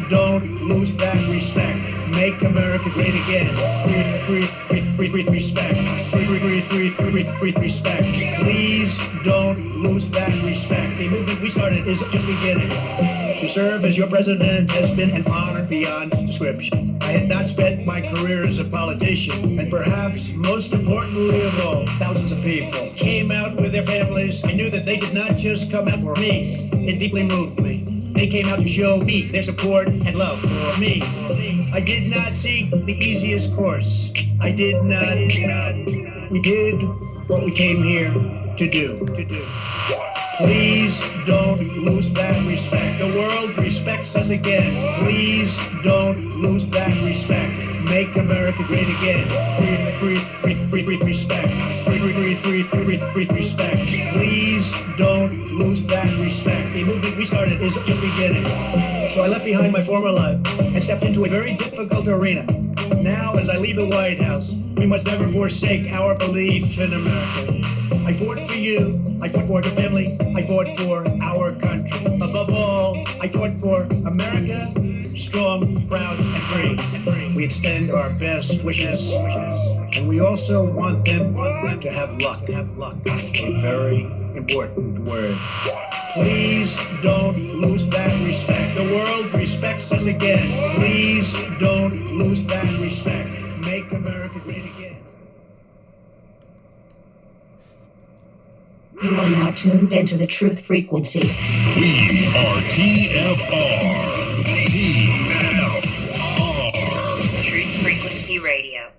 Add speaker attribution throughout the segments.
Speaker 1: don't lose that respect. Make America great again. Respect. Respect. Please don't lose that respect. The movement we started is just beginning. To serve as your president has been an honor beyond description. I had not spent my career as a politician, and perhaps most importantly of all, thousands of people came out with their families. I knew that they did not just come out for me. It deeply moved me. They came out to show me their support and love for me. I did not seek the easiest course. I did not. We did what we came here to do. Please don't lose that respect. The world respects us again. Please don't lose that respect. Make America great again. Respect. Respect. Please don't lose that respect. The movement we started is just beginning. So I left behind my former life and stepped into a very difficult arena. Now, as I leave the White House, we must never forsake our belief in America. I fought for you. I fought for your family. I fought for our country. Above all, I fought for America, strong, proud, and free. We extend our best wishes, and we also want them to have luck. A very important word. Please don't lose that respect. The world respects us again. Please don't lose that respect. Make America great again.
Speaker 2: You are now tuned into the truth frequency.
Speaker 3: We are TFR. TFR.
Speaker 2: Truth Frequency Radio.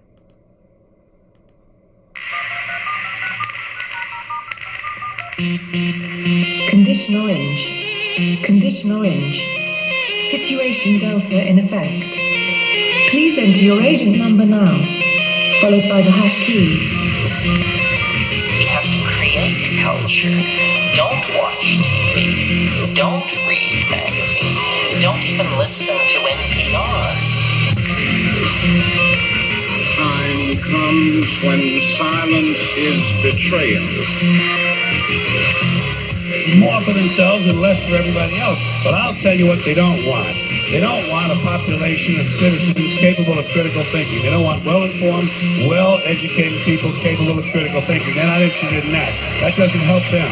Speaker 2: Condition orange. Condition orange. Situation Delta in effect. Please enter your agent number now, followed by the hash key.
Speaker 4: We have to create culture. Don't watch TV. Don't read magazines. Don't even listen to NPR.
Speaker 5: Time comes when silence is betrayal.
Speaker 6: More for themselves and less for everybody else. But I'll tell you what they don't want. They don't want a population of citizens capable of critical thinking. They don't want well-informed, well-educated people capable of critical thinking. They're not interested in that. That doesn't help them.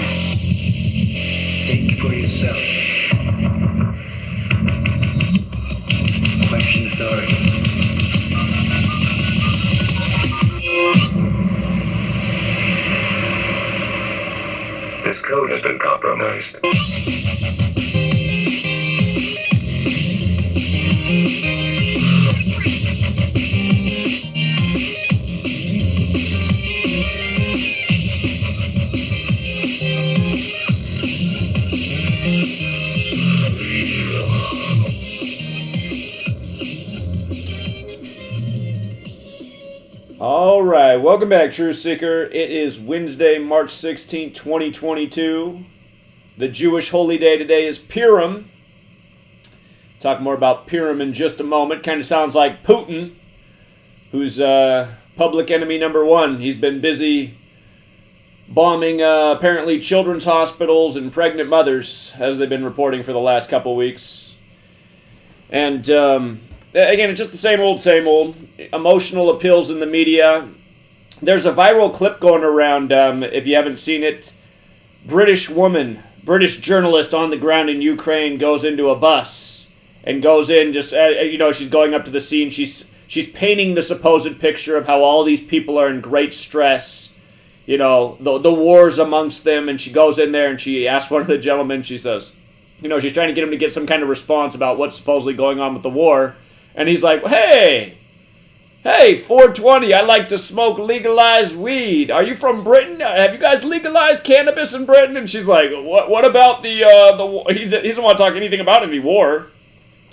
Speaker 1: Think for yourself. Question authority.
Speaker 7: This code has been compromised.
Speaker 8: All right, welcome back, Truth Seeker. It is Wednesday, March 16, 2022. The Jewish holy day today is Purim. Talk more about Purim in just a moment. Kind of sounds like Putin, who's public enemy number one. He's been busy bombing apparently children's hospitals and pregnant mothers, as they've been reporting for the last couple weeks. And again, it's just the same old, emotional appeals in the media. There's a viral clip going around, if you haven't seen it. British British journalist on the ground in Ukraine goes into a bus and goes in just, she's going up to the scene. She's painting the supposed picture of how all these people are in great stress. The wars amongst them. And she goes in there and she asks one of the gentlemen, she says, she's trying to get him to get some kind of response about what's supposedly going on with the war. And he's like, hey, 420, I like to smoke legalized weed. Are you from Britain? Have you guys legalized cannabis in Britain? And she's like, what about the he doesn't want to talk anything about any war.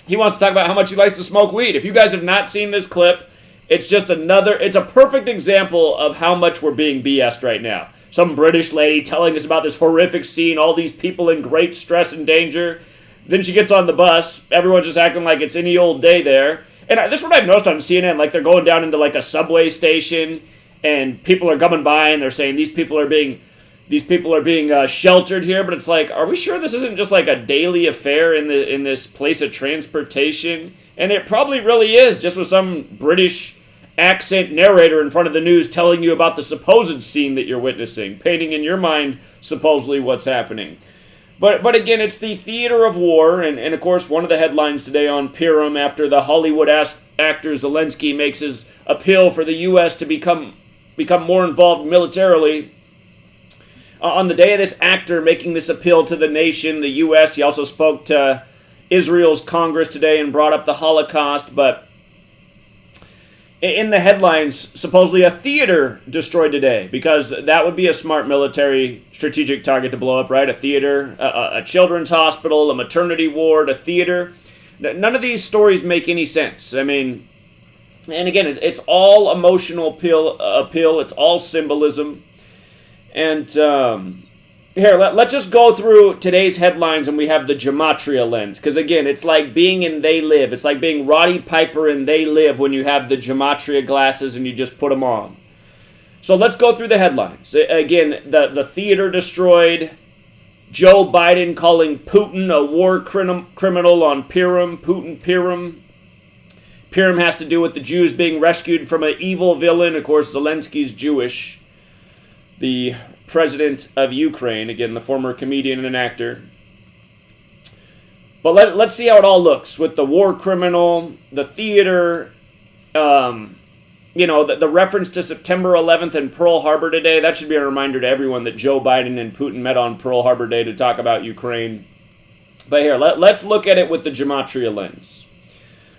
Speaker 8: He wants to talk about how much he likes to smoke weed. If you guys have not seen this clip, it's a perfect example of how much we're being BS'd right now. Some British lady telling us about this horrific scene, all these people in great stress and danger. Then she gets on the bus. Everyone's just acting like it's any old day there. And this is what I've noticed on CNN. Like, they're going down into, like, a subway station, and people are coming by, and they're saying these people are being these people are being sheltered here, but it's like, are we sure this isn't just like a daily affair in this place of transportation? And it probably really is, just with some British accent narrator in front of the news telling you about the supposed scene that you're witnessing, painting in your mind supposedly what's happening. But again, it's the theater of war, and of course one of the headlines today on Purim, after the Hollywood actor Zelensky makes his appeal for the U.S. to become more involved militarily. On the day of this actor making this appeal to the nation, the U.S., he also spoke to Israel's Congress today and brought up the Holocaust, but in the headlines, supposedly a theater destroyed today, because that would be a smart military strategic target to blow up, right? A theater, a children's hospital, a maternity ward, a theater. None of these stories make any sense. I mean, and again, it's all emotional appeal. It's all symbolism. And here, let's just go through today's headlines, and we have the Gematria lens. Because again, it's like being in They Live. It's like being Roddy Piper in They Live when you have the Gematria glasses and you just put them on. So let's go through the headlines. Again, the theater destroyed. Joe Biden calling Putin a war criminal on Purim. Purim has to do with the Jews being rescued from an evil villain. Of course, Zelensky's Jewish. The president of Ukraine, again, the former comedian and actor. But let's see how it all looks with the war criminal, the theater, the reference to September 11th and Pearl Harbor today. That should be a reminder to everyone that Joe Biden and Putin met on Pearl Harbor Day to talk about Ukraine. But here, let's look at it with the Gematria lens.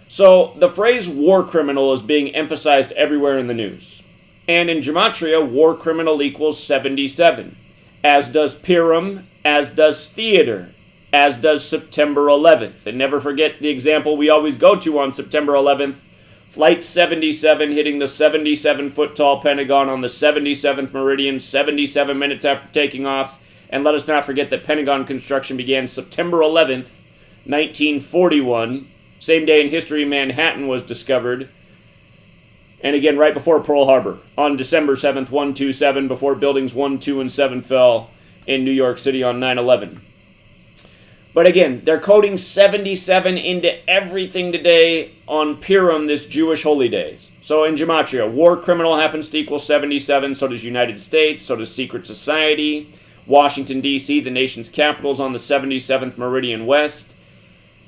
Speaker 8: So the phrase war criminal is being emphasized everywhere in the news. And in Gematria, war criminal equals 77, as does Purim, as does theater, as does September 11th. And never forget the example we always go to on September 11th, Flight 77 hitting the 77-foot-tall Pentagon on the 77th meridian, 77 minutes after taking off. And let us not forget that Pentagon construction began September 11th, 1941. Same day in history Manhattan was discovered. And again, right before Pearl Harbor, on December 7th, 127, before buildings 1, 2, and 7 fell in New York City on 9/11. But again, they're coding 77 into everything today on Purim, this Jewish holy day. So in Gematria, war criminal happens to equal 77, so does United States, so does secret society. Washington, D.C., the nation's capital, is on the 77th meridian west.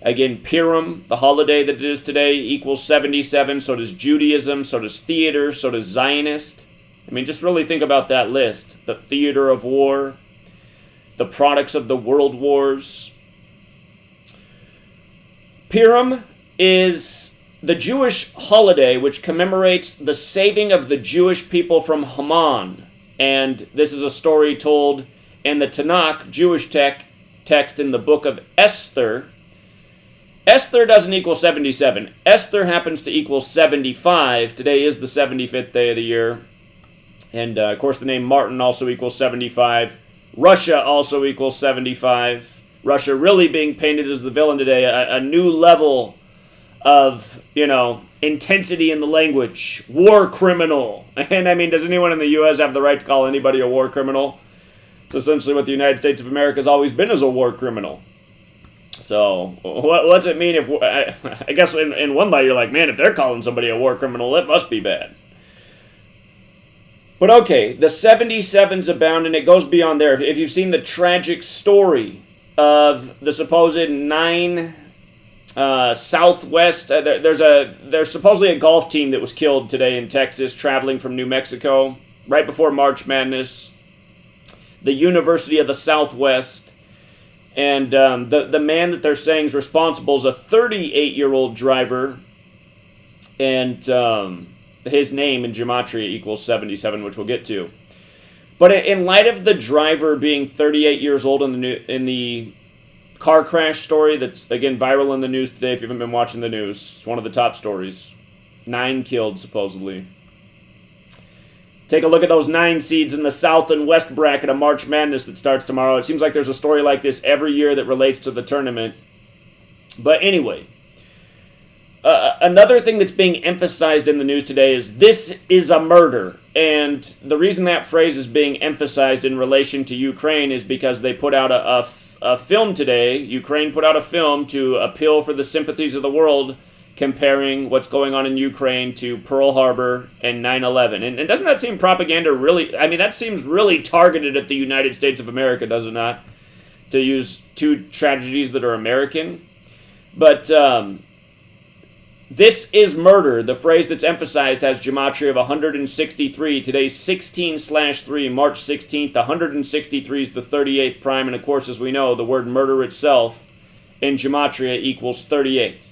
Speaker 8: Again, Purim, the holiday that it is today, equals 77. So does Judaism, so does theater, so does Zionist. I mean, just really think about that list. The theater of war, the products of the world wars. Purim is the Jewish holiday which commemorates the saving of the Jewish people from Haman. And this is a story told in the Tanakh, Jewish text in the book of Esther. Esther doesn't equal 77. Esther happens to equal 75. Today is the 75th day of the year. And, of course, the name Martin also equals 75. Russia also equals 75. Russia really being painted as the villain today. A new level of, intensity in the language. War criminal. And, I mean, does anyone in the U.S. have the right to call anybody a war criminal? It's essentially what the United States of America has always been, as a war criminal. So, what's it mean if, I guess in one light you're like, man, if they're calling somebody a war criminal, it must be bad. But okay, the 77s abound, and it goes beyond there. If you've seen the tragic story of the supposed 9 Southwest, there's supposedly a golf team that was killed today in Texas, traveling from New Mexico, right before March Madness. The University of the Southwest. And the man that they're saying is responsible is a 38-year-old driver. And his name in Gematria equals 77, which we'll get to. But in light of the driver being 38 years old in the car crash story that's, again, viral in the news today, if you haven't been watching the news, it's one of the top stories. 9 killed, supposedly. Take a look at those 9 seeds in the South and West bracket of March Madness that starts tomorrow. It seems like there's a story like this every year that relates to the tournament. But anyway, Another thing that's being emphasized in the news today is this is a murder. And the reason that phrase is being emphasized in relation to Ukraine is because they put out a film today. Ukraine put out a film to appeal for the sympathies of the world, comparing what's going on in Ukraine to Pearl Harbor and 9/11. And doesn't that seem propaganda really? I mean, that seems really targeted at the United States of America, does it not? To use two tragedies that are American. But this is murder. The phrase that's emphasized has Gematria of 163. Today's 16/3, March 16th. 163 is the 38th prime. And of course, as we know, the word murder itself in Gematria equals 38.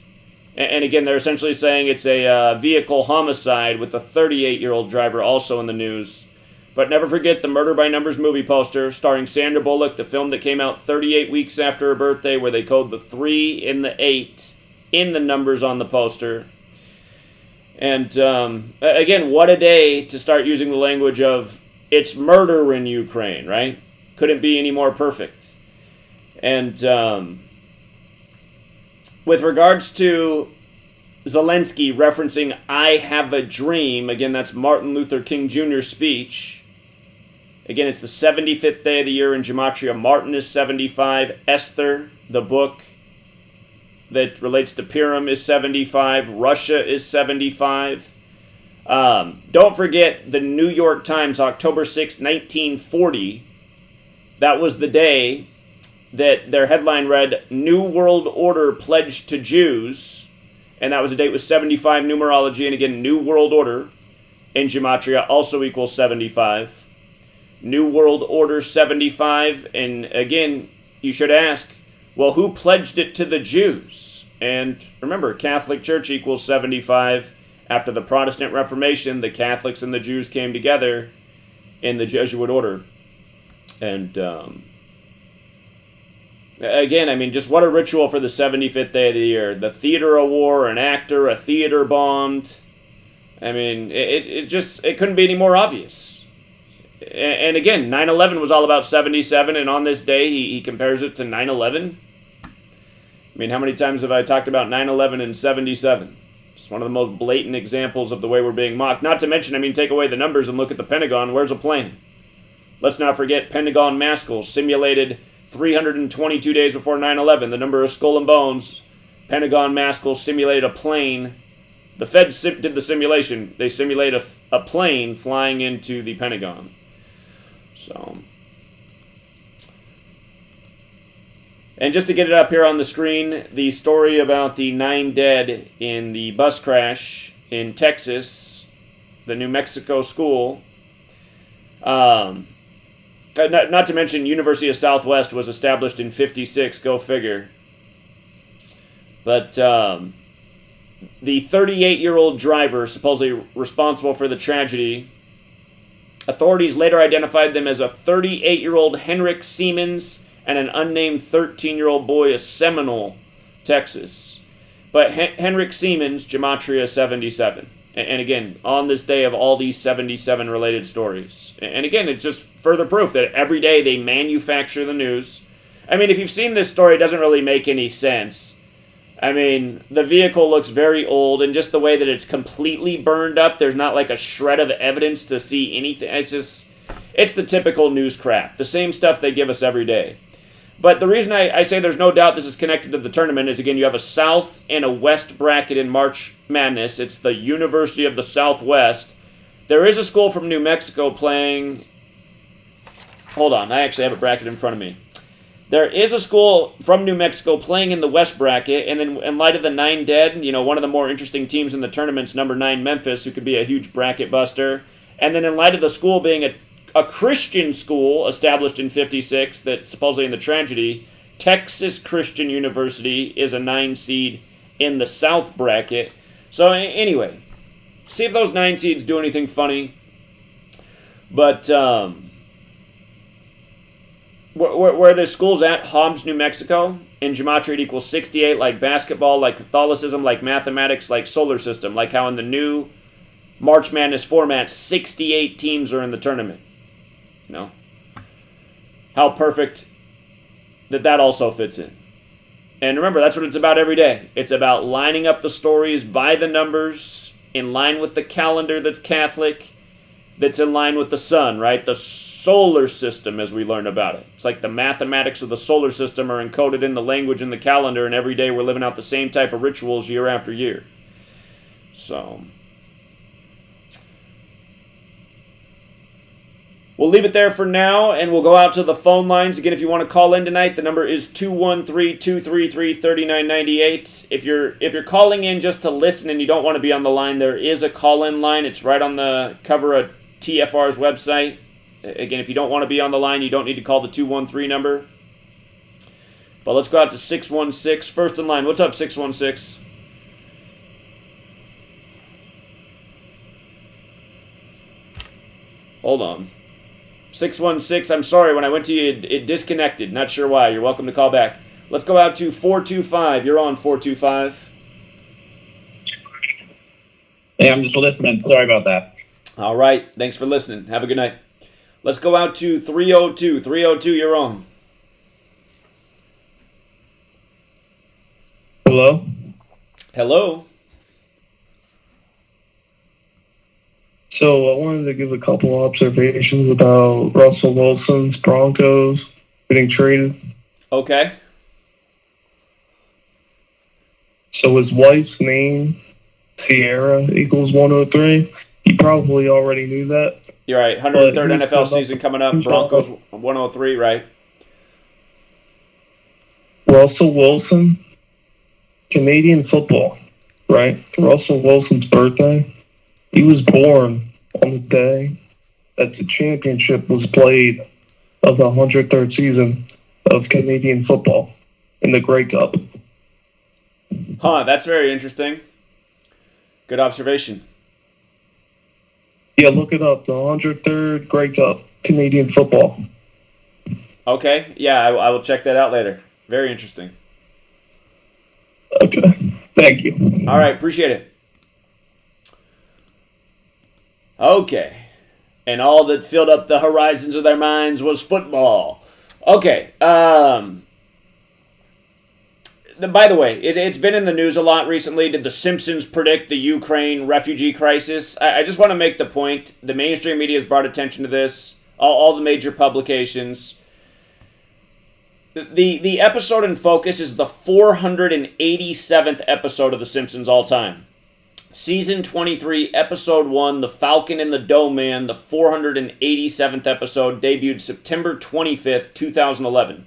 Speaker 8: And again, they're essentially saying it's a vehicle homicide with a 38-year-old driver also in the news. But never forget the Murder by Numbers movie poster starring Sandra Bullock, the film that came out 38 weeks after her birthday, where they code the 3 and the 8 in the numbers on the poster. And again, what a day to start using the language of it's murder in Ukraine, right? Couldn't be any more perfect. And with regards to Zelensky referencing I have a dream, again, that's Martin Luther King Jr.'s speech. Again, it's the 75th day of the year in Gematria. Martin is 75. Esther, the book that relates to Purim, is 75. Russia is 75. Don't forget the New York Times, October 6, 1940. That was the day that their headline read, New World Order pledged to Jews. And that was a date with 75 numerology. And again, New World Order in Gematria also equals 75. New World Order 75. And again, you should ask, well, who pledged it to the Jews? And remember, Catholic Church equals 75. After the Protestant Reformation, the Catholics and the Jews came together in the Jesuit order. And again, I mean, just what a ritual for the 75th day of the year. The theater of war, an actor, a theater bombed. I mean, it couldn't be any more obvious. And again, 9/11 was all about 77, and on this day, he compares it to 9/11. I mean, how many times have I talked about 9/11 and 77? It's one of the most blatant examples of the way we're being mocked. Not to mention, I mean, take away the numbers and look at the Pentagon. Where's a plane? Let's not forget Pentagon massacre simulated 322 days before 9/11. The number of skull and bones. Pentagon massacre simulated a plane. The Feds did the simulation. They simulated a plane flying into the Pentagon. So, and just to get it up here on the screen, the story about the 9 dead in the bus crash in Texas, the New Mexico school. Not to mention, University of Southwest was established in 56, go figure. But the 38-year-old driver, supposedly responsible for the tragedy, authorities later identified them as a 38-year-old Henrik Siemens and an unnamed 13-year-old boy of Seminole, Texas. But Henrik Siemens, Gematria 77. And again, on this day of all these 77 related stories. And again, it's just further proof that every day they manufacture the news. I mean, if you've seen this story, it doesn't really make any sense. I mean, the vehicle looks very old, and just the way that it's completely burned up, there's not like a shred of evidence to see anything. It's the typical news crap. The same stuff they give us every day. But the reason I say there's no doubt this is connected to the tournament is, again, you have a South and a West bracket in March Madness. It's the University of the Southwest. There is a school from New Mexico playing... Hold on, I actually have a bracket in front of me. There is a school from New Mexico playing in the West bracket, and then in light of the 9 dead, you know, one of the more interesting teams in the tournament's number 9 Memphis, who could be a huge bracket buster. And then in light of the school being a Christian school established in 56 that supposedly in the tragedy, Texas Christian University is a 9 seed in the South bracket. So anyway, see if those 9 seeds do anything funny. But where the school's at, Hobbs, New Mexico, in Gematria it equals 68, like basketball, like Catholicism, like mathematics, like solar system, like how in the new March Madness format, 68 teams are in the tournament. You know, how perfect that also fits in. And remember, that's what it's about every day. It's about lining up the stories by the numbers, in line with the calendar that's Catholic, that's in line with the sun, right? The solar system, as we learn about it. It's like the mathematics of the solar system are encoded in the language in the calendar, and every day we're living out the same type of rituals year after year. So we'll leave it there for now, and we'll go out to the phone lines. Again, if you want to call in tonight, the number is 213-233-3998. If you're calling in just to listen and you don't want to be on the line, there is a call-in line. It's right on the cover of TFR's website. Again, if you don't want to be on the line, you don't need to call the 213 number. But let's go out to 616. First in line. What's up, 616? Hold on. 616, I'm sorry, when I went to you, it disconnected. Not sure why. You're welcome to call back. Let's go out to 425. You're on 425.
Speaker 9: Hey, I'm just listening. Sorry about that.
Speaker 8: All right. Thanks for listening. Have a good night. Let's go out to 302. 302, you're on.
Speaker 9: Hello?
Speaker 8: Hello?
Speaker 9: So I wanted to give a couple observations about Russell Wilson's Broncos getting traded.
Speaker 8: Okay.
Speaker 9: So his wife's name, Sierra, equals 103. You probably already knew that.
Speaker 8: You're right. 103rd NFL season coming up. Broncos 103, right?
Speaker 9: Russell Wilson, Canadian football, right? Russell Wilson's birthday. He was born on the day that the championship was played of the 103rd season of Canadian football in the Grey Cup.
Speaker 8: Huh, that's very interesting. Good observation.
Speaker 9: Yeah, look it up. The 103rd Grey Cup, Canadian football.
Speaker 8: Okay, yeah, I will check that out later. Very interesting.
Speaker 9: Okay, thank you.
Speaker 8: All right, appreciate it. Okay. And all that filled up the horizons of their minds was football. Okay. By the way, it's been in the news a lot recently. Did The Simpsons predict the Ukraine refugee crisis? I just want to make the point. The mainstream media has brought attention to this. All the major publications. The episode in focus is the 487th episode of The Simpsons all time. Season 23, Episode 1, The Falcon and the Dough Man, the 487th episode, debuted September 25th, 2011.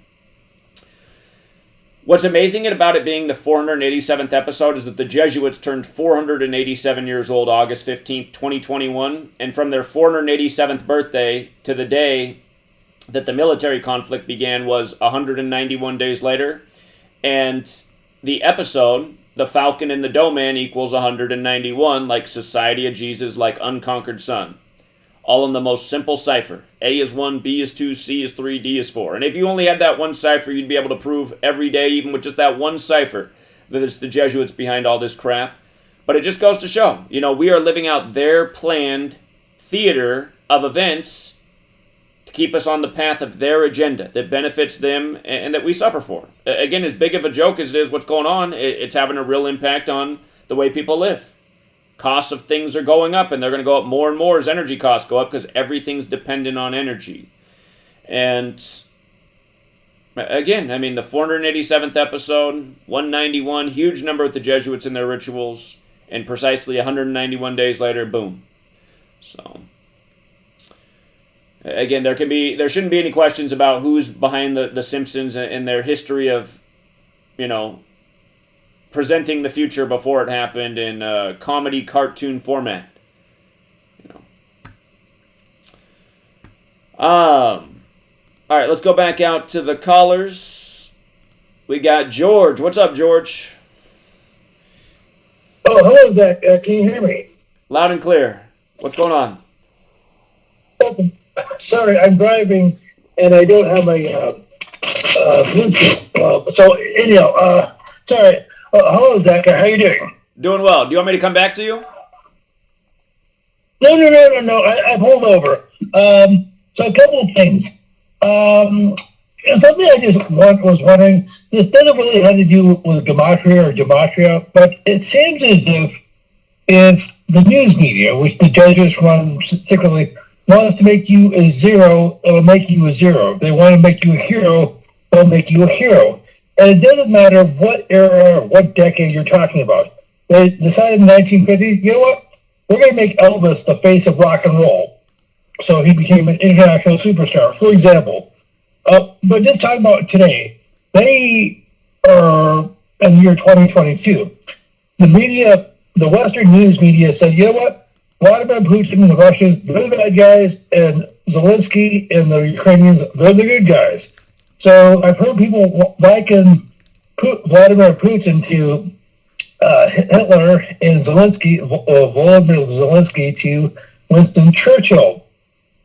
Speaker 8: What's amazing about it being the 487th episode is that the Jesuits turned 487 years old August 15th, 2021, and from their 487th birthday to the day that the military conflict began was 191 days later, and the episode, The Falcon and the Dough Man, equals 191, like Society of Jesus, like Unconquered Sun. All in the most simple cipher. A is 1, B is 2, C is 3, D is 4. And if you only had that one cipher, you'd be able to prove every day, even with just that one cipher, that it's the Jesuits behind all this crap. But it just goes to show, we are living out their planned theater of events to keep us on the path of their agenda that benefits them and that we suffer for. Again, as big of a joke as it is what's going on, it's having a real impact on the way people live. Costs of things are going up, and they're going to go up more and more as energy costs go up because everything's dependent on energy. And again, the 487th episode, 191, huge number with the Jesuits in their rituals, and precisely 191 days later, boom. So again, there shouldn't be any questions about who's behind the Simpsons and their history of, presenting the future before it happened in a comedy cartoon format. All right, let's go back out to the callers. We got George. What's up, George?
Speaker 10: Oh, hello, Zach. Can you hear me?
Speaker 8: Loud and clear. What's going on?
Speaker 10: Sorry, I'm driving, and I don't have my Bluetooth. So, anyhow, sorry. Hello, Zach. How you doing?
Speaker 8: Doing well. Do you want me to come back to you?
Speaker 10: No. I pulled over. So a couple of things. something I just was wondering, this doesn't really have to do with Gematria, but it seems as if the news media, which the judges run secretly, wants to make you a zero, it'll make you a zero. If they want to make you a hero, they'll make you a hero. And it doesn't matter what era or what decade you're talking about. They decided in the 1950s, you know what? We're going to make Elvis the face of rock and roll. So he became an international superstar, for example. But just talking about today, they are in the year 2022. The media, the Western news media said, you know what? Vladimir Putin and the Russians, they're the bad guys, and Zelensky and the Ukrainians, they're the good guys. So I've heard people liken Vladimir Putin to Hitler and Volodymyr Zelensky to Winston Churchill.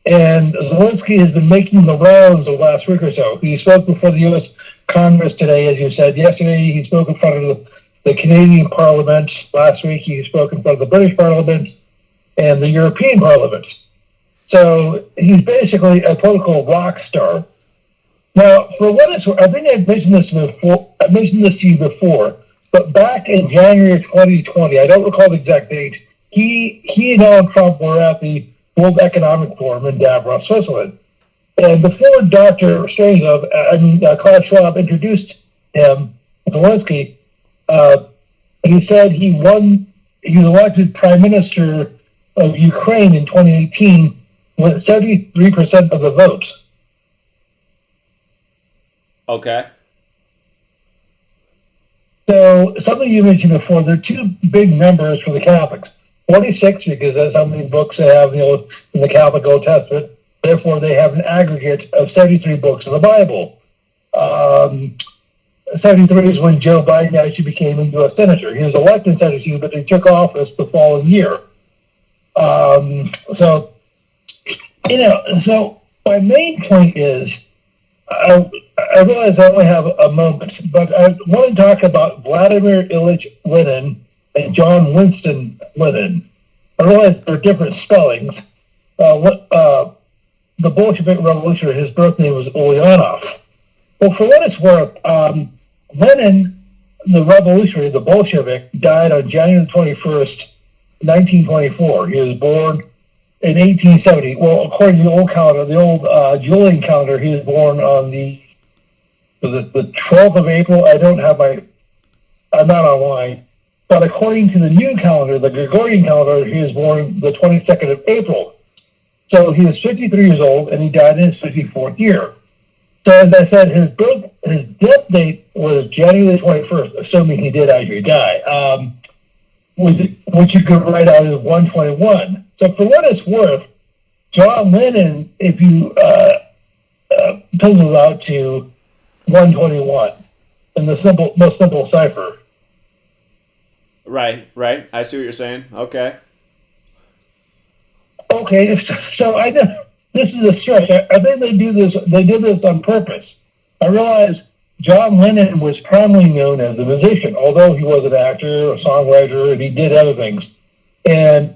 Speaker 10: And Zelensky has been making the rounds the last week or so. He spoke before the U.S. Congress today, as you said. Yesterday, he spoke in front of the Canadian Parliament. Last week, he spoke in front of the British Parliament and the European Parliament. So he's basically a political rock star. Now, for what it's worth, I think I've mentioned this before. I mentioned this to you before, but back in January 2020, I don't recall the exact date. He and Donald Trump were at the World Economic Forum in Davos, Switzerland, and before Dr. Klaus Schwab introduced him, Zelensky, he said he was elected Prime Minister of Ukraine in 2018 with 73% of the votes.
Speaker 8: Okay.
Speaker 10: So, something you mentioned before, there are two big numbers for the Catholics. 46, because that's how many books they have, in the Catholic Old Testament. Therefore, they have an aggregate of 73 books of the Bible. 73 is when Joe Biden actually became a U.S. Senator. He was elected in 72, but he took office the following year. So my main point is, I realize I only have a moment, but I want to talk about Vladimir Ilyich Lenin and John Winston Lenin. I realize they're different spellings. The Bolshevik revolutionary, his birth name was Ulyanov. Well, for what it's worth, Lenin, the revolutionary, the Bolshevik, died on January 21st, 1924. He was born in 1870. Well, according to the old calendar, the old Julian calendar, he was born on the 12th of April. I'm not online. But according to the new calendar, the Gregorian calendar, he was born the 22nd of April. So he was 53 years old, and he died in his 54th year. So as I said, his death date was January 21st, assuming he did actually die, which you could write out as 121. So for what it's worth, John Lennon, if you pencils out to 121 in the most simple cipher.
Speaker 8: Right. I see what you're saying. Okay,
Speaker 10: so I know this is a stretch. I think they did this on purpose. I realize John Lennon was primarily known as a musician, although he was an actor, a songwriter, and he did other things. And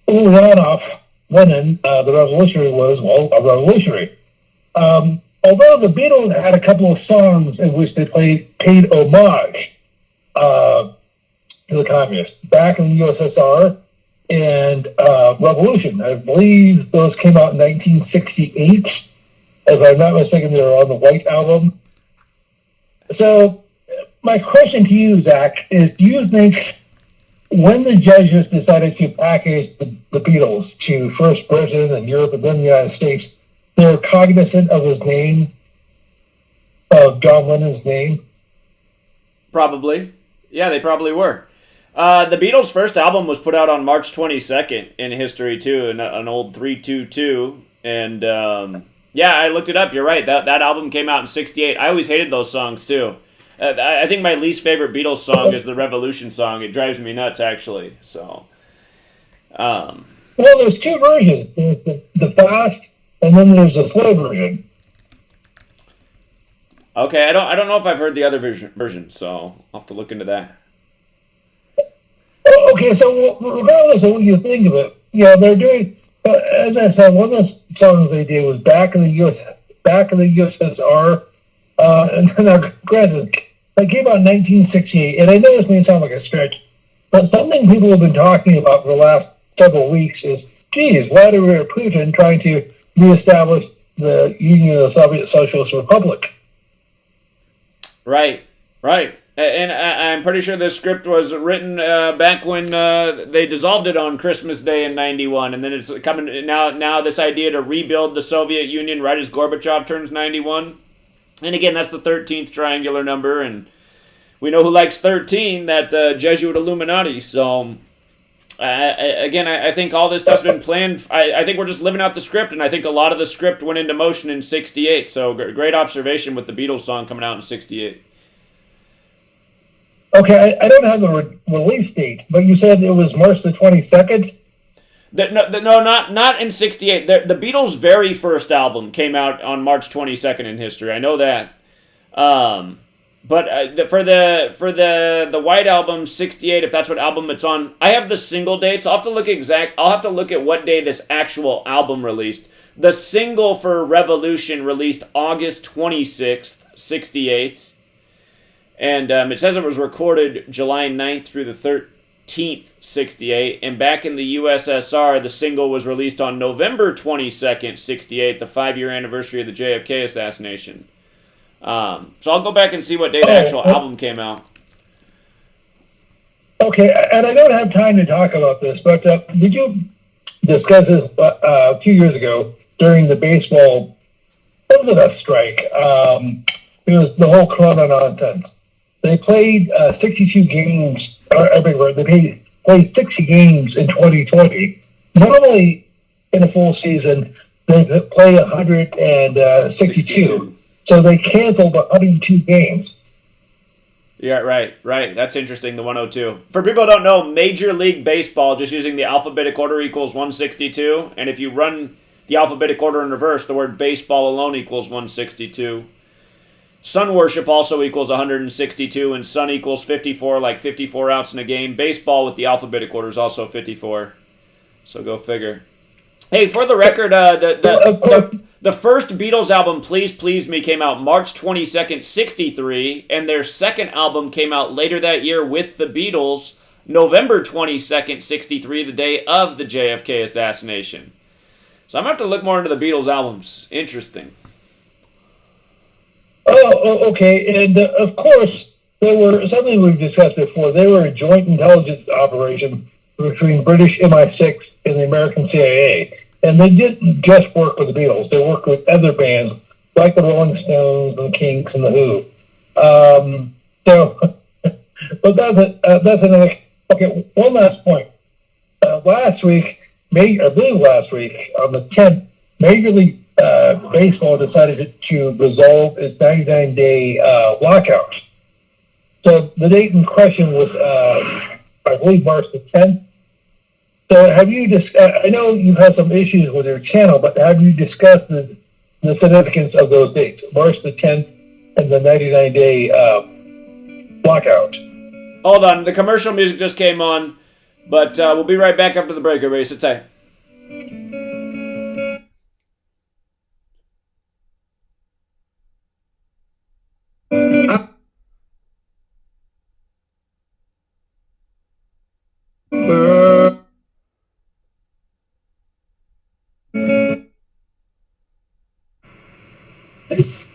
Speaker 10: Ulyanov, Lenin, the revolutionary, was, a revolutionary. Although the Beatles had a couple of songs in which they paid homage to the communists back in the USSR and Revolution. I believe those came out in 1968. If I'm not mistaken, they were on the White Album. So my question to you, Zach, is do you think when the judges decided to package the Beatles to first Britain and Europe and then the United States, they were cognizant of his name, of John Lennon's name?
Speaker 8: Probably. Yeah, they probably were. The Beatles' first album was put out on March 22nd in history, too, an old 322. And, I looked it up. You're right. That album came out in 68. I always hated those songs, too. I think my least favorite Beatles song is the Revolution song. It drives me nuts, actually. So,
Speaker 10: well, there's two versions. There's the fast, and then there's the slow version.
Speaker 8: Okay, I don't know if I've heard the other version, so I'll have to look into that.
Speaker 10: Okay, so regardless of what you think of it, they're doing. As I said, one of the songs they did was back in the USSR, Now, granted, that came out in 1968, and I know this may sound like a stretch, but something people have been talking about for the last several weeks is, geez, Vladimir Putin trying to reestablish the Union of the Soviet Socialist Republic.
Speaker 8: Right. And I'm pretty sure this script was written back when they dissolved it on Christmas Day in '91, and then it's coming now. This idea to rebuild the Soviet Union right as Gorbachev turns 91, and again, that's the 13th triangular number, and we know who likes 13, that Jesuit Illuminati. So, I think all this stuff's been planned. I think we're just living out the script, and I think a lot of the script went into motion in '68. So, great observation with the Beatles song coming out in '68.
Speaker 10: Okay, I don't have the release date, but you said it was March the 22nd?
Speaker 8: No, not in '68. The Beatles' very first album came out on March 22nd in history. I know that. But for the White Album, '68, if that's what album it's on, I have the single dates. I'll have to look at what day this actual album released. The single for Revolution released August 26th, '68. And it says it was recorded July 9th through the 13th, '68. And back in the USSR, the single was released on November 22nd, '68, the 5-year anniversary of the JFK assassination. So I'll go back and see what day the actual album came out.
Speaker 10: Okay, and I don't have time to talk about this, but did you discuss this a few years ago during the baseball, what was it, a strike? It was the whole Corona nonsense. They played 62 games, they played 60 games in 2020. Normally, in a full season, they play 162. So they canceled 102 games.
Speaker 8: Yeah, right. That's interesting, the 102. For people who don't know, Major League Baseball, just using the alphabetic order, equals 162. And if you run the alphabetic order in reverse, the word baseball alone equals 162. Sun worship also equals 162, and sun equals 54, like 54 outs in a game. Baseball with the alphabetic order is also 54. So go figure. Hey, for the record, the first Beatles album, Please Please Me, came out March 22nd, '63, and their second album came out later that year with the Beatles, November 22nd, '63, the day of the JFK assassination. So I'm going to have to look more into the Beatles albums. Interesting.
Speaker 10: Oh, okay. And of course, there were something we've discussed before. They were a joint intelligence operation between British MI6 and the American CIA. And they didn't just work with the Beatles. They worked with other bands like the Rolling Stones and the Kinks and the Who. But that's another. Okay, one last point. Last week on the 10th, Major League Baseball decided to resolve its 99-day lockout. So the date in question was, I believe, March the 10th. So have you I know you've had some issues with your channel, but have you discussed the significance of those dates, March the 10th and the 99-day lockout?
Speaker 8: Hold on, the commercial music just came on, but we'll be right back after the break, everybody. Sit tight.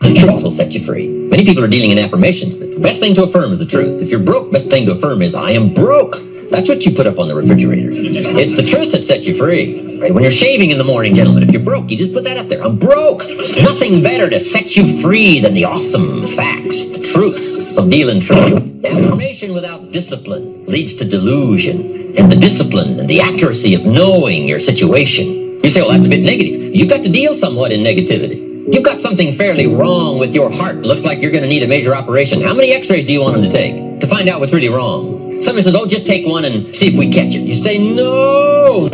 Speaker 11: The truth will set you free. Many people are dealing in affirmations. The best thing to affirm is the truth. If you're broke, best thing to affirm is, I am broke. That's what you put up on the refrigerator. It's the truth that sets you free. Right? When you're shaving in the morning, gentlemen, if you're broke, you just put that up there. I'm broke. Nothing better to set you free than the awesome facts, the truth of dealing truth. Affirmation without discipline leads to delusion. And the discipline and the accuracy of knowing your situation. You say, well, that's a bit negative. You've got to deal somewhat in negativity. You've got something fairly wrong with your heart. Looks like you're going to need a major operation. How many x-rays do you want them to take to find out what's really wrong? Somebody says, oh, just take one and see if we catch it. You say, no,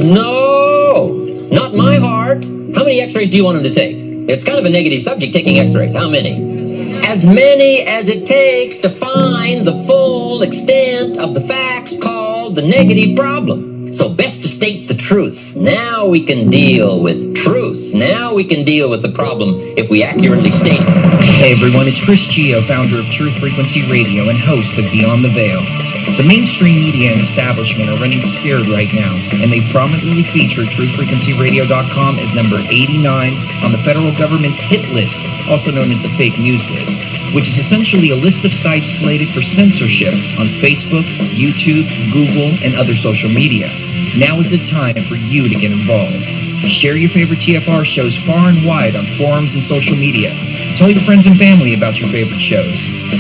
Speaker 11: not my heart. How many x-rays do you want them to take? It's kind of a negative subject, taking x-rays. How many? As many as it takes to find the full extent of the facts called the negative problem. So best to state the truth. Now we can deal with truth. Now we can deal with the problem if we accurately state.
Speaker 12: Hey everyone, it's Chris Gio, founder of Truth Frequency Radio and host of Beyond the Veil. The mainstream media and establishment are running scared right now, and they've prominently featured truthfrequencyradio.com as number 89 on the federal government's hit list, also known as the fake news list, which is essentially a list of sites slated for censorship on Facebook, YouTube, Google, and other social media. Now is the time for you to get involved. Share your favorite TFR shows far and wide on forums and social media. Tell your friends and family about your favorite shows.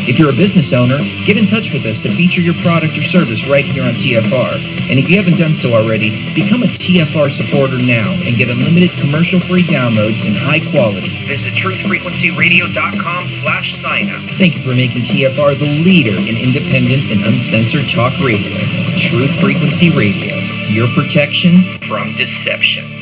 Speaker 12: If you're a business owner, get in touch with us to feature your product or service right here on TFR. And if you haven't done so already, become a TFR supporter now and get unlimited commercial-free downloads in high quality. Visit truthfrequencyradio.com/signup. Thank you for making TFR the leader in independent and uncensored talk radio. Truth Frequency Radio, your protection from deception.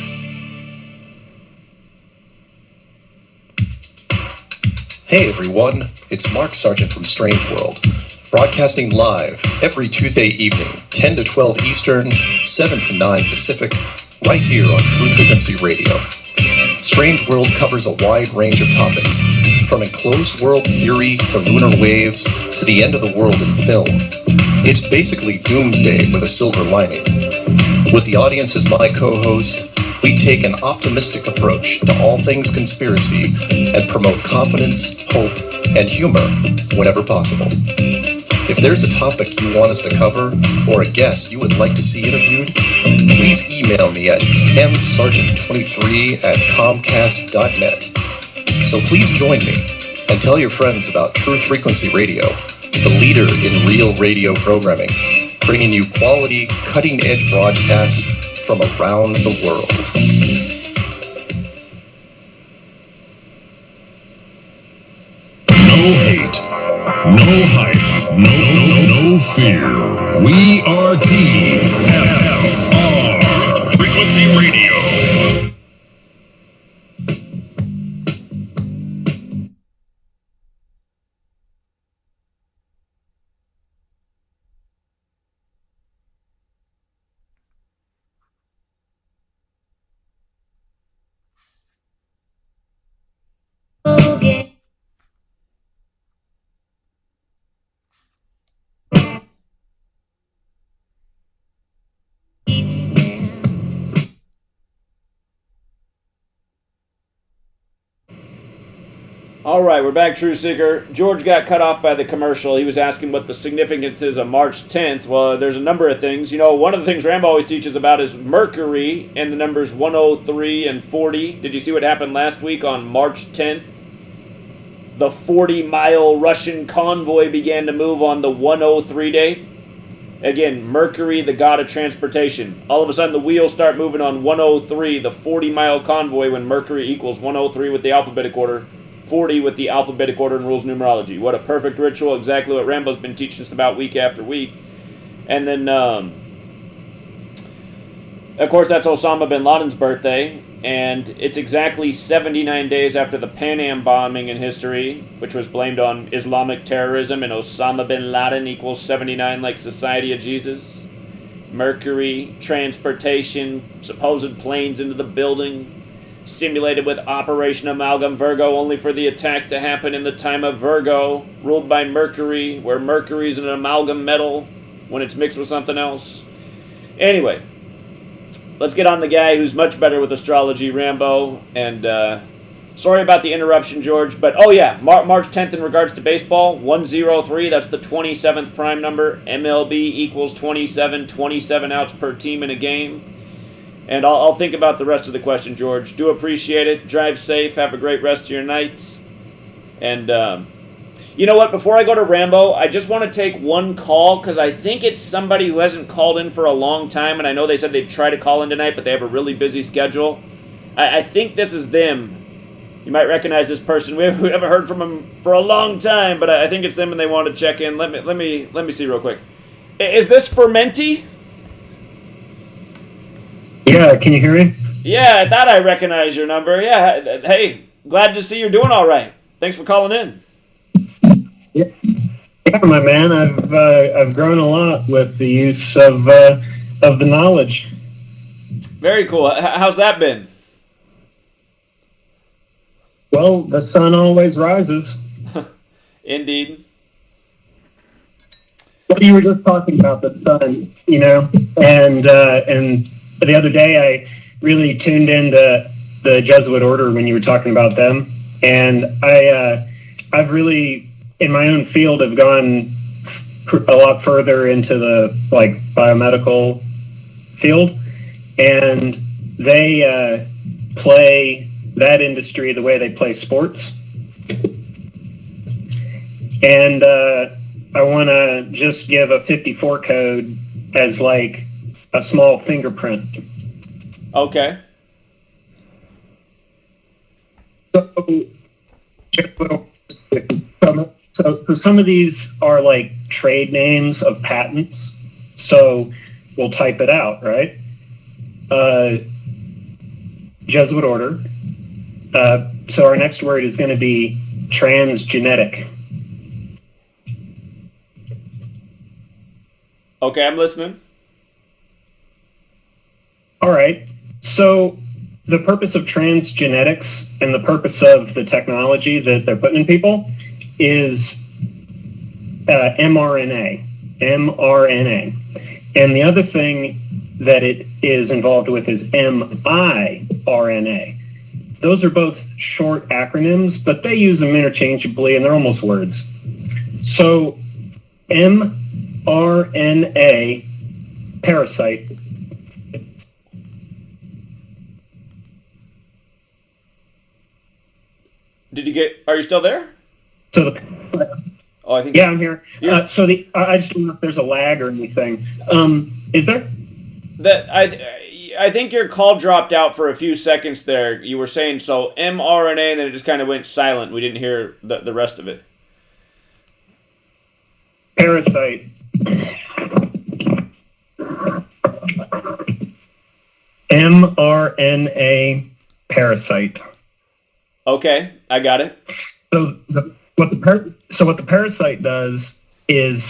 Speaker 13: Hey everyone, it's Mark Sargent from Strange World, broadcasting live every Tuesday evening, 10 to 12 Eastern, 7 to 9 Pacific, right here on Truth Frequency Radio. Strange World covers a wide range of topics, from enclosed world theory to lunar waves to the end of the world in film. It's basically doomsday with a silver lining. With the audience as my co-host, we take an optimistic approach to all things conspiracy and promote confidence, hope, and humor whenever possible. If there's a topic you want us to cover or a guest you would like to see interviewed, please email me at msargent23@comcast.net. So please join me and tell your friends about Truth Frequency Radio, the leader in real radio programming, bringing you quality, cutting-edge broadcasts from around the world.
Speaker 3: No hate, no hype, no fear. We are TFR Frequency Radio.
Speaker 8: All right, we're back, True Seeker. George got cut off by the commercial. He was asking what the significance is of March 10th. Well, there's a number of things. You know, one of the things Rambo always teaches about is Mercury and the numbers 103 and 40. Did you see what happened last week on March 10th? The 40-mile Russian convoy began to move on the 103 date. Again, Mercury, the god of transportation. All of a sudden, the wheels start moving on 103, the 40-mile convoy, when Mercury equals 103 with the alphabetic order, 40 with the alphabetic order and rules numerology. What a perfect ritual, exactly what Rambo's been teaching us about week after week. And then, of course, that's Osama bin Laden's birthday, and it's exactly 79 days after the Pan Am bombing in history, which was blamed on Islamic terrorism, and Osama bin Laden equals 79 like Society of Jesus. Mercury, transportation, supposed planes into the building, simulated with Operation Amalgam Virgo, only for the attack to happen in the time of Virgo, ruled by Mercury, where Mercury's an amalgam metal when it's mixed with something else. Anyway, let's get on the guy who's much better with astrology, Rambo. And sorry about the interruption, George, but oh yeah, March 10th in regards to baseball, 103, that's the 27th prime number. MLB equals 27 outs per team in a game. And I'll think about the rest of the question, George. Do appreciate it. Drive safe. Have a great rest of your nights. And you know what? Before I go to Rambo, I just want to take one call because I think it's somebody who hasn't called in for a long time. And I know they said they'd try to call in tonight, but they have a really busy schedule. I think this is them. You might recognize this person. We haven't heard from them for a long time, but I think it's them and they want to check in. Let me see real quick. Is this Fermenti?
Speaker 14: Yeah, can you hear me?
Speaker 8: Yeah, I thought I recognized your number. Yeah, hey, glad to see you're doing all right. Thanks for calling in.
Speaker 14: Yeah, my man. I've grown a lot with the use of of the knowledge.
Speaker 8: Very cool. How's that been?
Speaker 14: Well, the sun always rises.
Speaker 8: Indeed.
Speaker 14: Well, you were just talking about the sun, and the other day I really tuned into the Jesuit order when you were talking about them, and I've really, in my own field, have gone a lot further into the biomedical field, and they play that industry the way they play sports. And I want to just give a 54 code as like a small fingerprint.
Speaker 8: Okay.
Speaker 14: So some of these are like trade names of patents. So we'll type it out, right? Jesuit order. So our next word is going to be transgenetic.
Speaker 8: Okay, I'm listening.
Speaker 14: All right. So the purpose of transgenetics and the purpose of the technology that they're putting in people is mRNA. And the other thing that it is involved with is miRNA. Those are both short acronyms, but they use them interchangeably, and they're almost words. So mRNA parasite.
Speaker 8: Are you still there?
Speaker 14: So
Speaker 8: I think.
Speaker 14: Yeah, I'm here. I just don't know if there's a lag or anything. Is there?
Speaker 8: I think your call dropped out for a few seconds there. You were saying so mRNA, and then it just kind of went silent. We didn't hear the rest of it.
Speaker 14: Parasite. mRNA parasite.
Speaker 8: Okay, I got it.
Speaker 14: So what the parasite does is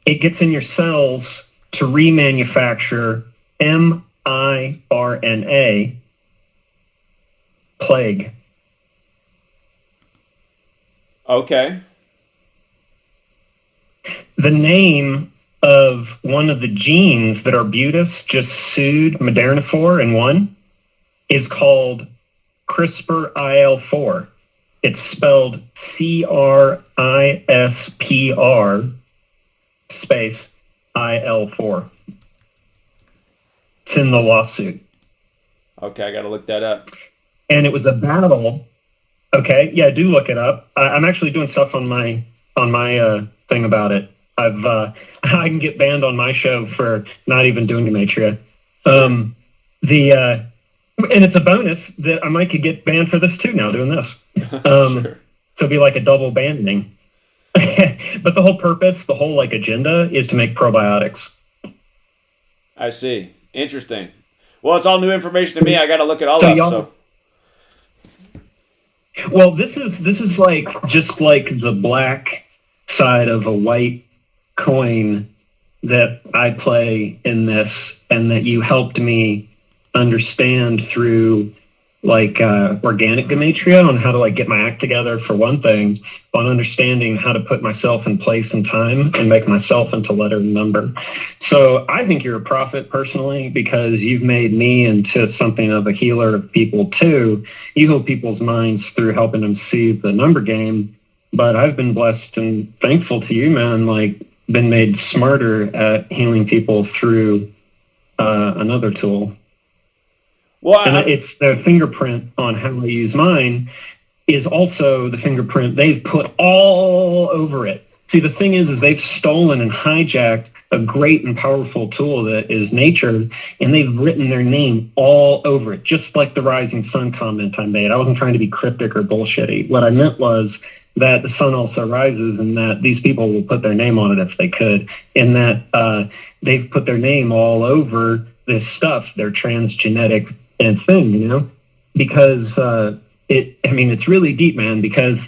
Speaker 14: it gets in your cells to remanufacture miRNA plague.
Speaker 8: Okay.
Speaker 14: The name of one of the genes that Arbutus just sued Moderna for in one is called CRISPR-IL4. It's spelled CRISPR space IL4. It's in the lawsuit.
Speaker 8: Okay, I got to look that up.
Speaker 14: And it was a battle. Okay, yeah, do look it up. I'm actually doing stuff on my thing about it. I can get banned on my show for not even doing Gematria. And it's a bonus that I might could get banned for this too now doing this. Sure. So it'd be like a double banning. But the whole purpose, the whole agenda is to make probiotics.
Speaker 8: I see. Interesting. Well, it's all new information to me. I got to look it all up. So.
Speaker 14: Well, this is like just like the black side of a white coin that I play in this, and that you helped me understand through organic Gematria on how to get my act together for one thing, on understanding how to put myself in place and time and make myself into letter and number. So I think you're a prophet personally, because you've made me into something of a healer of people too. You heal people's minds through helping them see the number game. But I've been blessed and thankful to you, man, been made smarter at healing people through another tool.
Speaker 8: Well,
Speaker 14: and it's the fingerprint on how I use mine is also the fingerprint they've put all over it. See, the thing is they've stolen and hijacked a great and powerful tool that is nature, and they've written their name all over it, just like the rising sun comment I made. I wasn't trying to be cryptic or bullshitty. What I meant was that the sun also rises, and that these people will put their name on it if they could, and that they've put their name all over this stuff, their transgenetic thing, because it's really deep, man, because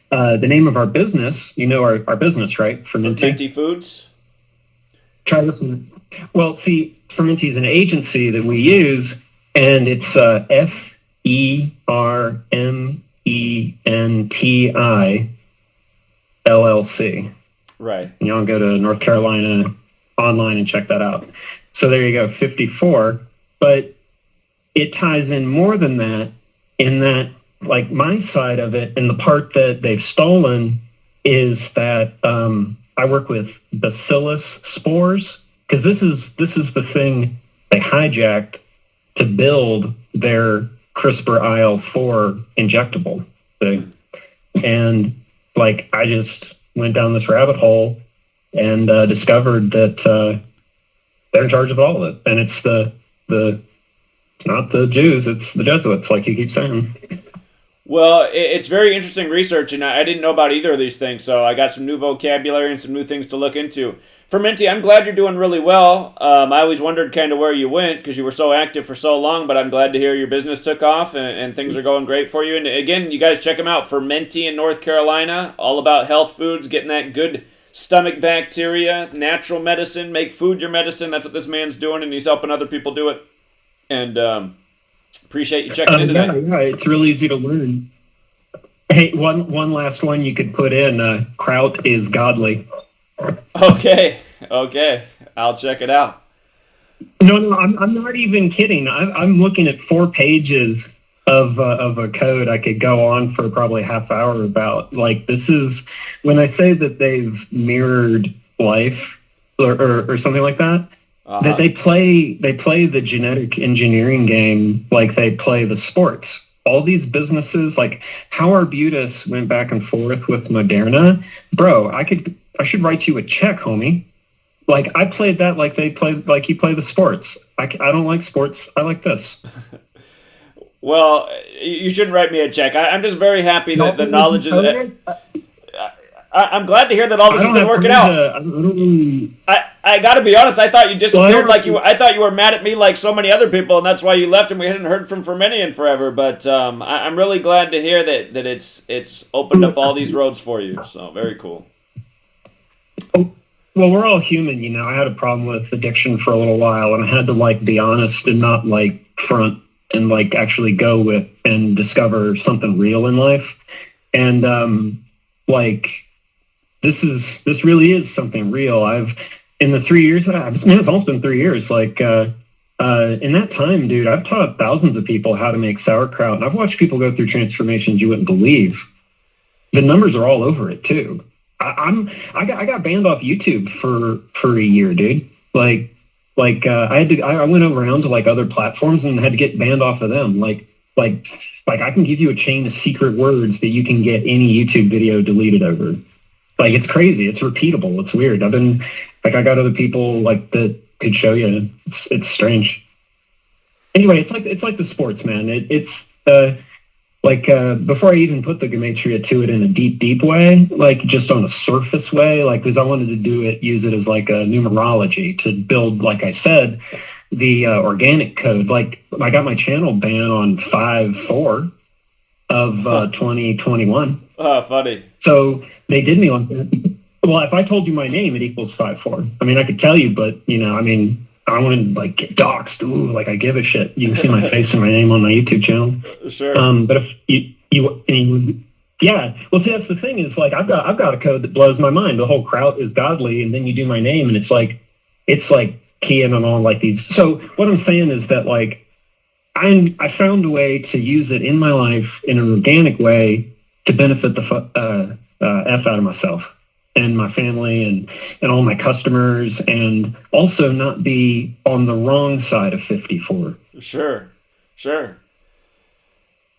Speaker 14: the name of our business, our business, right? For
Speaker 8: Minty Foods?
Speaker 14: Try this one. Well, see, Fermenti is an agency that we use, and it's FERMENTI LLC.
Speaker 8: Right.
Speaker 14: You know, go to North Carolina online and check that out. So there you go, 54. But it ties in more than that, in that, like, my side of it and the part that they've stolen is that I work with bacillus spores, because this is the thing they hijacked to build their CRISPR-IL4 injectable thing. And, like, I just went down this rabbit hole and discovered that they're in charge of all of it. And it's it's not the Jews, it's the Jesuits, like you keep saying.
Speaker 8: Well, it's very interesting research, and I didn't know about either of these things, so I got some new vocabulary and some new things to look into. Fermenti, I'm glad you're doing really well. I always wondered kind of where you went because you were so active for so long, but I'm glad to hear your business took off and things are going great for you. And again, you guys check them out, Fermenti in North Carolina, all about health foods, getting that good stomach bacteria, natural medicine, make food your medicine. That's what this man's doing, and he's helping other people do it. And appreciate you checking in today.
Speaker 14: Yeah, it's really easy to learn. Hey, one last one you could put in, kraut is godly.
Speaker 8: Okay, I'll check it out.
Speaker 14: No, I'm not even kidding. I'm looking at 4 pages of a code I could go on for probably a half hour about. Like, this is, when I say that they've mirrored life or something like that, that they play the genetic engineering game like they play the sports. All these businesses, like how Arbutus went back and forth with Moderna, bro, I should write you a check, homie. Like, I played that like they played, like you play the sports. I don't like sports. I like this.
Speaker 8: Well, you shouldn't write me a check. I'm just very happy that the knowledge is... I'm glad to hear that all this has been working out. I got to be honest. I thought you disappeared I thought you were mad at me like so many other people, and that's why you left, and we hadn't heard from Fermenti in forever. But I'm really glad to hear that it's opened up all these roads for you. So very cool.
Speaker 14: Well, we're all human, you know. I had a problem with addiction for a little while, and I had to like be honest and not like front and like actually go with and discover something real in life. And like, this really is something real. In the 3 years it's almost been 3 years. Like in that time, dude, I've taught thousands of people how to make sauerkraut, and I've watched people go through transformations you wouldn't believe. The numbers are all over it too. I got banned off YouTube for a year, dude. I went around to like other platforms and had to get banned off of them. Like I can give you a chain of secret words that you can get any YouTube video deleted over. Like, it's crazy. It's repeatable. It's weird. I got other people like that could show you. It's strange. Anyway, it's like the sports, man. Before I even put the Gematria to it in a deep way, like just on a surface way, like, because I wanted to use it as like a numerology to build, like I said, the organic code. Like, I got my channel ban on 5/4 of 2021.
Speaker 8: Oh, funny.
Speaker 14: So they did me like that. Well, if I told you my name, it equals 5/4. I mean, I could tell you, but I don't want to like get doxxed. Ooh, like I give a shit. You can see my face and my name on my YouTube channel.
Speaker 8: Sure.
Speaker 14: But if yeah. Well, see, that's the thing is, like, I've got a code that blows my mind. The whole kraut is godly, and then you do my name, and it's like keying on all like these. So what I'm saying is that, like, I found a way to use it in my life in an organic way to benefit the F out of myself and my family and all my customers, and also not be on the wrong side of 54.
Speaker 8: Sure.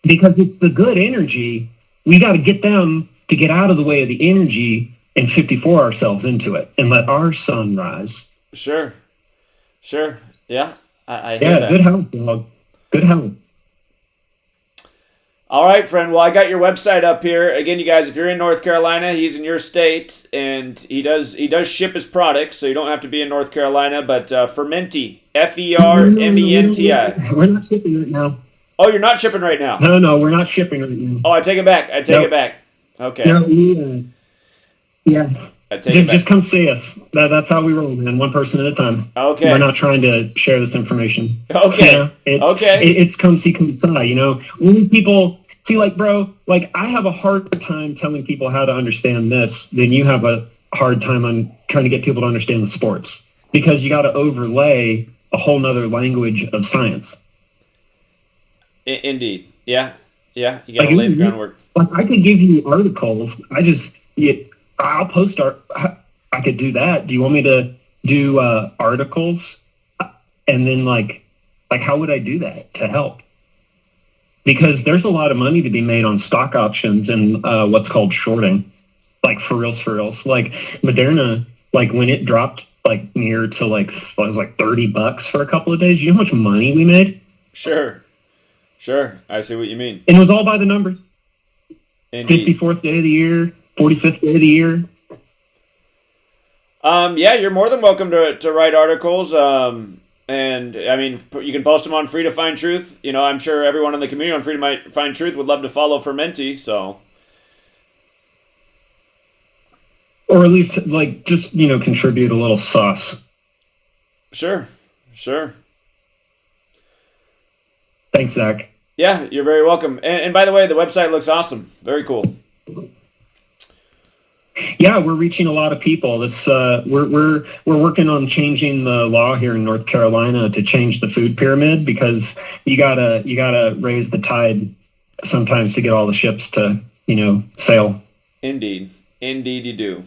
Speaker 14: Because it's the good energy. We got to get them to get out of the way of the energy and 54 ourselves into it and let our sun rise.
Speaker 8: Sure. Yeah, I hear that.
Speaker 14: Good help, dog. Good help.
Speaker 8: All right, friend. Well, I got your website up here. Again, you guys, if you're in North Carolina, he's in your state, and he does ship his products, so you don't have to be in North Carolina. But Fermenti, FERMENTI.
Speaker 14: We're not shipping right now.
Speaker 8: Oh, you're not shipping right now?
Speaker 14: No, we're not shipping right now.
Speaker 8: Oh, I take it back. Okay.
Speaker 14: No, yeah. Just come see us. That's how we roll, man. One person at a time.
Speaker 8: Okay.
Speaker 14: We're not trying to share this information.
Speaker 8: Okay.
Speaker 14: It's come see, come sigh. When people see, like, bro, like, I have a hard time telling people how to understand this, then you have a hard time on trying to get people to understand the sports, because you got to overlay a whole nother language of science.
Speaker 8: Indeed. Yeah. You got to lay the groundwork.
Speaker 14: Like, I could give you articles. I'll post I could do that. Do you want me to do articles? And then like how would I do that to help? Because there's a lot of money to be made on stock options and what's called shorting. Like for reals. Like Moderna, like when it dropped like near to like $30 for a couple of days, you know how much money we made?
Speaker 8: Sure. I see what you mean.
Speaker 14: And it was all by the numbers.
Speaker 8: Indeed.
Speaker 14: 54th day of the year, 45th day of the year.
Speaker 8: Yeah, you're more than welcome to write articles. And I mean, you can post them on Free to Find Truth. I'm sure everyone in the community on Free to Find Truth would love to follow Fermenti. So,
Speaker 14: or at least like just contribute a little sauce.
Speaker 8: Sure.
Speaker 14: Thanks, Zach.
Speaker 8: Yeah, you're very welcome. And by the way, the website looks awesome. Very cool.
Speaker 14: Yeah, we're reaching a lot of people. We're working on changing the law here in North Carolina to change the food pyramid, because you gotta raise the tide sometimes to get all the ships to sail.
Speaker 8: Indeed you do.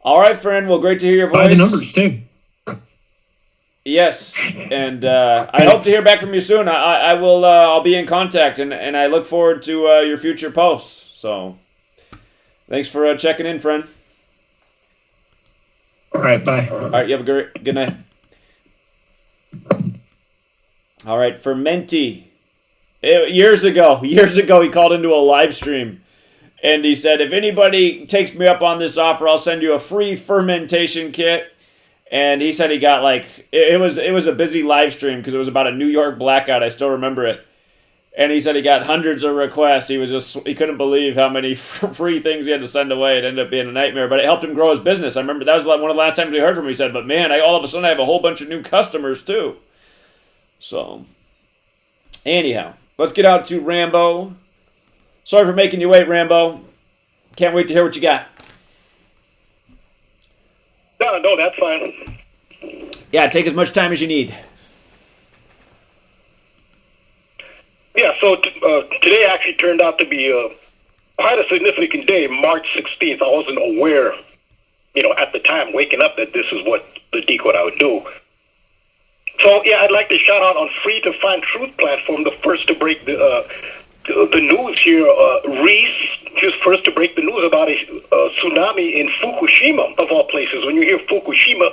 Speaker 8: All right, friend. Well, great to hear your voice.
Speaker 14: By the numbers too.
Speaker 8: Yes, and I hope to hear back from you soon. I will. I'll be in contact, and I look forward to your future posts. So, thanks for checking in, friend.
Speaker 14: All right, bye.
Speaker 8: All right, you have a good night. All right, Fermenti. Years ago, he called into a live stream, and he said, "If anybody takes me up on this offer, I'll send you a free fermentation kit." And he said he got it was a busy live stream because it was about a New York blackout. I still remember it. And he said he got hundreds of requests. He couldn't believe how many free things he had to send away. It ended up being a nightmare, but it helped him grow his business. I remember that was one of the last times we heard from him. He said, but man, all of a sudden I have a whole bunch of new customers too. So, anyhow, let's get out to Rambo. Sorry for making you wait, Rambo. Can't wait to hear what you got.
Speaker 15: No, that's fine.
Speaker 8: Yeah, take as much time as you need.
Speaker 15: Yeah, so today actually turned out to be quite a significant day, March 16th. I wasn't aware, at the time, waking up, that this is what the decode I would do. So, yeah, I'd like to shout out on Free to Find Truth platform, the first to break the news here. Reese, he was first to break the news about a tsunami in Fukushima, of all places. When you hear Fukushima,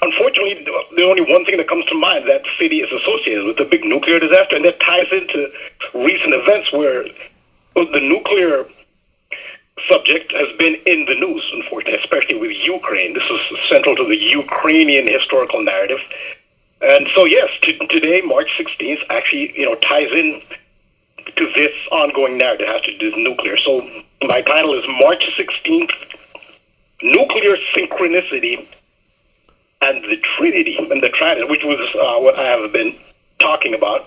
Speaker 15: unfortunately, the only one thing that comes to mind, that city is associated with the big nuclear disaster, and that ties into recent events where the nuclear subject has been in the news, unfortunately, especially with Ukraine. This is central to the Ukrainian historical narrative. And so, yes, today, March 16th, actually, ties in to this ongoing narrative that has to do with nuclear. So my title is March 16th, Nuclear Synchronicity and the Trinity and the Trident, which was what I have been talking about.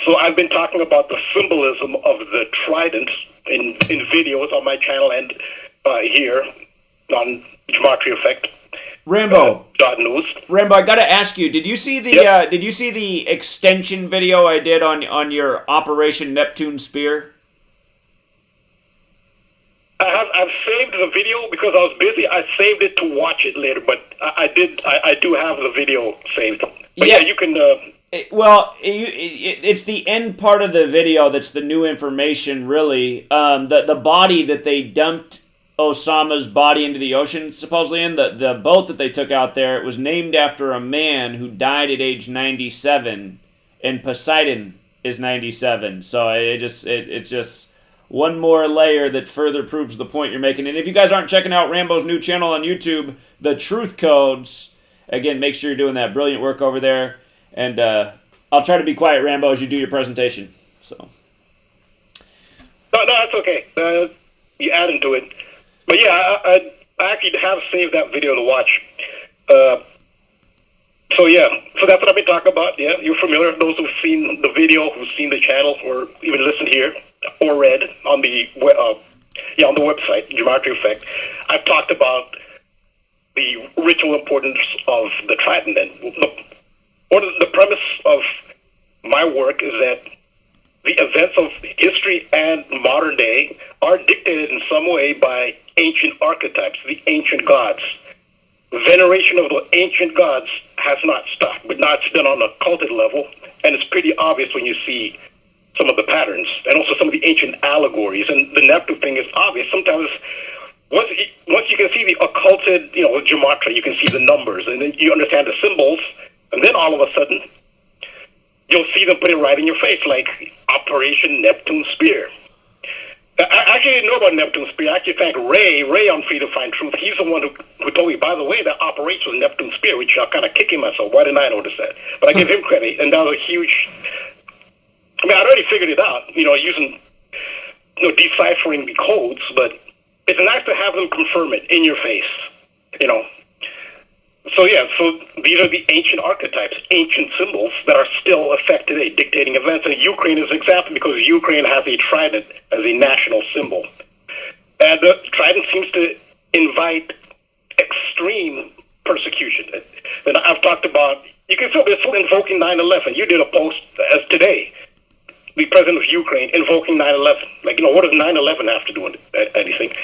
Speaker 15: So I've been talking about the symbolism of the trident in videos on my channel and here on Gematria Effect.
Speaker 8: Rambo.
Speaker 15: News.
Speaker 8: Rambo, I gotta ask you, did you see the extension video I did on your Operation Neptune Spear?
Speaker 15: I've saved the video because I was busy. I saved it to watch it later, but I do have the video saved. But yeah you can.
Speaker 8: It's the end part of the video that's the new information, really. The body that they dumped Osama's body into the ocean, supposedly in the boat that they took out there, it was named after a man who died at age 97, and Poseidon is 97. So it's just one more layer that further proves the point you're making. And if you guys aren't checking out Rambo's new channel on YouTube, The Truth Codes, again, make sure you're doing that brilliant work over there. And I'll try to be quiet, Rambo, as you do your presentation. So.
Speaker 15: No, that's okay. you add into it. But yeah, I actually have saved that video to watch. So yeah, so that's what I've been talking about. Yeah, you're familiar. Those who've seen the video, who've seen the channel, or even listened here, or read on the on the website, Gematria Effect. I've talked about the ritual importance of the trident. And the premise of my work is that the events of history and modern day are dictated in some way by ancient archetypes, the ancient gods. Veneration of the ancient gods has not stopped, but now it's done on a culted level, and it's pretty obvious when you see some of the patterns, and also some of the ancient allegories. And the Neptune thing is obvious. Sometimes, once you can see the occulted, with Gematria, you can see the numbers, and then you understand the symbols, and then all of a sudden, you'll see them put it right in your face, like Operation Neptune Spear. I actually didn't know about Neptune Spear. I actually thank Ray on Free to Find Truth. He's the one who told me, by the way, that operation was Neptune Spear, which I'm kind of kicking myself. Why didn't I notice that? But I give him credit, and that was a huge... I mean, I'd already figured it out, using, deciphering the codes, but it's nice to have them confirm it in your face, So yeah, so these are the ancient archetypes, ancient symbols that are still effect today, dictating events. And Ukraine is an example because Ukraine has a trident as a national symbol. And the trident seems to invite extreme persecution. And I've talked about, you can still, they're still invoking 9/11. You did a post as today, the president of Ukraine invoking 9/11. Like, what does 9/11 have to do with anything?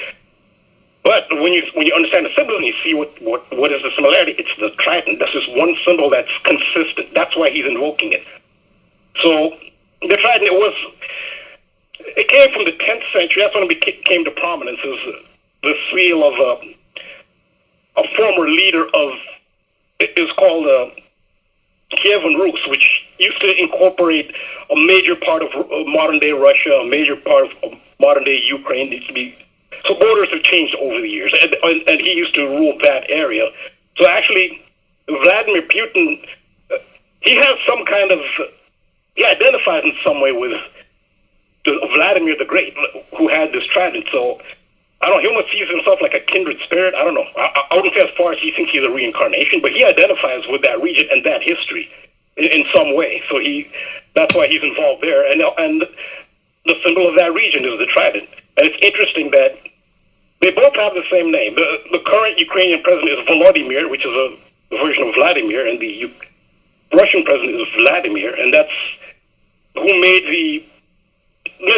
Speaker 15: But when you understand the symbol and you see what is the similarity, it's the trident. That's just one symbol that's consistent. That's why he's invoking it. So the trident, it came from the 10th century. That's when it came to prominence as the seal of a former leader of, it is called Kievan Rus, which used to incorporate a major part of modern-day Russia, a major part of modern-day Ukraine. Needs to be, so borders have changed over the years, and he used to rule that area. So actually, Vladimir Putin, he has some kind of, he identifies in some way with Vladimir the Great, who had this trident. So I don't know, he almost sees himself like a kindred spirit. I don't know. I wouldn't say as far as he thinks he's a reincarnation, but he identifies with that region and that history in some way. So that's why he's involved there. And the symbol of that region is the trident. And it's interesting that they both have the same name. The current Ukrainian president is Volodymyr, which is a version of Vladimir, and the Russian president is Vladimir, and that's who made the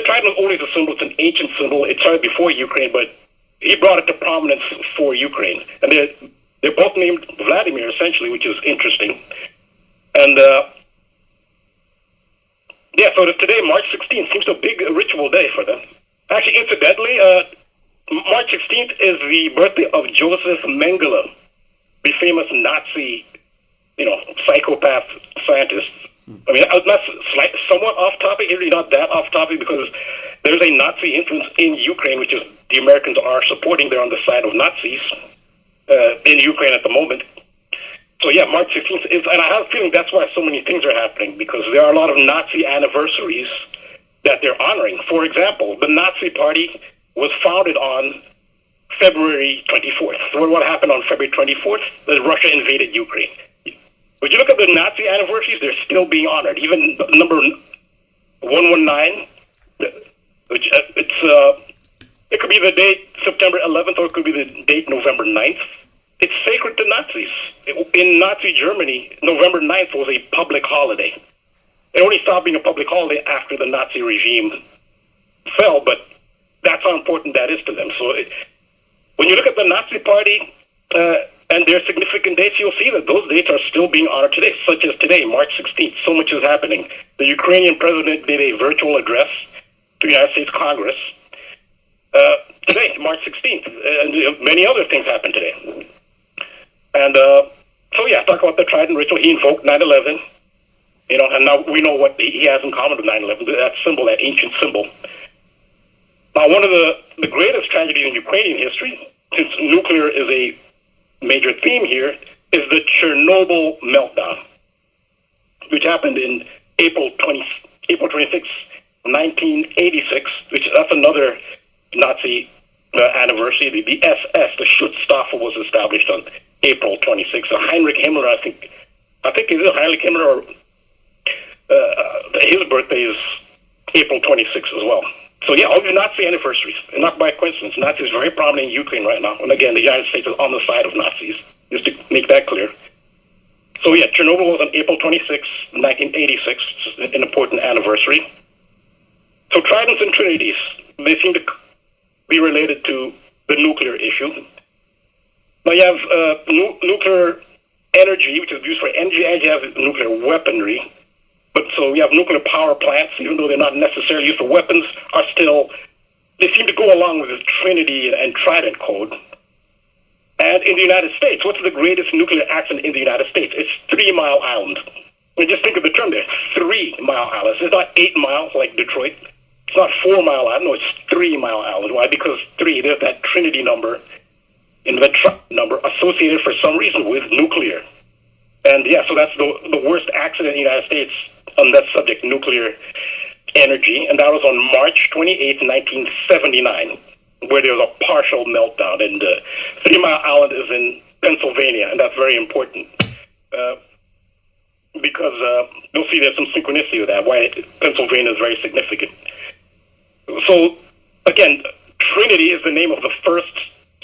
Speaker 15: trident was always a symbol. It's an ancient symbol. It started before Ukraine, but he brought it to prominence for Ukraine. And they're both named Vladimir, essentially, which is interesting. And so today, March 16th, seems a big ritual day for them. Actually, incidentally, March 16th is the birthday of Joseph Mengele, the famous Nazi, psychopath scientist. I mean, that's somewhat off topic, really not that off topic, because there's a Nazi influence in Ukraine, which is the Americans are supporting. They're on the side of Nazis in Ukraine at the moment. So yeah, March 16th is, and I have a feeling that's why so many things are happening, because there are a lot of Nazi anniversaries that they're honoring. For example, the Nazi Party was founded on February 24th. So what happened on February 24th? Russia invaded Ukraine. But you look at the Nazi anniversaries, they're still being honored. Even number 119, which it could be the date September 11th, or it could be the date November 9th. It's sacred to Nazis. In Nazi Germany, November 9th was a public holiday. It only stopped being a public holiday after the Nazi regime fell, but that's how important that is to them. So when you look at the Nazi Party and their significant dates, you'll see that those dates are still being honored today, such as today, March 16th. So much is happening. The Ukrainian president did a virtual address to the United States Congress today, March 16th, and many other things happened today. And so yeah, talk about the trident ritual. He invoked 9/11, and now we know what he has in common with 9/11. That symbol, that ancient symbol. Now, one of the greatest tragedies in Ukrainian history, since nuclear is a major theme here, is the Chernobyl meltdown, which happened in April 26, 1986. That's another Nazi anniversary. The SS, the Schutzstaffel, was established on April 26th. So Heinrich Himmler, I think it is Heinrich Himmler, his birthday is April 26th as well. So yeah, all your Nazi anniversaries, and not by coincidence. Nazis are very prominent in Ukraine right now. And again, the United States is on the side of Nazis, just to make that clear. So yeah, Chernobyl was on April 26, 1986, an important anniversary. So tridents and trinities, they seem to be related to the nuclear issue. Now you have nuclear energy, which is used for energy, and you have nuclear weaponry. But so you have nuclear power plants, even though they're not necessarily used for weapons, are still, they seem to go along with this Trinity and Trident code. And in the United States, what's the greatest nuclear accident in the United States? It's 3 Mile Island. And just think of the term there, 3 Mile Island. It's not 8 miles like Detroit. It's not 4 Mile Island. No, it's 3 Mile Island. Why? Because 3, there's that Trinity number in the number associated for some reason with nuclear. And yeah, so that's the worst accident in the United States on that subject, nuclear energy. And that was on March 28, 1979, where there was a partial meltdown. And 3 Mile Island is in Pennsylvania, and that's very important because you'll see there's some synchronicity with that, why Pennsylvania is very significant. So, again, Trinity is the name of the first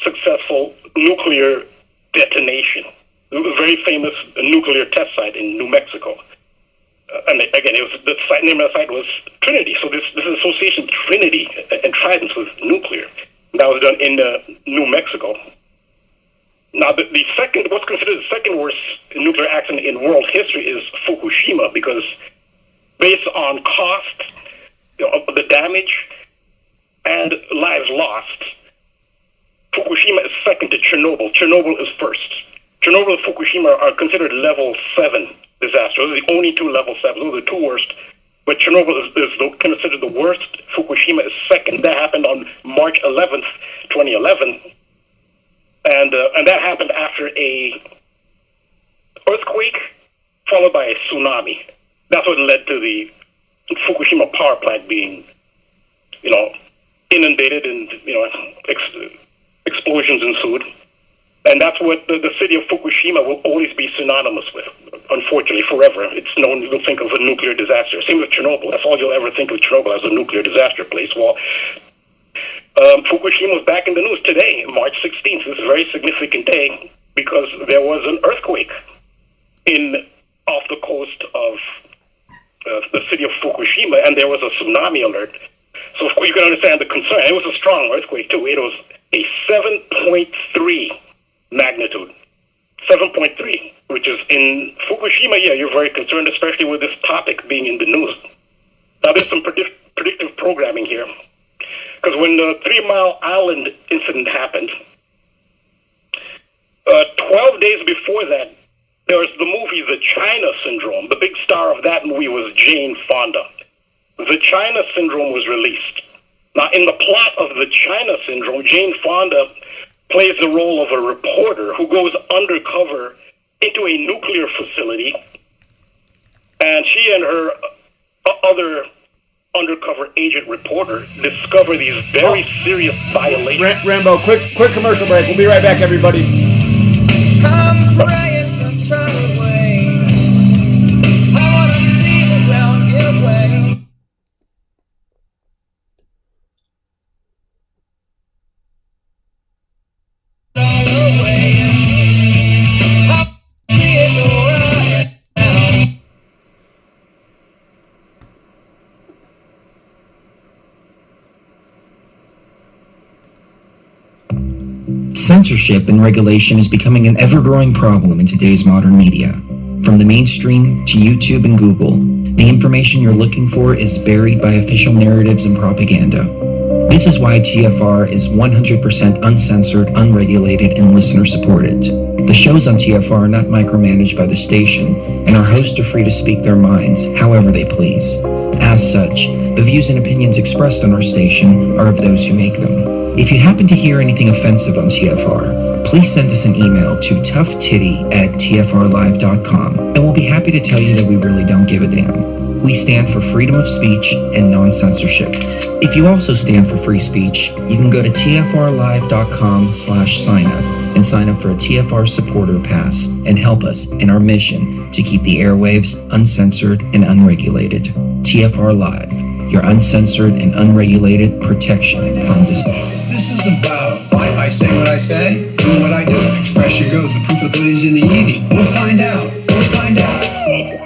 Speaker 15: successful nuclear detonation. It was a very famous nuclear test site in New Mexico. And again, it was the name of the site was Trinity. So this association, Trinity and tridents with nuclear, that was done in New Mexico. Now, the second, what's considered the second worst nuclear accident in world history is Fukushima, because based on cost, the damage, and lives lost, Fukushima is second to Chernobyl. Chernobyl is first. Chernobyl and Fukushima are considered level 7 disasters. Those are the only 2 level 7. Those are the 2 worst. But Chernobyl is considered the worst. Fukushima is second. That happened on March 11th, 2011. And that happened after a earthquake followed by a tsunami. That's what led to the Fukushima power plant being, inundated and, explosions ensued. And that's what the city of Fukushima will always be synonymous with, unfortunately, forever. It's known, you'll think of a nuclear disaster. Same with Chernobyl. That's all you'll ever think of Chernobyl, as a nuclear disaster place. Well, Fukushima was back in the news today, March 16th. This is a very significant day because there was an earthquake off the coast of the city of Fukushima, and there was a tsunami alert. So, of course, you can understand the concern. It was a strong earthquake, too. It was a 7.3 magnitude. 7.3, which is in Fukushima. Yeah, you're very concerned, especially with this topic being in the news. Now, there's some predictive programming here. Because when the 3 Mile Island incident happened, 12 days before that, there was the movie The China Syndrome. The big star of that movie was Jane Fonda. The China Syndrome was released. Now, in the plot of The China Syndrome, Jane Fonda plays the role of a reporter who goes undercover into a nuclear facility, and she and her other undercover agent reporter discover these very serious violations.
Speaker 8: Rambo, quick commercial break. We'll be right back, everybody.
Speaker 16: I'm praying to turn away. I want to see the ground give way.
Speaker 12: Censorship and regulation is becoming an ever-growing problem in today's modern media. From the mainstream to YouTube and Google, the information you're looking for is buried by official narratives and propaganda. This is why TFR is 100% uncensored, unregulated, and listener-supported. The shows on TFR are not micromanaged by the station, and our hosts are free to speak their minds however they please. As such, the views and opinions expressed on our station are of those who make them. If you happen to hear anything offensive on TFR, please send us an email to toughtitty@tfrlive.com, and we'll be happy to tell you that we really don't give a damn. We stand for freedom of speech and non-censorship. If you also stand for free speech, you can go to tfrlive.com/signup and sign up for a TFR supporter pass and help us in our mission to keep the airwaves uncensored and unregulated. TFR Live, your uncensored and unregulated protection from this.
Speaker 6: This is about why I say what I say, do what I do. Expression goes, the proof of it is in the eating. We'll find out. We'll find out.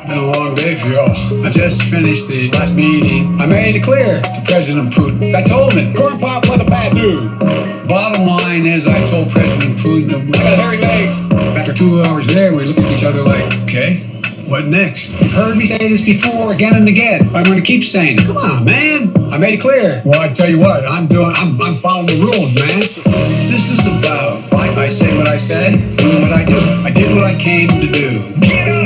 Speaker 6: Been a long day for y'all. I just finished the last meeting. I made it clear to President Putin. I told him, corn pop was a bad dude. Bottom line is, I told President Putin, I got hairy legs. After 2 hours there, we looked at each other like, okay, what next? You've heard me say this before again and again. I'm going to keep saying it. Come on, man. I made it clear. Well, I tell you what, I'm following the rules, man. This is about why I say what I say, do what I do. I did what I came to do.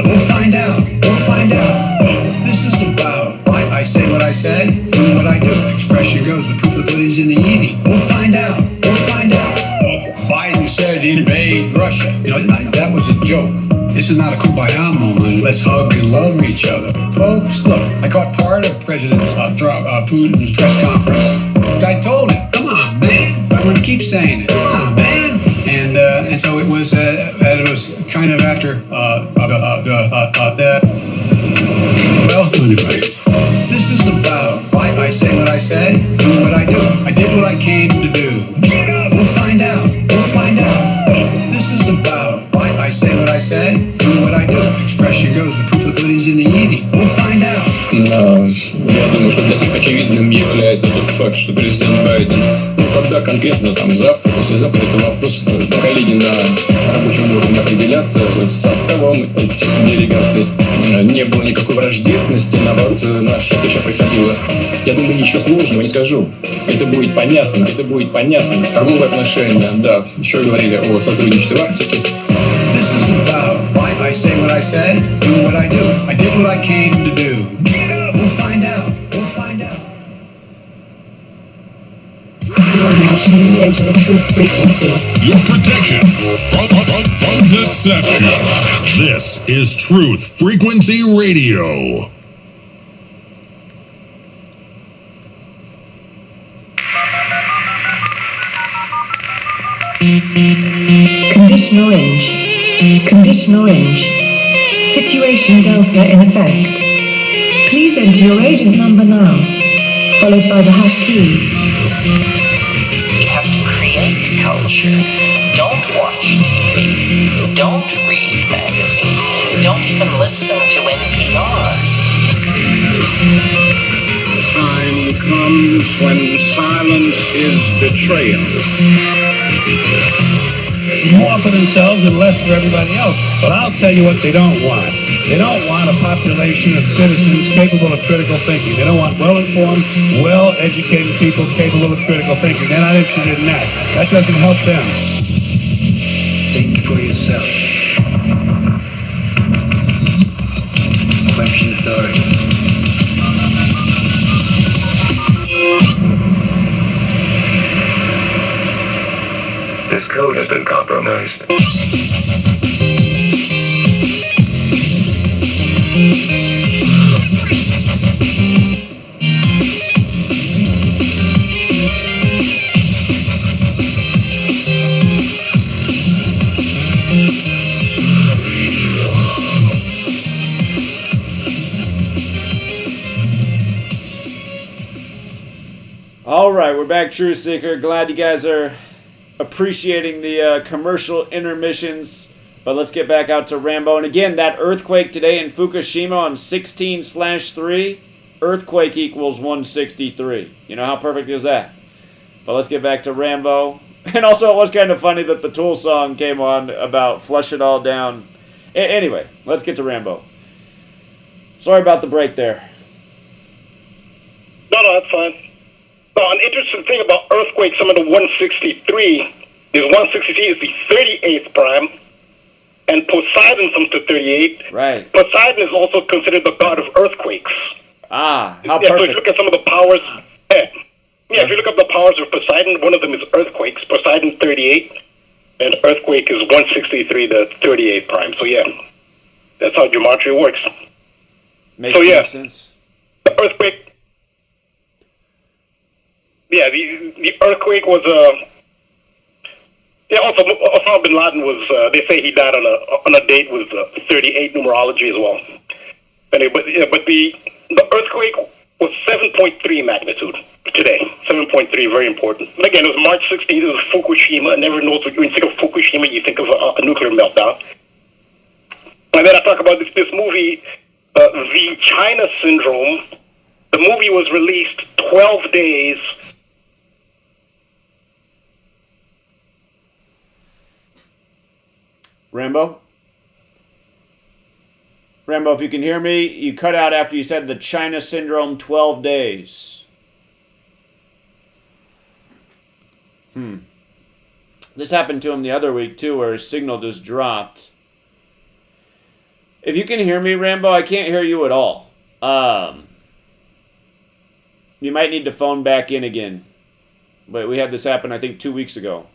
Speaker 6: We'll find out. We'll find out. This is about why I say what I say, do what I do. Expression goes, the proof of it is in the eating. We'll find out. We'll find out. Biden said invade Russia. That was a joke. This is not a kumbaya moment. Let's hug and love each other. Folks, look, I caught part of President Putin's press conference. I told him, come on, man. I'm going to keep saying it. Come on, man. And so it was kind of after well, anyway. This is about why I say what I say, do what I do. I did what I came to do. We'll find out. We'll find out. This is about why I say what I say, do what I do. Expression goes, the proof of it is in the eating. We'll find out.
Speaker 17: Я думаю, что для всех очевидным является тот факт, что президент Байден, когда конкретно там завтра, послезавтра, это вопрос коллеги на рабочем уровне определяться, с составом этих делегаций не было никакой враждебности, наоборот, наша встреча происходила. Я думаю, ничего сложного не скажу. Это будет понятно. Торговые отношения, да, еще говорили о сотрудничестве в Арктике.
Speaker 6: This is about why I say what I say, do what I do. I did what I came to do. We'll find out. We'll find out.
Speaker 3: Your protection from deception. This is Truth Frequency Radio.
Speaker 2: Condition orange. Condition orange. Situation delta in effect. Please enter your agent number now, followed by the hash key.
Speaker 4: We have to create culture. Don't watch TV. Don't read magazines. Don't even listen to NPR.
Speaker 5: Time comes when silence is betrayal.
Speaker 6: More for themselves and less for everybody else. But I'll tell you what they don't want. They don't want a population of citizens capable of critical thinking. They don't want well-informed, well-educated people capable of critical thinking. They're not interested in that. That doesn't help them. Think for yourself. Question authority.
Speaker 7: This code has been compromised.
Speaker 8: All right, we're back, Truth Seeker. Glad you guys are appreciating the commercial intermissions, but let's get back out to Rambo. And again, that earthquake today in Fukushima on 16/3, earthquake equals 163. You know, how perfect is that? But let's get back to Rambo. And also, it was kind of funny that the Tool song came on about flush it all down. Anyway, let's get to Rambo. Sorry about the break there.
Speaker 15: No, that's fine. Now, an interesting thing about earthquakes, some of the 163 is 163 is the 38th prime, and Poseidon comes to 38.
Speaker 8: Right.
Speaker 15: Poseidon is also considered the god of earthquakes.
Speaker 8: Ah, how
Speaker 15: yeah,
Speaker 8: perfect.
Speaker 15: so if you look at some of the powers, if you look up the powers of Poseidon, one of them is earthquakes. Poseidon 38, and earthquake is 163, the 38th prime. So yeah, that's how gematria works.
Speaker 8: Makes
Speaker 15: so yeah,
Speaker 8: sense.
Speaker 15: the earthquake. Yeah, the earthquake was yeah. Also, Osama bin Laden was. They say he died on a date with 38 numerology as well. Anyway, but the earthquake was 7.3 magnitude today. 7.3, very important. And again, it was March 16th. It was Fukushima. And never knows when you think of Fukushima, you think of a nuclear meltdown. And then I talk about this movie, The China Syndrome. The movie was released 12 days.
Speaker 8: Rambo, if you can hear me, you cut out after you said the China Syndrome 12 days. This happened to him the other week too, where his signal just dropped. If you can hear me, Rambo, I can't hear you at all. You might need to phone back in again. But we had this happen, I think, 2 weeks ago.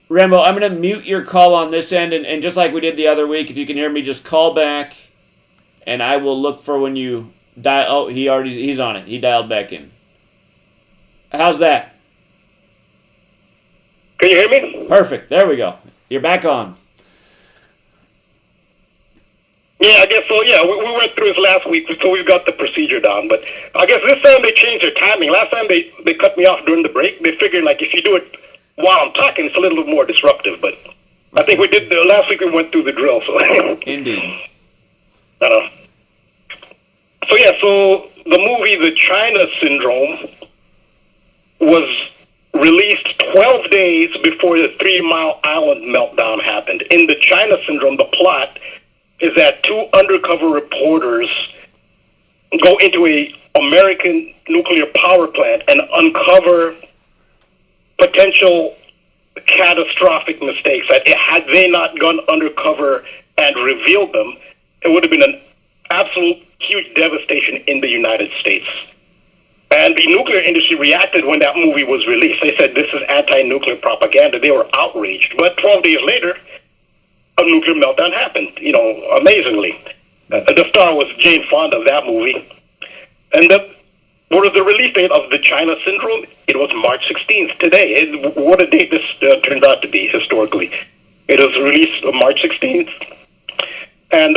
Speaker 8: Rambo, I'm going to mute your call on this end, and just like we did the other week, if you can hear me, just call back, and I will look for when you dial. Oh, he's on it. He dialed back in. How's that?
Speaker 15: Can you hear me?
Speaker 8: Perfect. There we go. You're back on.
Speaker 15: Yeah, I guess so. Yeah, we went through this last week, so we've got the procedure down. But I guess this time they changed their timing. Last time they cut me off during the break. They figured, like, if you do it while I'm talking, it's a little more disruptive. But I think we did last week. We went through the drill. So
Speaker 8: Indeed.
Speaker 15: So yeah, so the movie The China Syndrome was released 12 days before the 3 Mile Island meltdown happened. In The China Syndrome, the plot is that 2 undercover reporters go into a American nuclear power plant and uncover potential catastrophic mistakes. That had they not gone undercover and revealed them, it would have been an absolute huge devastation in the United States. And the nuclear industry reacted when that movie was released. They said this is anti-nuclear propaganda. They were outraged. But 12 days later, a nuclear meltdown happened, amazingly. The star was Jane Fonda of that movie. And what was the release date of The China Syndrome? It was March 16th, today. What a date this turns out to be, historically. It was released on March 16th. And,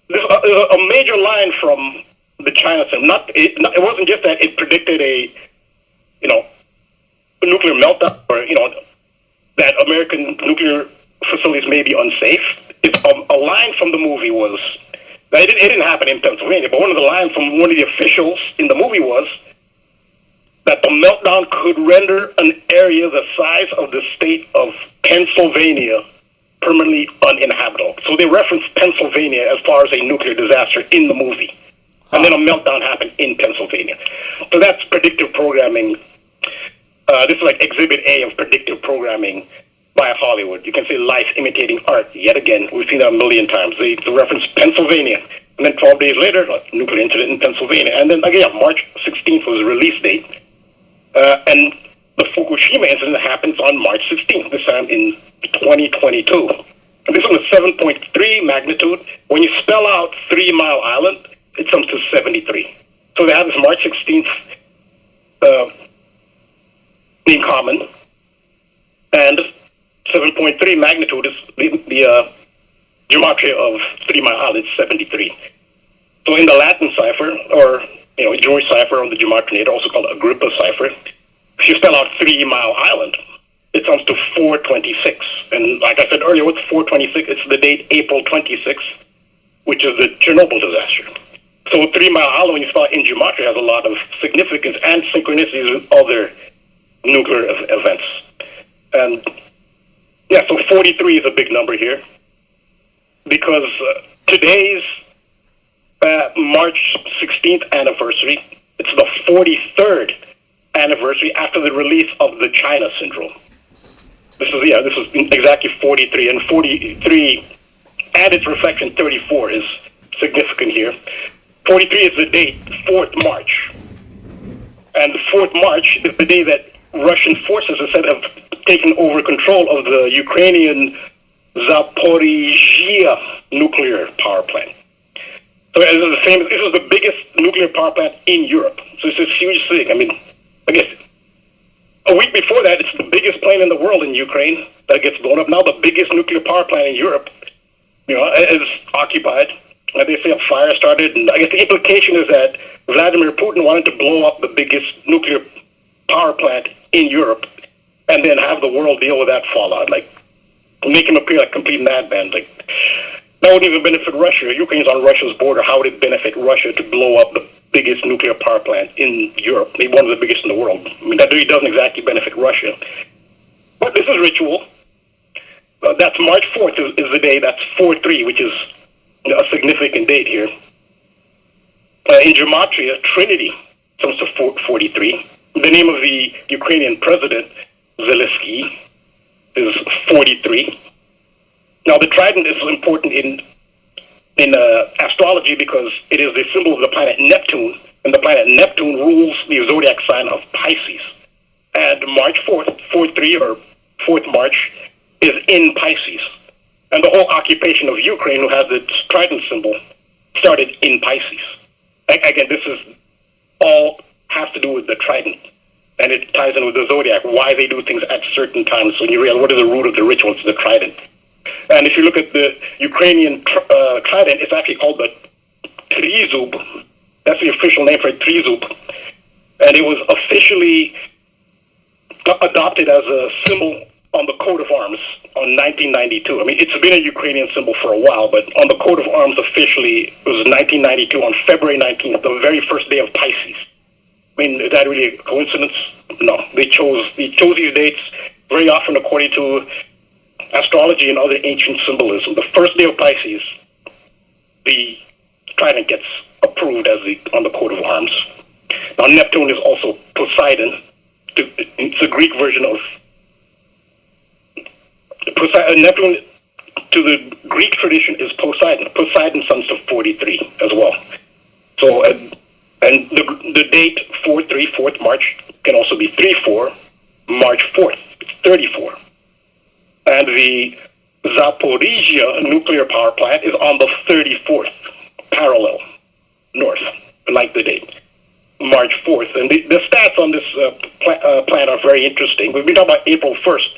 Speaker 15: this a major line from The China Syndrome. It wasn't just that it predicted a nuclear meltdown, or, that American nuclear facilities may be unsafe. A line from the movie was, it didn't happen in Pennsylvania, but one of the lines from one of the officials in the movie was that the meltdown could render an area the size of the state of Pennsylvania permanently uninhabitable. So they referenced Pennsylvania as far as a nuclear disaster in the movie. And then a meltdown happened in Pennsylvania. So that's predictive programming. This is like Exhibit A of predictive programming by Hollywood. You can say life imitating art. Yet again, we've seen that a million times. They reference Pennsylvania. And then 12 days later, a nuclear incident in Pennsylvania. And then again, March 16th was the release date. And the Fukushima incident happens on March 16th, this time in 2022. And this one was 7.3 magnitude. When you spell out 3 Mile Island, it comes to 73. So they have this March 16th in common, and 7.3 magnitude is the Gematria of 3 Mile Island, 73. So in the Latin cipher, or Jewish cipher on the Gematria, also called Agrippa cipher, if you spell out 3 Mile Island, it comes to 426. And like I said earlier, what's 426? It's the date April 26th, which is the Chernobyl disaster. So 3 Mile Island, when you spell it in Gematria, has a lot of significance and synchronicities with other nuclear events. And yeah, so 43 is a big number here, because today's March 16th anniversary, it's the 43rd anniversary after the release of The China Syndrome. This is exactly 43, and 43 and its reflection 34 is significant here. 43 is the date, 4th March. And the 4th March is the day that Russian forces are said to have taken over control of the Ukrainian Zaporizhia nuclear power plant. So this is the biggest nuclear power plant in Europe. So it's a huge thing. I mean, I guess a week before that, it's the biggest plane in the world in Ukraine that gets blown up. Now the biggest nuclear power plant in Europe, is occupied. They say a fire started, and I guess the implication is that Vladimir Putin wanted to blow up the biggest nuclear power plant in Europe, and then have the world deal with that fallout, like make him appear like a complete madman. Like that wouldn't even benefit Russia. Ukraine's on Russia's border. How would it benefit Russia to blow up the biggest nuclear power plant in Europe, maybe one of the biggest in the world? I mean, that really doesn't exactly benefit Russia. But this is ritual. That's March 4th is the day. That's 4-3, which is a significant date here. In Gematria, Trinity comes to 43. The name of the Ukrainian president, Zelensky, is 43. Now, the trident is important in astrology because it is the symbol of the planet Neptune, and the planet Neptune rules the zodiac sign of Pisces. And March 4th, 4-3, or 4th March, is in Pisces. And the whole occupation of Ukraine, who has the trident symbol, started in Pisces. Again, this is all has to do with the trident. And it ties in with the zodiac, why they do things at certain times. When you realize what is the root of the ritual, it's the trident. And if you look at the Ukrainian trident, it's actually called the trizub. That's the official name for it, trizub. And it was officially adopted as a symbol on the coat of arms on 1992. I mean, it's been a Ukrainian symbol for a while, but on the coat of arms officially, it was 1992 on February 19th, the very first day of Pisces. I mean, is that really a coincidence? No. They chose these dates very often according to astrology and other ancient symbolism. The first day of Pisces, the trident gets approved as on the coat of arms. Now, Neptune is also Poseidon. It's a Greek version of Neptune. To the Greek tradition is Poseidon. Poseidon sons to 43 as well. So, and the date 4-3, 4th March, can also be 3-4, March 4th, 34. And the Zaporizhia nuclear power plant is on the 34th parallel north, like the date, March 4th. And the stats on this plant are very interesting. We've been talking about April 1st.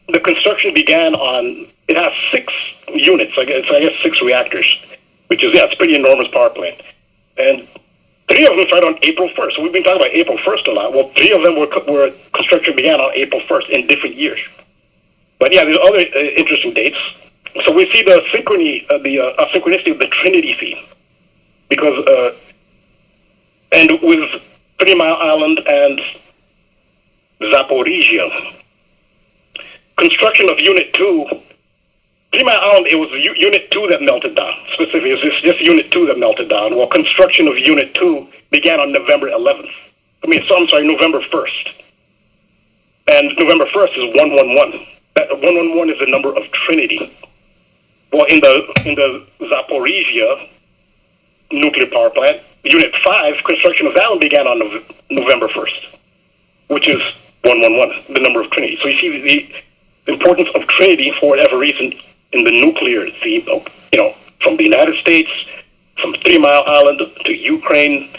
Speaker 15: The construction began on, it has 6 units, I guess 6 reactors, which is, it's a pretty enormous power plant. And 3 of them started on April 1st. So we've been talking about April 1st a lot. Well, 3 of them were construction began on April 1st in different years. But yeah, there's other interesting dates. So we see the synchrony, synchronicity of the Trinity theme, because and with 3 Mile Island and Zaporizhia, construction of Unit 2. 3 Mile Island, it was Unit 2 that melted down. Specifically, it was just Unit 2 that melted down. Well, construction of Unit 2 began on November 11th. November 1st. And November 1st is 111. That 111 is the number of Trinity. Well, in the Zaporizhia nuclear power plant, Unit 5, construction of that one began on November 1st, which is 111, the number of Trinity. So you see the importance of Trinity for whatever reason in the nuclear theme, from the United States, from 3 Mile Island to Ukraine.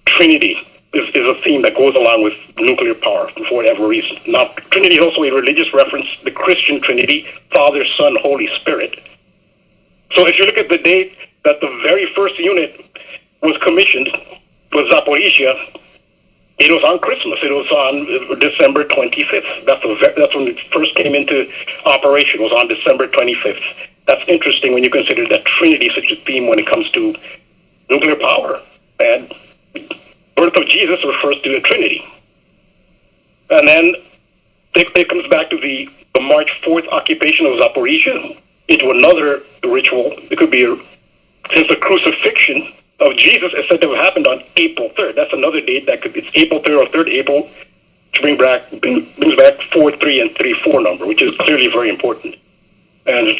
Speaker 15: Trinity is a theme that goes along with nuclear power for whatever reason. Now, Trinity is also a religious reference, the Christian Trinity, Father, Son, Holy Spirit. So if you look at the date that the very first unit was commissioned was Zaporizhia, it was on Christmas. It was on December 25th. That's when it first came into operation, was on December 25th. That's interesting when you consider that Trinity is such a theme when it comes to nuclear power. And birth of Jesus refers to the Trinity. And then it comes back to the March 4th occupation of Zaporizhia into another ritual. It could be, since the crucifixion of Jesus is said to have happened on April 3rd. That's another date that could be, it's April 3rd or 3rd April, which brings back 4-3 and 3-4 number, which is clearly very important. And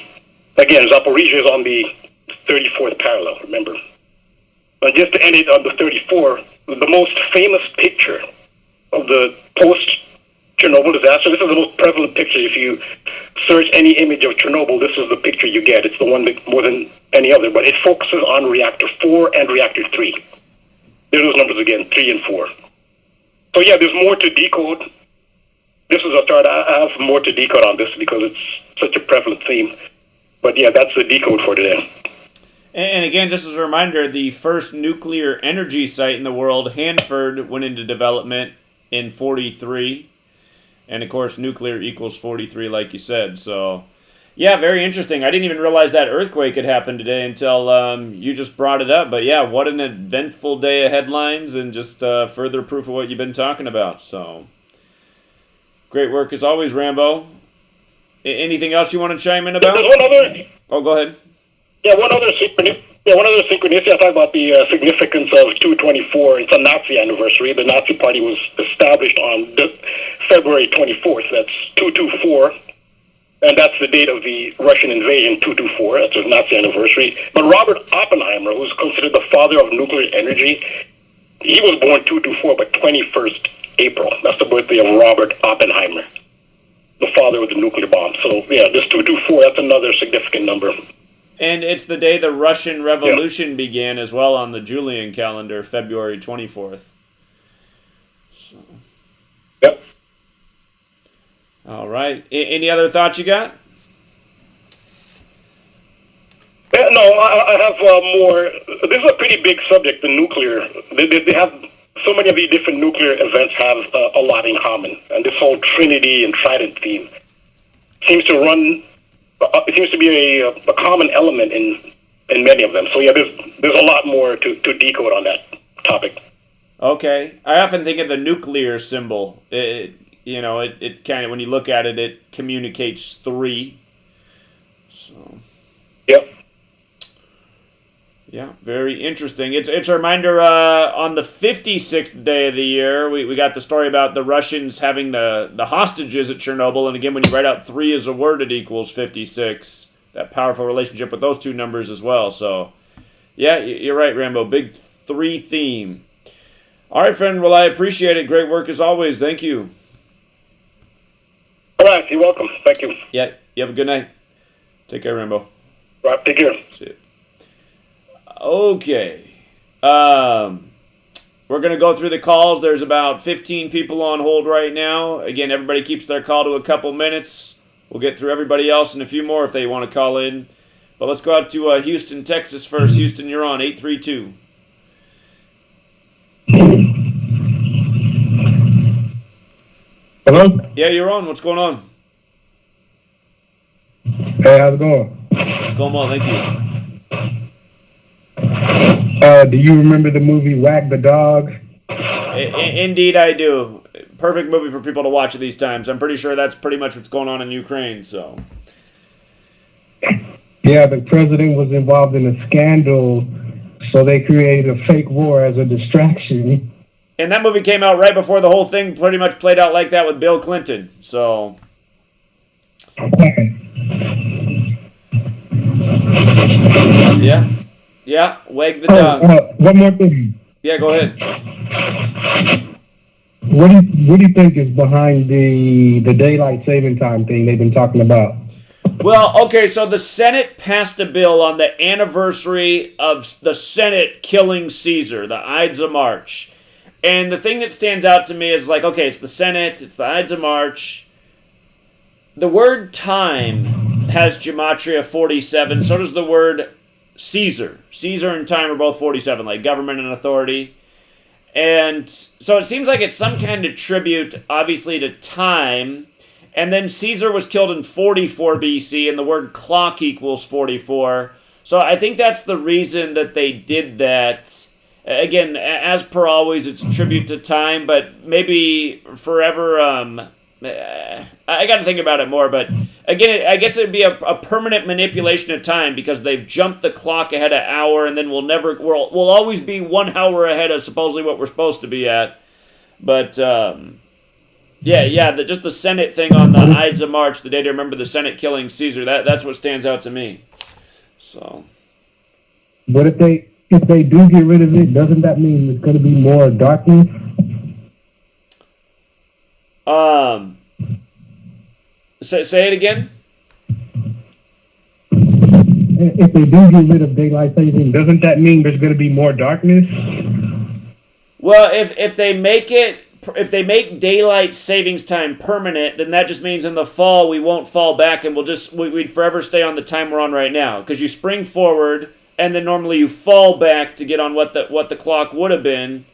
Speaker 15: again, Zaporizhia is on the 34th parallel, remember. And just to end it on the 34, the most famous picture of the Chernobyl disaster. This is the most prevalent picture. If you search any image of Chernobyl, this is the picture you get. It's the one that more than any other, but it focuses on reactor 4 and reactor 3. There's those numbers again, 3 and 4. So yeah, there's more to decode. This is a start. I have more to decode on this because it's such a prevalent theme. But yeah, that's the decode for today.
Speaker 8: And again, just as a reminder, the first nuclear energy site in the world, Hanford, went into development in 43. And of course, nuclear equals 43, like you said. So, yeah, very interesting. I didn't even realize that earthquake had happened today until you just brought it up. But yeah, what an eventful day of headlines and just further proof of what you've been talking about. So, great work as always, Rambo. Anything else you want to chime in about?
Speaker 15: There's one other.
Speaker 8: Oh, go ahead.
Speaker 15: Yeah, one other synchronicity. I talk about the significance of 2/24. It's a Nazi anniversary. The Nazi Party was established on February 24th. That's 2/24, and that's the date of the Russian invasion. 2/24. That's a Nazi anniversary. But Robert Oppenheimer, who's considered the father of nuclear energy, he was born 2/24, but 21st April. That's the birthday of Robert Oppenheimer, the father of the nuclear bomb. So yeah, this 2/24. That's another significant number.
Speaker 8: And it's the day the Russian Revolution began as well on the Julian calendar, February 24th. So.
Speaker 15: Yep.
Speaker 8: All right. Any other thoughts you got?
Speaker 15: Yeah, no, I have more. This is a pretty big subject, the nuclear. They have so many of these different nuclear events have a lot in common. And this whole Trinity and Trident theme seems to run. It seems to be a common element in many of them. So yeah, there's a lot more to decode on that topic.
Speaker 8: Okay, I often think of the nuclear symbol. It kind of, when you look at it, it communicates 3. So.
Speaker 15: Yep.
Speaker 8: Yeah, very interesting. It's a reminder on the 56th day of the year, we got the story about the Russians having the hostages at Chernobyl. And again, when you write out 3 as a word, it equals 56. That powerful relationship with those two numbers as well. So, yeah, you're right, Rambo. Big 3 theme. All right, friend. Well, I appreciate it. Great work as always. Thank you.
Speaker 15: All right. You're welcome. Thank you.
Speaker 8: Yeah. You have a good night. Take care, Rambo.
Speaker 15: All right. Take care.
Speaker 8: See you. Okay. We're going to go through the calls. There's about 15 people on hold right now. Again, everybody keeps their call to a couple minutes. We'll get through everybody else and a few more if they want to call in. But let's go out to Houston, Texas first. Houston, you're on 832.
Speaker 18: Hello?
Speaker 8: Yeah, you're on. What's going on?
Speaker 18: Hey, how's it going?
Speaker 8: It's going well, thank you.
Speaker 18: Do you remember the movie Wag the Dog?
Speaker 8: Indeed, I do. Perfect movie for people to watch at these times. I'm pretty sure that's pretty much what's going on in Ukraine. So.
Speaker 18: Yeah, the president was involved in a scandal, so they created a fake war as a distraction.
Speaker 8: And that movie came out right before the whole thing pretty much played out like that with Bill Clinton. So. Yeah. Yeah, Wag the Dog.
Speaker 18: One more thing.
Speaker 8: Yeah, go ahead.
Speaker 18: What do you think is behind the daylight saving time thing they've been talking about?
Speaker 8: Well, okay, so the Senate passed a bill on the anniversary of the Senate killing Caesar, the Ides of March. And the thing that stands out to me is like, okay, it's the Senate, it's the Ides of March. The word time has Gematria 47, so does the word Caesar. Caesar and time are both 47, like government and authority. And so it seems like it's some kind of tribute, obviously, to time. And then Caesar was killed in 44 BC, and the word clock equals 44. So I think that's the reason that they did that. Again, as per always, it's a tribute to time, but maybe forever... I got to think about it more, but again, I guess it'd be a permanent manipulation of time because they've jumped the clock ahead an hour, and then we'll always be 1 hour ahead of supposedly what we're supposed to be at. But just the Senate thing on the Ides of March, the day to remember the Senate killing Caesar. That's what stands out to me. So,
Speaker 18: but if they do get rid of it, doesn't that mean there's going to be more darkness?
Speaker 8: Say it again.
Speaker 18: If they do get rid of daylight saving, doesn't that mean there's going to be more darkness?
Speaker 8: Well, if they make daylight savings time permanent, then that just means in the fall we won't fall back and we'd forever stay on the time we're on right now. Because you spring forward and then normally you fall back to get on what the clock would have been.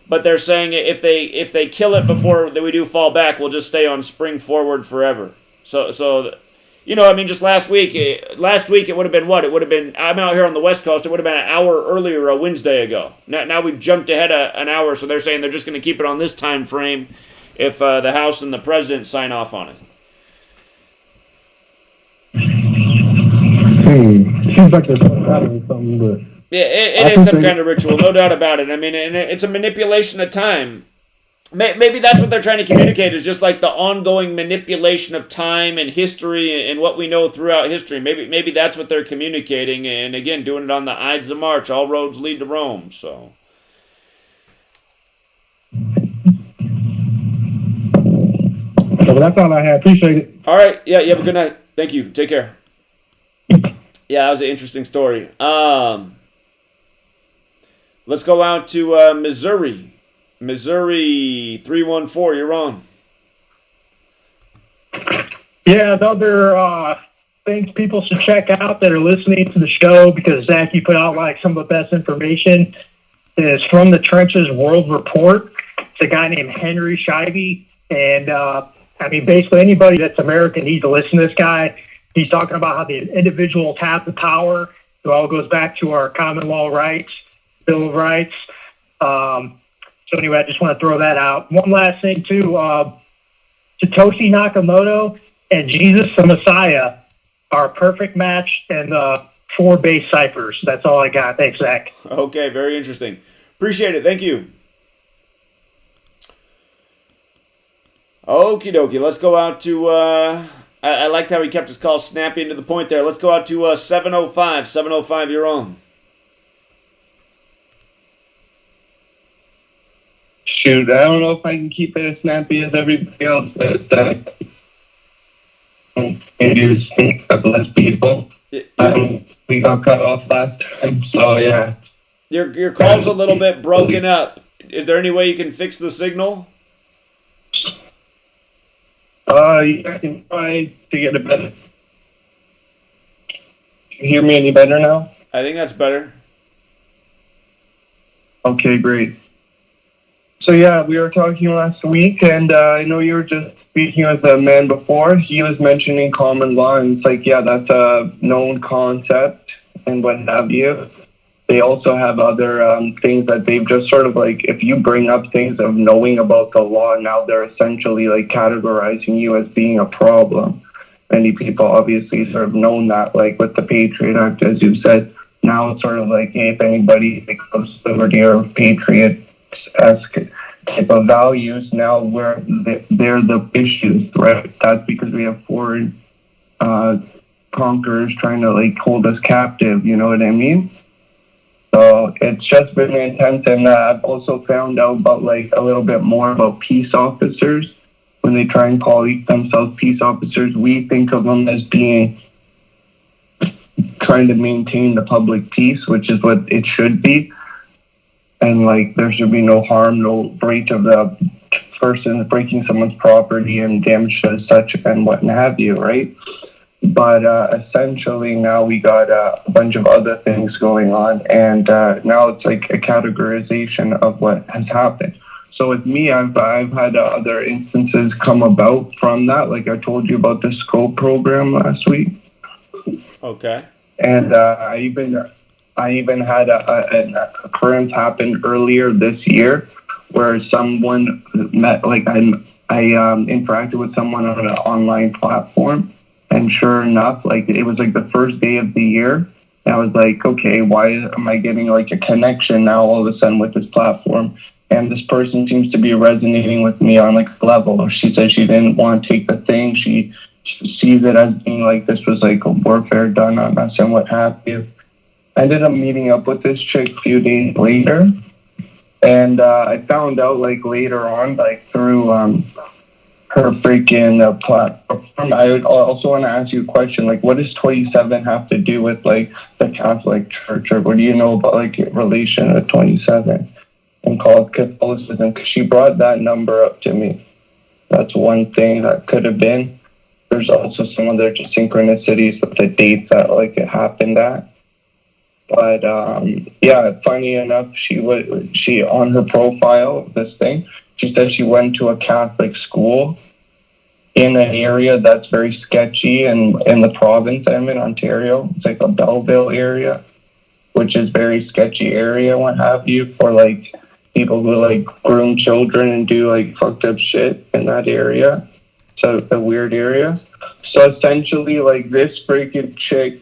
Speaker 8: But they're saying if they kill it before we do fall back, we'll just stay on spring forward forever. So you know, I mean, just last week it would have been what? It would have been, I'm out here on the West Coast, it would have been an hour earlier a Wednesday ago. Now we've jumped ahead an hour, so they're saying they're just going to keep it on this time frame if the House and the President sign off on it.
Speaker 18: Seems like there's something, but...
Speaker 8: Yeah, it is some kind of ritual, no doubt about it. I mean, and it's a manipulation of time. Maybe that's what they're trying to communicate, is just like the ongoing manipulation of time and history and what we know throughout history. Maybe that's what they're communicating, and again, doing it on the Ides of March. All roads lead to Rome, so.
Speaker 18: So that's all I had. Appreciate it.
Speaker 8: All right. Yeah, you have a good night. Thank you. Take care. Yeah, that was an interesting story. Let's go out to Missouri. Missouri 314, you're on.
Speaker 19: Yeah, another things people should check out that are listening to the show, because Zach, you put out like some of the best information, is From the Trenches World Report. It's a guy named Henry Scheibe, and I mean, basically anybody that's American needs to listen to this guy. He's talking about how the individuals have the power. It all goes back to our common law rights, Bill of Rights. So anyway, I just want to throw that out. One last thing, too. Satoshi Nakamoto and Jesus the Messiah are a perfect match in the 4 base ciphers. That's all I got. Thanks, Zach.
Speaker 8: Okay, very interesting. Appreciate it. Thank you. Okie dokie. Let's go out to... I liked how he kept his call snappy and to the point there. Let's go out to 705. 705, you're on.
Speaker 9: Shoot, I don't know if I can keep it as snappy as everybody else, but maybe it's a less people. We got cut off last time, so yeah.
Speaker 8: Your call's a little bit broken up. Is there any way you can fix the signal?
Speaker 9: I can try to get it better. Can you hear me any better now?
Speaker 8: I think that's better.
Speaker 9: Okay, great. So yeah, we were talking last week, and I know you were just speaking with the man before. He was mentioning common law, and it's like, yeah, that's a known concept and what have you. They also have other things that they've just sort of like, if you bring up things of knowing about the law, now they're essentially like categorizing you as being a problem. Many people obviously sort of known that, like with the Patriot Act, as you said. Now it's sort of like, hey, if anybody becomes liberty or patriot-esque type of values, now they're the issues, right? That's because we have foreign conquerors trying to like hold us captive, you know what I mean? So it's just been intense, and I've also found out about like a little bit more about peace officers. When they try and call themselves peace officers, we think of them as being trying to maintain the public peace, which is what it should be. And like there should be no harm, no breach of the person, breaking someone's property and damage to such and what have you, right? But essentially now we got a bunch of other things going on, and now it's like a categorization of what has happened. So with me, I've had other instances come about from that. Like I told you about the SCOPE program last week.
Speaker 8: Okay.
Speaker 9: And I even had an occurrence happen earlier this year where someone met, like I interacted with someone on an online platform. And sure enough, like it was like the first day of the year. And I was like, okay, why am I getting like a connection now all of a sudden with this platform? And this person seems to be resonating with me on like a level. She said she didn't want to take the thing. She sees it as being like this was like a warfare done on us and what have you. I ended up meeting up with this chick a few days later. And I found out like later on, like through freaking platform. I would also want to ask you a question, like, what does 27 have to do with, like, the Catholic Church, or what do you know about, like, relation to 27 and called Catholicism? Because she brought that number up to me. That's one thing that could have been. There's also some other just synchronicities with the dates that, like, it happened at. But yeah, funny enough, she on her profile, this thing, she said she went to a Catholic school in an area that's very sketchy in the province I'm in, Ontario. It's like a Belleville area, which is very sketchy area, what have you, for like people who like groom children and do like fucked up shit in that area. So a weird area. So essentially, like, this freaking chick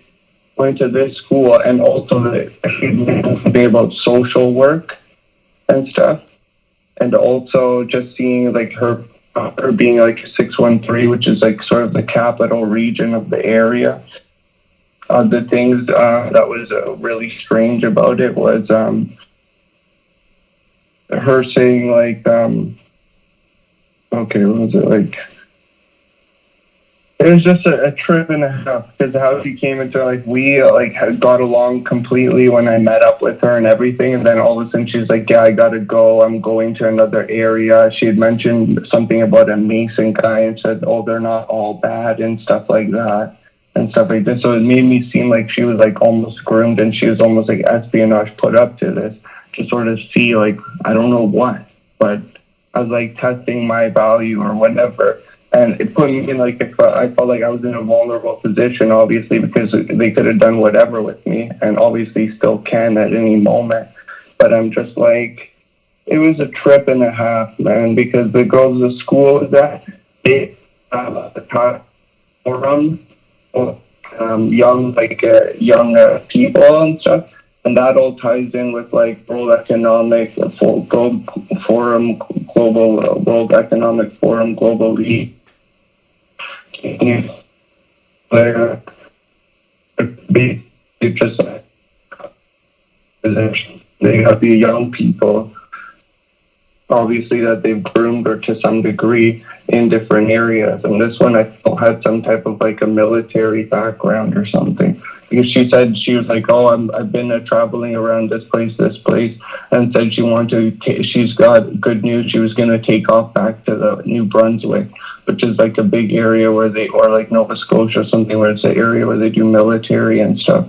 Speaker 9: went to this school, and also be about social work and stuff, and also just seeing like her being like 613, which is like sort of the capital region of the area. The things that was really strange about it was her saying like, okay, what was it like? It was just a trip and a half, because how she came into, like, we, like, had got along completely when I met up with her and everything, and then all of a sudden she's like, yeah, I gotta go, I'm going to another area. She had mentioned something about a Mason guy and said, oh, they're not all bad and stuff like that, and stuff like this. So it made me seem like she was, like, almost groomed, and she was almost, like, espionage put up to this, to sort of see, like, I don't know what, but I was, like, testing my value or whatever. And it put me in, like, I felt like I was in a vulnerable position, obviously, because they could have done whatever with me, and obviously still can at any moment. But I'm just like, it was a trip and a half, man, because the girls at school that they taught forum, young people and stuff, and that all ties in with like World Economic Forum, Global World Economic Forum, Global League. Where they just they have the young people, obviously, that they've groomed or to some degree in different areas. And this one, I felt had some type of like a military background or something. Because she said, she was like, oh, I've been traveling around this place, and said she wanted to, she's got good news. She was going to take off back to the New Brunswick, which is like a big area where they, or like Nova Scotia or something, where it's an area where they do military and stuff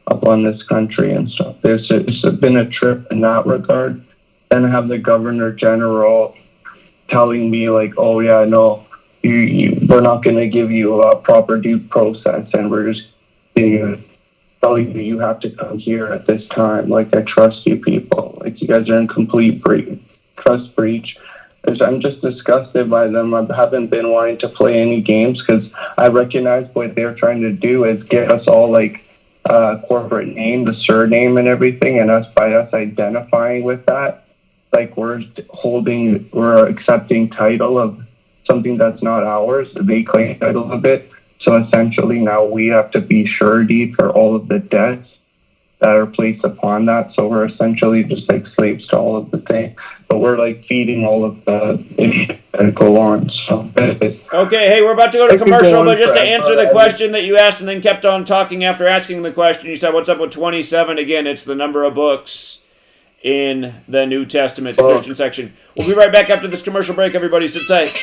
Speaker 9: up on this country and stuff. It's been a trip in that regard. Then I have the Governor General telling me like, oh yeah, no, we're not going to give you a proper due process, and we're just telling you have to come here at this time. Like, I trust you people. Like, you guys are in complete trust breach. I'm just disgusted by them. I haven't been wanting to play any games because I recognize what they're trying to do is get us all like corporate name, the surname and everything, and by us identifying with that, like we're accepting title of something that's not ours. They claim title of it. So essentially now we have to be surety for all of the debts that are placed upon that. So we're essentially just like slaves to all of the things. But we're like feeding all of the issues that go on. So
Speaker 8: okay, hey, we're about to go to commercial, but just to answer the question that you asked and then kept on talking after asking the question, you said, what's up with 27? Again, it's the number of books in the New Testament, the Christian section. We'll be right back after this commercial break, everybody. Sit tight.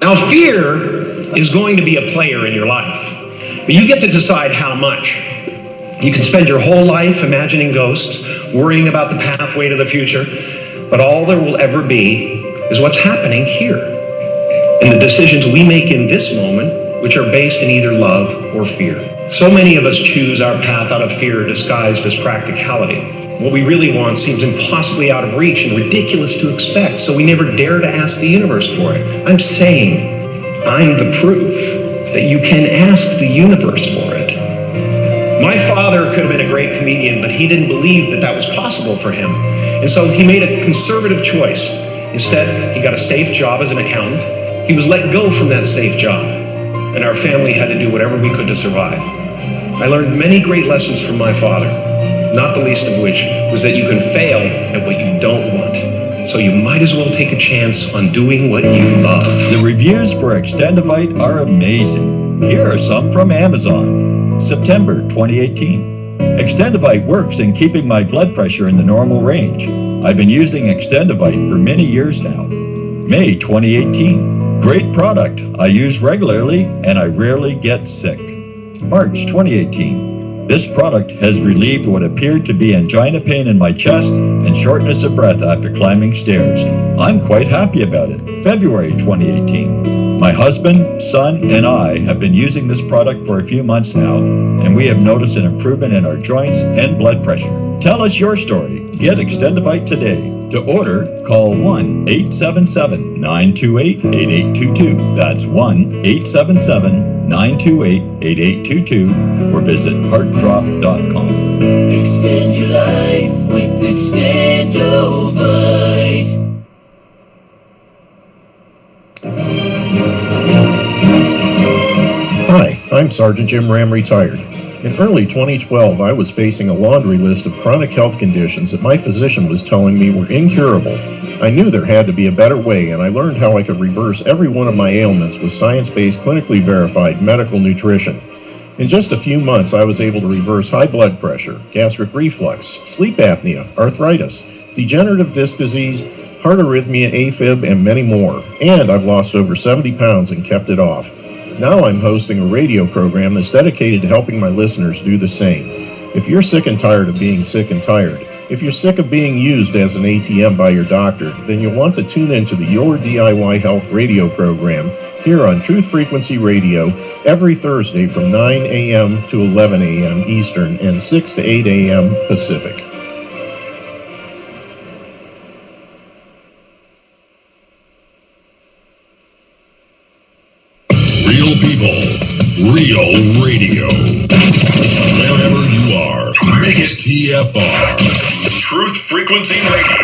Speaker 20: Now, fear is going to be a player in your life, but you get to decide how much. You can spend your whole life imagining ghosts, worrying about the pathway to the future, but all there will ever be is what's happening here, and the decisions we make in this moment, which are based in either love or fear. So many of us choose our path out of fear disguised as practicality. What we really want seems impossibly out of reach and ridiculous to expect, so we never dare to ask the universe for it. I'm saying I'm the proof that you can ask the universe for it. father could have been a great comedian, but he didn't believe that that was possible for him. And so he made a conservative choice. Instead, he got a safe job as an accountant. He was let go from that safe job, and our family had to do whatever we could to survive. I learned many great lessons from my father, not the least of which was that you can fail at what you don't want. So you might as well take a chance on doing what you love.
Speaker 21: The reviews for Extendivite are amazing. Here are some from Amazon. September 2018. Extendivite works in keeping my blood pressure in the normal range. I've been using Extendivite for many years now. May 2018. Great product. I use regularly and I rarely get sick. March 2018. This product has relieved what appeared to be angina pain in my chest and shortness of breath after climbing stairs. I'm quite happy about it. February 2018. My husband, son, and I have been using this product for a few months now, and we have noticed an improvement in our joints and blood pressure. Tell us your story. Get Extendivite today. To order, call 1-877-928-8822. That's 1-877-928-8822 or visit heartdrop.com.
Speaker 16: Extend your life with Extendivite.
Speaker 22: Hi, I'm Sergeant Jim Ram, retired. In early 2012, I was facing a laundry list of chronic health conditions that my physician was telling me were incurable. I knew there had to be a better way, and I learned how I could reverse every one of my ailments with science-based, clinically verified medical nutrition. In just a few months, I was able to reverse high blood pressure, gastric reflux, sleep apnea, arthritis, degenerative disc disease, heart arrhythmia, AFib, and many more. And I've lost over 70 pounds and kept it off. Now I'm hosting a radio program that's dedicated to helping my listeners do the same. If you're sick and tired of being sick and tired, if you're sick of being used as an ATM by your doctor, then you'll want to tune into the Your DIY Health radio program here on Truth Frequency Radio every Thursday from 9 a.m. to 11 a.m. Eastern and 6 to 8 a.m. Pacific.
Speaker 3: Real people, real radio. Wherever you are, make it TFR. Truth Frequency Radio.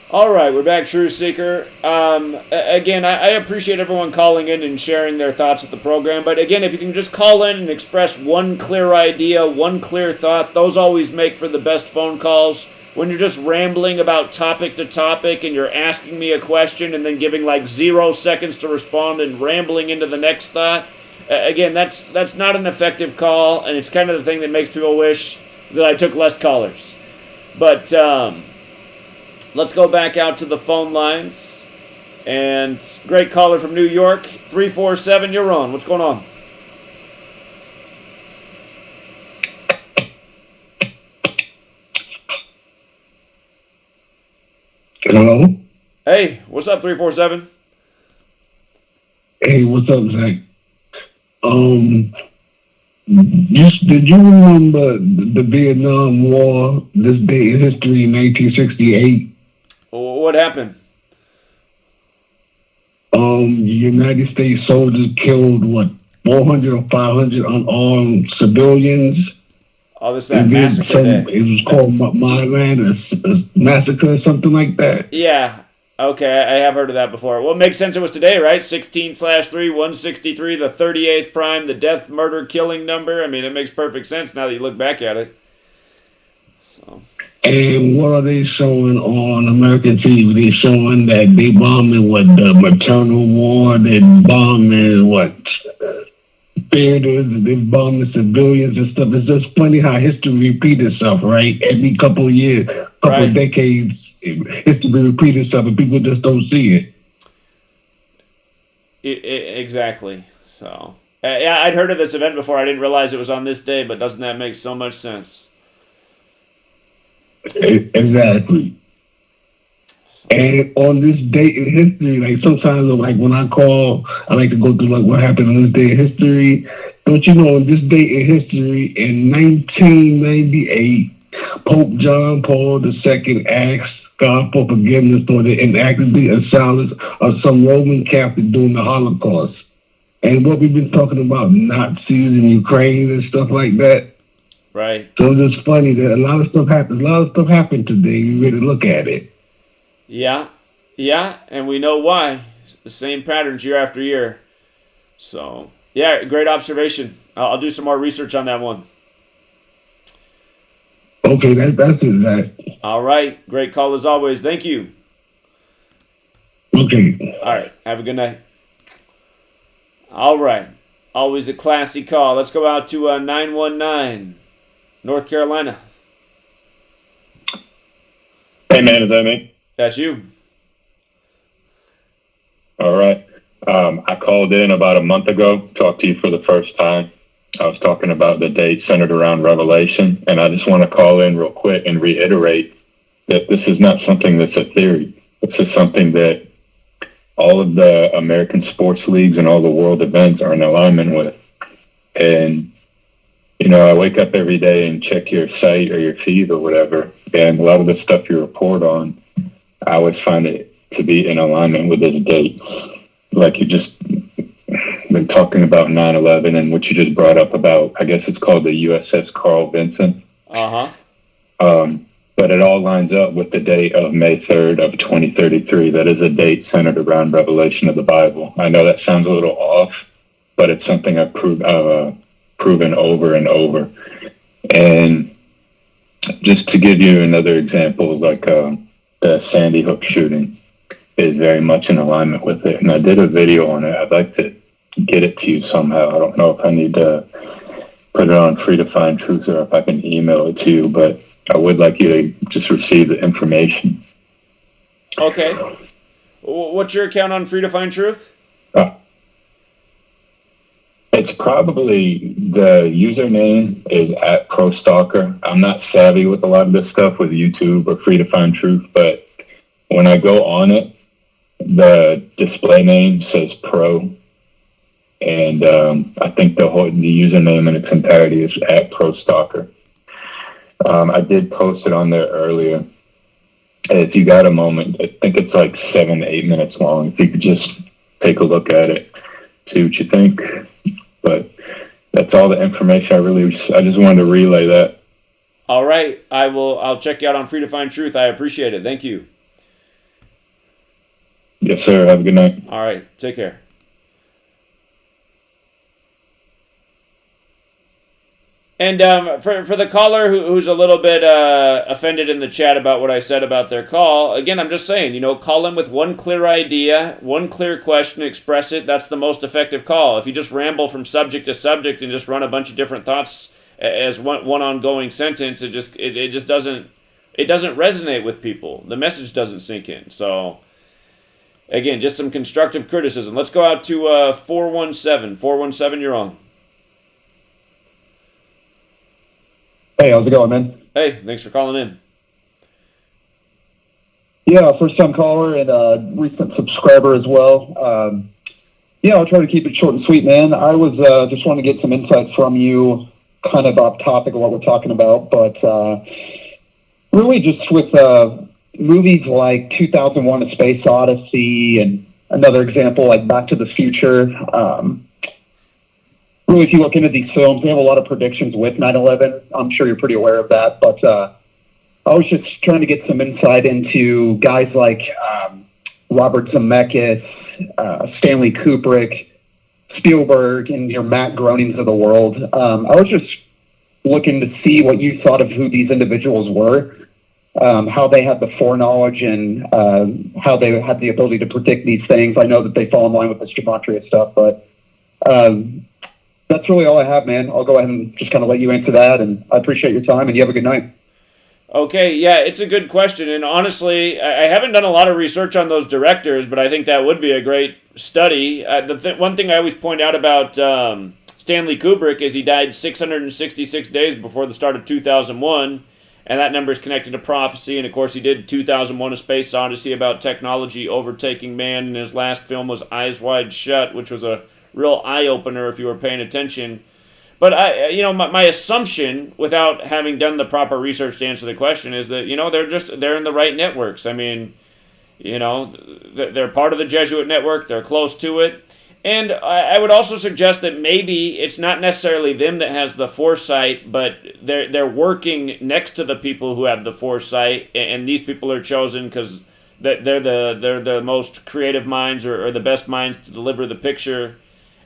Speaker 8: All right, we're back, True Seeker. Again, I appreciate everyone calling in and sharing their thoughts with the program. But again, if you can just call in and express one clear idea, one clear thought, those always make for the best phone calls. When you're just rambling about topic to topic and you're asking me a question and then giving like 0 seconds to respond and rambling into the next thought, again, that's not an effective call, and it's kind of the thing that makes people wish that I took less callers. But let's go back out to the phone lines. And great caller from New York, 347, you're on. What's going on?
Speaker 18: Hello?
Speaker 8: Hey, what's up, 347?
Speaker 18: Hey, what's up, Zach? Did you remember the Vietnam War, this day in history in 1968?
Speaker 8: What happened?
Speaker 18: United States soldiers killed, 400 or 500 unarmed civilians?
Speaker 8: Oh, this is that massacre day.
Speaker 18: It was called My Land, a massacre or something like that?
Speaker 8: Yeah. Okay, I have heard of that before. Well, it makes sense it was today, right? 16/3/163, the 38th prime, the death, murder, killing number. I mean, it makes perfect sense now that you look back at it. So.
Speaker 18: And what are they showing on American TV? They showing that they bombing the maternal ward, they bombing theaters and they bomb the civilians and stuff. It's just funny how history repeats itself, right? Every couple of years, couple of decades, history repeats itself, and people just don't see it.
Speaker 8: Exactly. So, yeah, I'd heard of this event before. I didn't realize it was on this day, but doesn't that make so much sense?
Speaker 18: Exactly. And on this date in history, like sometimes, like when I call, I like to go through like what happened on this day in history. Don't you know, on this date in history, in 1998, Pope John Paul II asked God for forgiveness for the inactivity and silence of some Roman Catholics during the Holocaust. And what we've been talking about, Nazis in Ukraine and stuff like that.
Speaker 8: Right.
Speaker 18: So it's just funny that a lot of stuff happened. A lot of stuff happened today. You really look at it.
Speaker 8: Yeah, and we know why. The same patterns year after year. So, yeah, great observation. I'll do some more research on that one.
Speaker 18: Okay, that's it, Zach.
Speaker 8: All right, great call as always. Thank you.
Speaker 18: Okay.
Speaker 8: All right, have a good night. All right, always a classy call. Let's go out to 919, North Carolina.
Speaker 1: Hey, man, is that me?
Speaker 8: That's you.
Speaker 1: All right. I called in about a month ago, talked to you for the first time. I was talking about the date centered around Revelation, and I just want to call in real quick and reiterate that this is not something that's a theory. This is something that all of the American sports leagues and all the world events are in alignment with. And, you know, I wake up every day and check your site or your feed or whatever, and a lot of the stuff you report on, I always find it to be in alignment with this date. Like you just been talking about 9/11 and what you just brought up about, I guess it's called the USS Carl Vinson. But it all lines up with the date of May 3rd of 2033. That is a date centered around revelation of the Bible. I know that sounds a little off, but it's something I've proven over and over. And just to give you another example, like the Sandy Hook shooting is very much in alignment with it. And I did a video on it. I'd like to get it to you somehow. I don't know if I need to put it on Free to Find Truth or if I can email it to you, but I would like you to just receive the information.
Speaker 8: Okay. What's your account on Free to Find Truth?
Speaker 1: It's probably, the username is @ProStalker. I'm not savvy with a lot of this stuff with YouTube or Free to Find Truth, but when I go on it, the display name says Pro. And I think the username in its entirety is @ProStalker. I did post it on there earlier. If you got a moment, I think it's like 7 to 8 minutes long. If you could just take a look at it, see what you think. But that's all the information I just wanted to relay that.
Speaker 8: All right. I'll check you out on Free to Find Truth. I appreciate it. Thank you.
Speaker 1: Yes, sir. Have a good night.
Speaker 8: All right. Take care. And for the caller who's a little bit offended in the chat about what I said about their call, again, I'm just saying, call in with one clear idea, one clear question, express it. That's the most effective call. If you just ramble from subject to subject and just run a bunch of different thoughts as one ongoing sentence, it just doesn't resonate with people. The message doesn't sink in. So, again, just some constructive criticism. Let's go out to 417. 417, you're on.
Speaker 10: Hey, how's it going, man?
Speaker 8: Hey, thanks for calling in.
Speaker 10: Yeah, first-time caller and a recent subscriber as well. I'll try to keep it short and sweet, man. I was just wanting to get some insight from you, kind of off topic of what we're talking about, but really just with movies like 2001: A Space Odyssey and another example like Back to the Future. Really, if you look into these films, they have a lot of predictions with 9/11. I'm sure you're pretty aware of that. But I was just trying to get some insight into guys like Robert Zemeckis, Stanley Kubrick, Spielberg, and your Matt Groenings of the world. I was just looking to see what you thought of who these individuals were, how they had the foreknowledge, and how they had the ability to predict these things. I know that they fall in line with this Gematria stuff, but That's really all I have, man. I'll go ahead and just kind of let you answer that, and I appreciate your time, and you have a good night.
Speaker 8: Okay, yeah, it's a good question, and honestly, I haven't done a lot of research on those directors, but I think that would be a great study. One thing I always point out about Stanley Kubrick is he died 666 days before the start of 2001, and that number is connected to prophecy, and of course he did 2001: A Space Odyssey about technology overtaking man, and his last film was Eyes Wide Shut, which was a real eye-opener if you were paying attention. But my assumption, without having done the proper research to answer the question, is that they're in the right networks. I mean, they're part of the Jesuit network. They're close to it, and I would also suggest that maybe it's not necessarily them that has the foresight, but they're working next to the people who have the foresight, and these people are chosen because they're the most creative minds or the best minds to deliver the picture,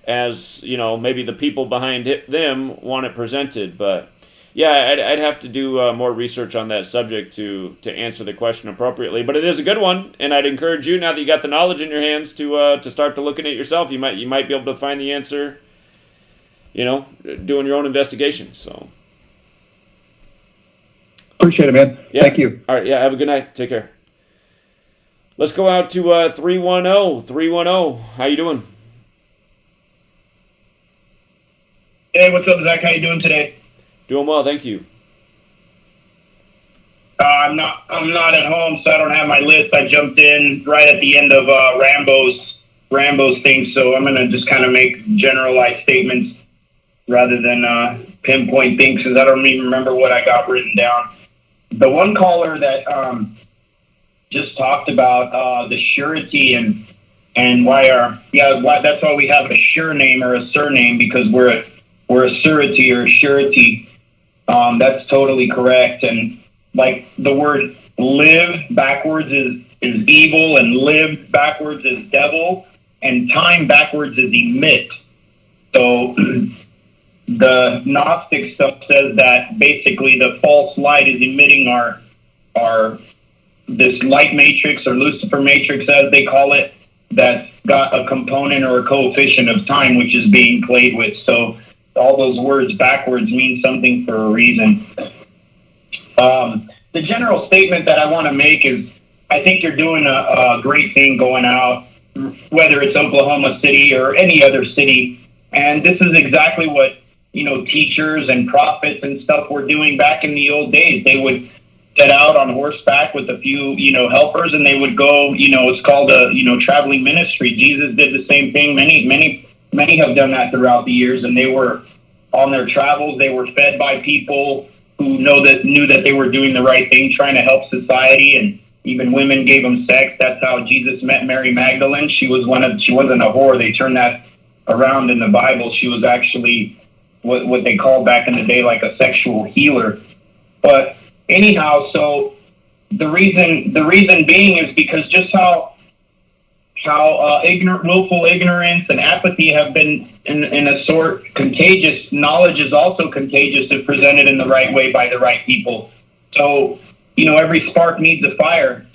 Speaker 8: as maybe the people behind them want it presented. But yeah, I'd have to do more research on that subject to answer the question appropriately. But it is a good one, and I'd encourage you, now that you got the knowledge in your hands, to start to look at it yourself. You might be able to find the answer, doing your own investigation. So
Speaker 10: appreciate it, man.
Speaker 8: Yeah.
Speaker 10: Thank you.
Speaker 8: All right, yeah, have a good night. Take care. Let's go out to 310. 310. How you doing?
Speaker 11: Hey, what's up, Zach? How you doing today?
Speaker 8: Doing well, thank you.
Speaker 11: I'm not at home, so I don't have my list. I jumped in right at the end of Rambo's thing, so I'm gonna just kind of make generalized statements rather than pinpoint things, because I don't even remember what I got written down. The one caller that just talked about the surety and why that's why we have a surname or a surname, because we're a surety or a surety. That's totally correct. And like the word live backwards is evil, and live backwards is devil, and time backwards is emit. So the Gnostic stuff says that basically the false light is emitting this light matrix, or Lucifer matrix as they call it, that's got a component or a coefficient of time which is being played with. So all those words backwards mean something for a reason. The general statement that I want to make is, I think you're doing a great thing going out, whether it's Oklahoma City or any other city. And this is exactly what, teachers and prophets and stuff were doing back in the old days. They would set out on horseback with a few, helpers, and they would go, it's called a, traveling ministry. Jesus did the same thing. Many have done that throughout the years, and they were on their travels. They were fed by people who knew that they were doing the right thing, trying to help society, and even women gave them sex. That's how Jesus met Mary Magdalene. She wasn't a whore. They turned that around in the Bible. She was actually what they called back in the day like a sexual healer. But anyhow, so the reason being is because just how willful ignorance and apathy have been in a sort contagious. Knowledge is also contagious if presented in the right way by the right people. So, every spark needs a fire.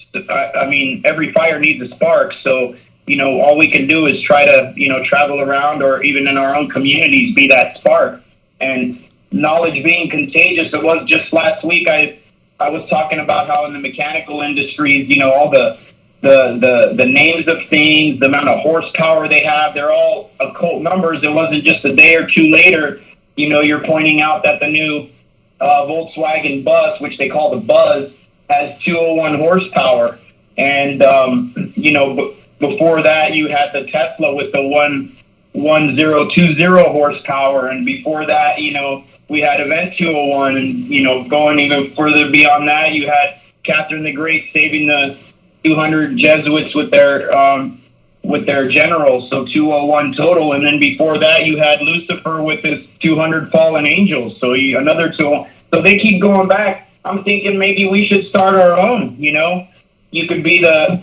Speaker 11: Every fire needs a spark. So, all we can do is try to, travel around, or even in our own communities, be that spark. And knowledge being contagious, it was just last week I was talking about how in the mechanical industries, all the names of things, the amount of horsepower they have, they're all occult numbers. It wasn't just a day or two later, you're pointing out that the new Volkswagen bus, which they call the Buzz, has 201 horsepower. And, before that you had the Tesla with the 1020 horsepower. And before that, we had Event 201. And, going even further beyond that, you had Catherine the Great saving the 200 Jesuits with their generals, so 201 total. And then before that, you had Lucifer with his 200 fallen angels, so another 201. So they keep going back. I'm thinking maybe we should start our own. You could be the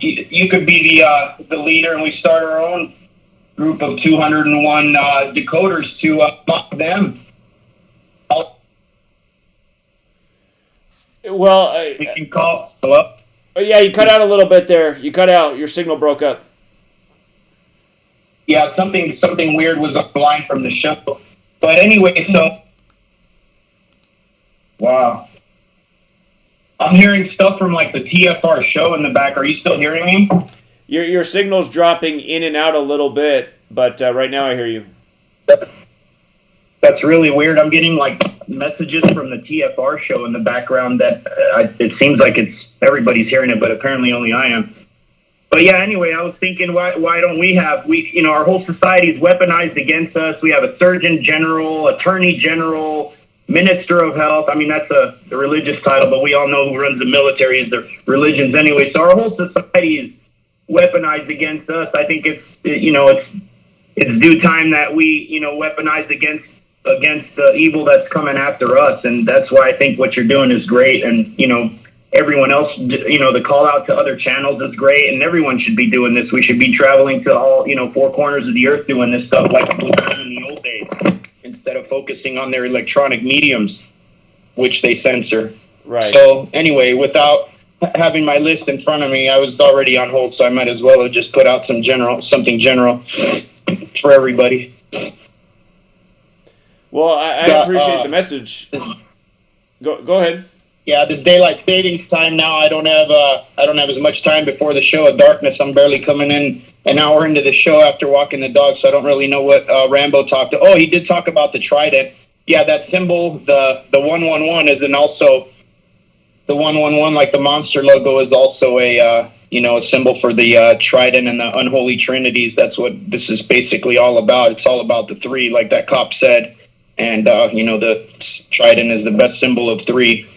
Speaker 11: leader, and we start our own group of 201 decoders to mock them.
Speaker 8: Well,
Speaker 11: you can call. Hello?
Speaker 8: Yeah, you cut out a little bit there. You cut out. Your signal broke up.
Speaker 11: Yeah, something weird was on the line from the show. But anyway, so wow. I'm hearing stuff from like the TFR show in the back. Are you still hearing me?
Speaker 8: Your signal's dropping in and out a little bit, but right now I hear you.
Speaker 11: That's really weird. I'm getting like messages from the TFR show in the background that it seems like everybody's hearing it, but apparently only I am. But yeah, anyway, I was thinking, why don't we have, our whole society is weaponized against us. We have a surgeon general, attorney general, minister of health. I mean, that's the religious title, but we all know who runs the military is the religions anyway. So our whole society is weaponized against us. I think it's due time that we, weaponize against the evil that's coming after us. And that's why I think what you're doing is great. And, everyone else, the call out to other channels is great. And everyone should be doing this. We should be traveling to all, 4 corners of the earth doing this stuff like it was done in the old days, instead of focusing on their electronic mediums, which they censor.
Speaker 8: Right.
Speaker 11: So anyway, without having my list in front of me, I was already on hold, so I might as well have just put out something general for everybody.
Speaker 8: Well, I appreciate the message. Go ahead.
Speaker 11: Yeah, the daylight savings time now. I don't have as much time before the show of darkness. I'm barely coming in an hour into the show after walking the dog, so I don't really know what Rambo talked. Oh, he did talk about the trident. Yeah, that symbol, the 111, is also the 111, like the monster logo, is also a symbol for the trident and the unholy trinities. That's what this is basically all about. It's all about the 3, like that cop said, and the trident is the best symbol of 3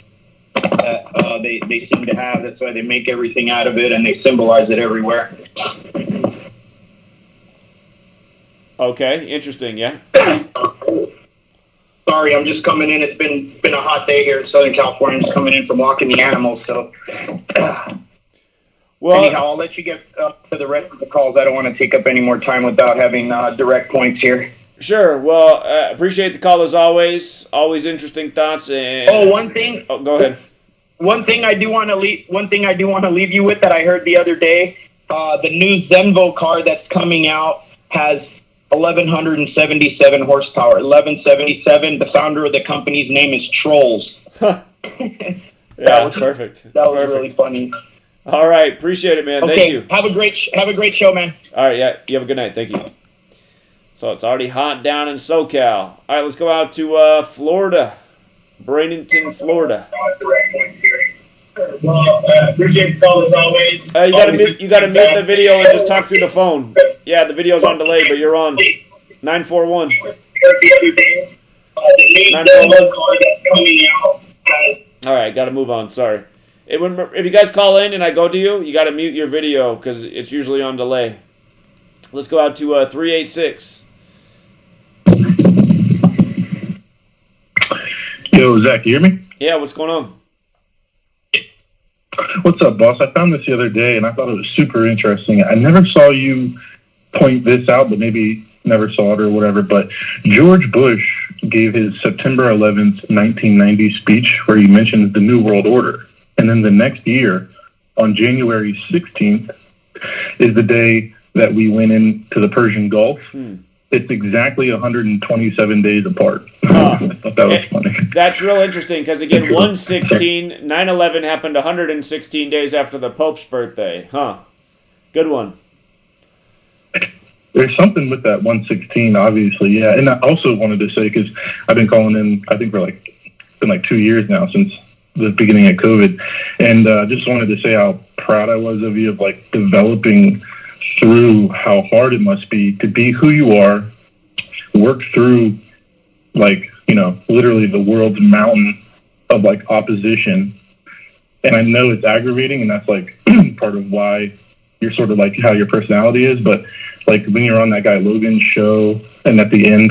Speaker 11: that they seem to have. That's why they make everything out of it, and they symbolize it everywhere.
Speaker 8: Okay, interesting. Yeah.
Speaker 11: Sorry, I'm just coming in. It's been a hot day here in Southern California. I'm just coming in from walking the animals. So,
Speaker 8: well,
Speaker 11: anyhow, I'll let you get to the rest of the calls. I don't want to take up any more time without having direct points here.
Speaker 8: Sure. Well, appreciate the call as always. Always interesting thoughts. And
Speaker 11: one thing.
Speaker 8: Oh, go ahead.
Speaker 11: One thing I do want to leave you with that I heard the other day. The new Zenvo car that's coming out has 1,177 horsepower. 1177. The founder of the company's name is Trolls.
Speaker 8: Yeah, perfect.
Speaker 11: That was really funny.
Speaker 8: All right, appreciate it, man.
Speaker 11: Okay,
Speaker 8: Thank you.
Speaker 11: Have a great show, man.
Speaker 8: All right, yeah. You have a good night. Thank you. So it's already hot down in SoCal. All right, let's go out to Florida, Bradenton, Florida.
Speaker 11: Well, appreciate the call as always.
Speaker 8: You gotta mute the video and just talk through the phone. Yeah, the video's on delay, but you're on. 941. 941. All right, gotta move on. Sorry. If you guys call in and I go to you, you gotta mute your video because it's usually on delay. Let's go out to 386.
Speaker 13: Yo, Zach, you hear me?
Speaker 8: Yeah, what's going on?
Speaker 13: What's up, boss? I found this the other day, and I thought it was super interesting. I never saw you point this out, but maybe never saw it or whatever. But George Bush gave his September 11th, 1990 speech where he mentions the New World Order. And then the next year, on January 16th, is the day that we went into the Persian Gulf. It's exactly 127 days apart. I thought that was funny.
Speaker 8: That's real interesting because, again, 116, 9/11 happened 116 days after the Pope's birthday. Huh. Good one.
Speaker 13: There's something with that 116, obviously, yeah. And I also wanted to say, because I've been calling in, I think it's been 2 years now since the beginning of COVID. And just wanted to say how proud I was of you of developing through how hard it must be to be who you are, work through literally the world's mountain of opposition. And I know it's aggravating, and that's part of why you're sort of how your personality is. But when you're on that guy Logan's show, and at the end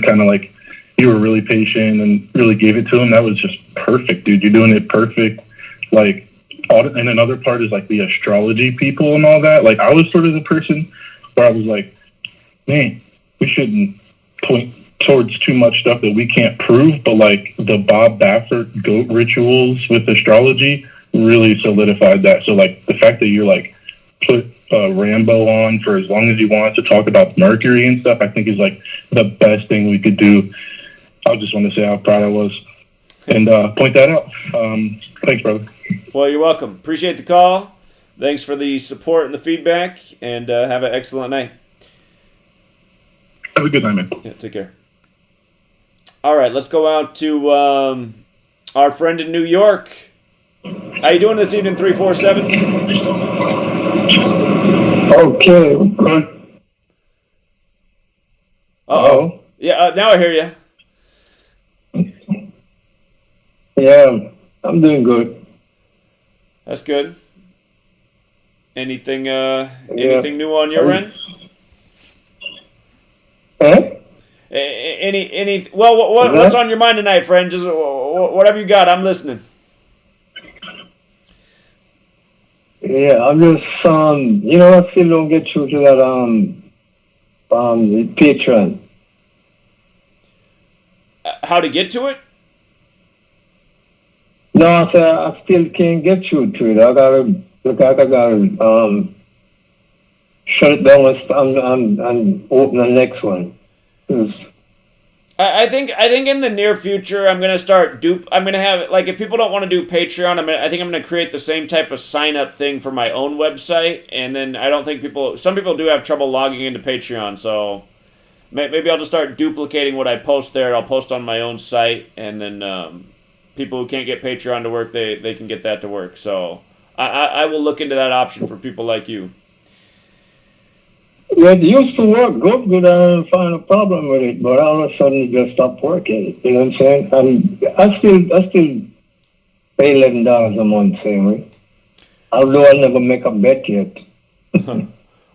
Speaker 13: you were really patient and really gave it to him, that was just perfect, dude. You're doing it perfect. And another part is the astrology people and all that. I was sort of the person where I was man, we shouldn't point towards too much stuff that we can't prove. But the Bob Baffert goat rituals with astrology really solidified that. So the fact that you're put Rambo on for as long as you want to talk about Mercury and stuff, I think is the best thing we could do I just want to say how proud I was and point that out. Thanks, brother.
Speaker 8: Well, you're welcome. Appreciate the call. Thanks for the support and the feedback, and have an excellent night.
Speaker 13: Have a good night, man.
Speaker 8: Yeah, take care. All right, let's go out to our friend in New York. How you doing this evening, 347?
Speaker 12: Okay, good.
Speaker 8: Uh-oh. Yeah, now I hear you.
Speaker 12: Yeah, I'm doing good.
Speaker 8: That's good. Anything new on your end? What's on your mind tonight, friend? Just whatever you got, I'm listening.
Speaker 12: Yeah, I'm just I still don't get through to that the Patreon.
Speaker 8: How to get to it?
Speaker 12: No, I still can't get through to it. I gotta shut it down and open the next one.
Speaker 8: I think in the near future I'm gonna start I'm gonna have, like, if people don't want to do Patreon, I think I'm gonna create the same type of sign up thing for my own website, and then I don't think some people do have trouble logging into Patreon, so maybe I'll just start duplicating what I post there. I'll post on my own site, and then people who can't get Patreon to work, they can get that to work. So I will look into that option for people like you.
Speaker 12: Yeah, it used to work good. I didn't find a problem with it, but all of a sudden it just stopped working. You know what I'm saying? I still pay $11 a month, same way. Although I'll never make a bet yet.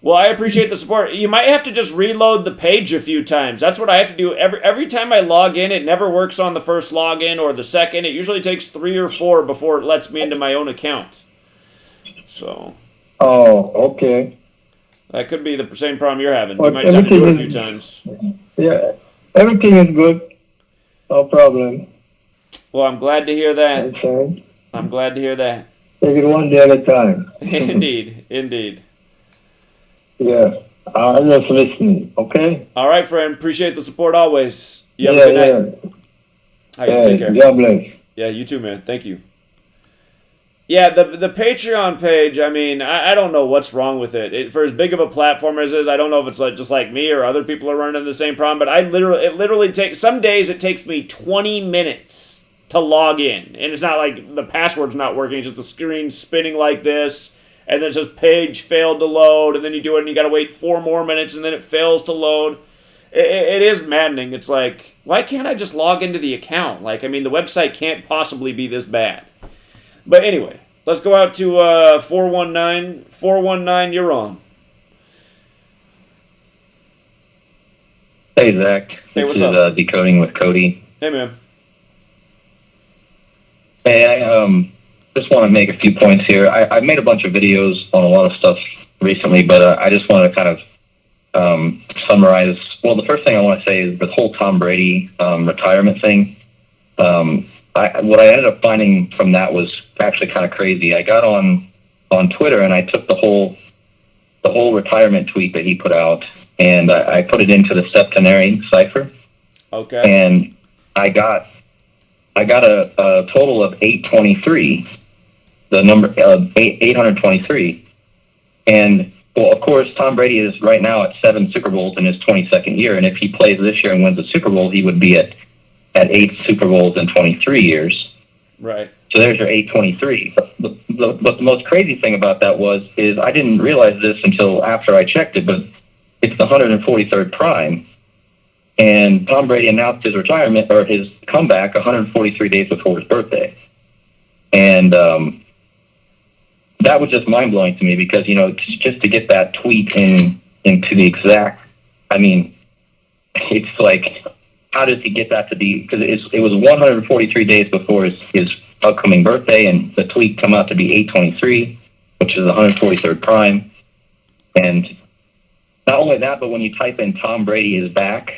Speaker 8: Well, I appreciate the support. You might have to just reload the page a few times. That's what I have to do. Every time I log in, it never works on the first login or the second. It usually takes 3 or 4 before it lets me into my own account. So.
Speaker 12: Oh, okay.
Speaker 8: That could be the same problem you're having. You might just have to do it a few times.
Speaker 12: Yeah, everything is good. No problem.
Speaker 8: Well, I'm glad to hear that. I'm glad to hear that.
Speaker 12: Take it one day at a time.
Speaker 8: Indeed.
Speaker 12: Yeah, I'm just listening, okay?
Speaker 8: All right, friend. Appreciate the support always. You have a good night. All right, take care.
Speaker 12: God bless.
Speaker 8: Yeah, you too, man. Thank you. Yeah, the Patreon page, I don't know what's wrong with it. For as big of a platform as it is, I don't know if it's just like me or other people are running the same problem, but it literally takes, some days it takes me 20 minutes to log in. And it's not like the password's not working, it's just the screen spinning like this, and then it says page failed to load, and then you do it and you gotta wait 4 more minutes, and then it fails to load. It is maddening. It's like, why can't I just log into the account? The website can't possibly be this bad. But anyway, let's go out to 419. 419, you're on.
Speaker 14: Hey, Zach.
Speaker 8: Hey, what's
Speaker 14: this
Speaker 8: up?
Speaker 14: Is Decoding with Cody.
Speaker 8: Hey, man.
Speaker 14: Hey, I just want to make a few points here. I've made a bunch of videos on a lot of stuff recently, but I just want to kind of summarize. Well, the first thing I want to say is the whole Tom Brady retirement thing. What I ended up finding from that was actually kind of crazy. I got on Twitter and I took the whole retirement tweet that he put out and I put it into the septenary cipher.
Speaker 8: Okay.
Speaker 14: And I got a total of 823, the number 823, and well, of course, Tom Brady is right now at 7 Super Bowls in his 22nd year, and if he plays this year and wins the Super Bowl, he would be at 8 Super Bowls in 23 years.
Speaker 8: Right.
Speaker 14: So there's your 823. But the most crazy thing about that is I didn't realize this until after I checked it, but it's the 143rd prime. And Tom Brady announced his retirement or his comeback 143 days before his birthday. And that was just mind-blowing to me because, just to get that tweet into the exact, it's like, how does he get that to be? Because it was 143 days before his upcoming birthday, and the tweet come out to be 823, which is the 143rd prime. And not only that, but when you type in Tom Brady is back,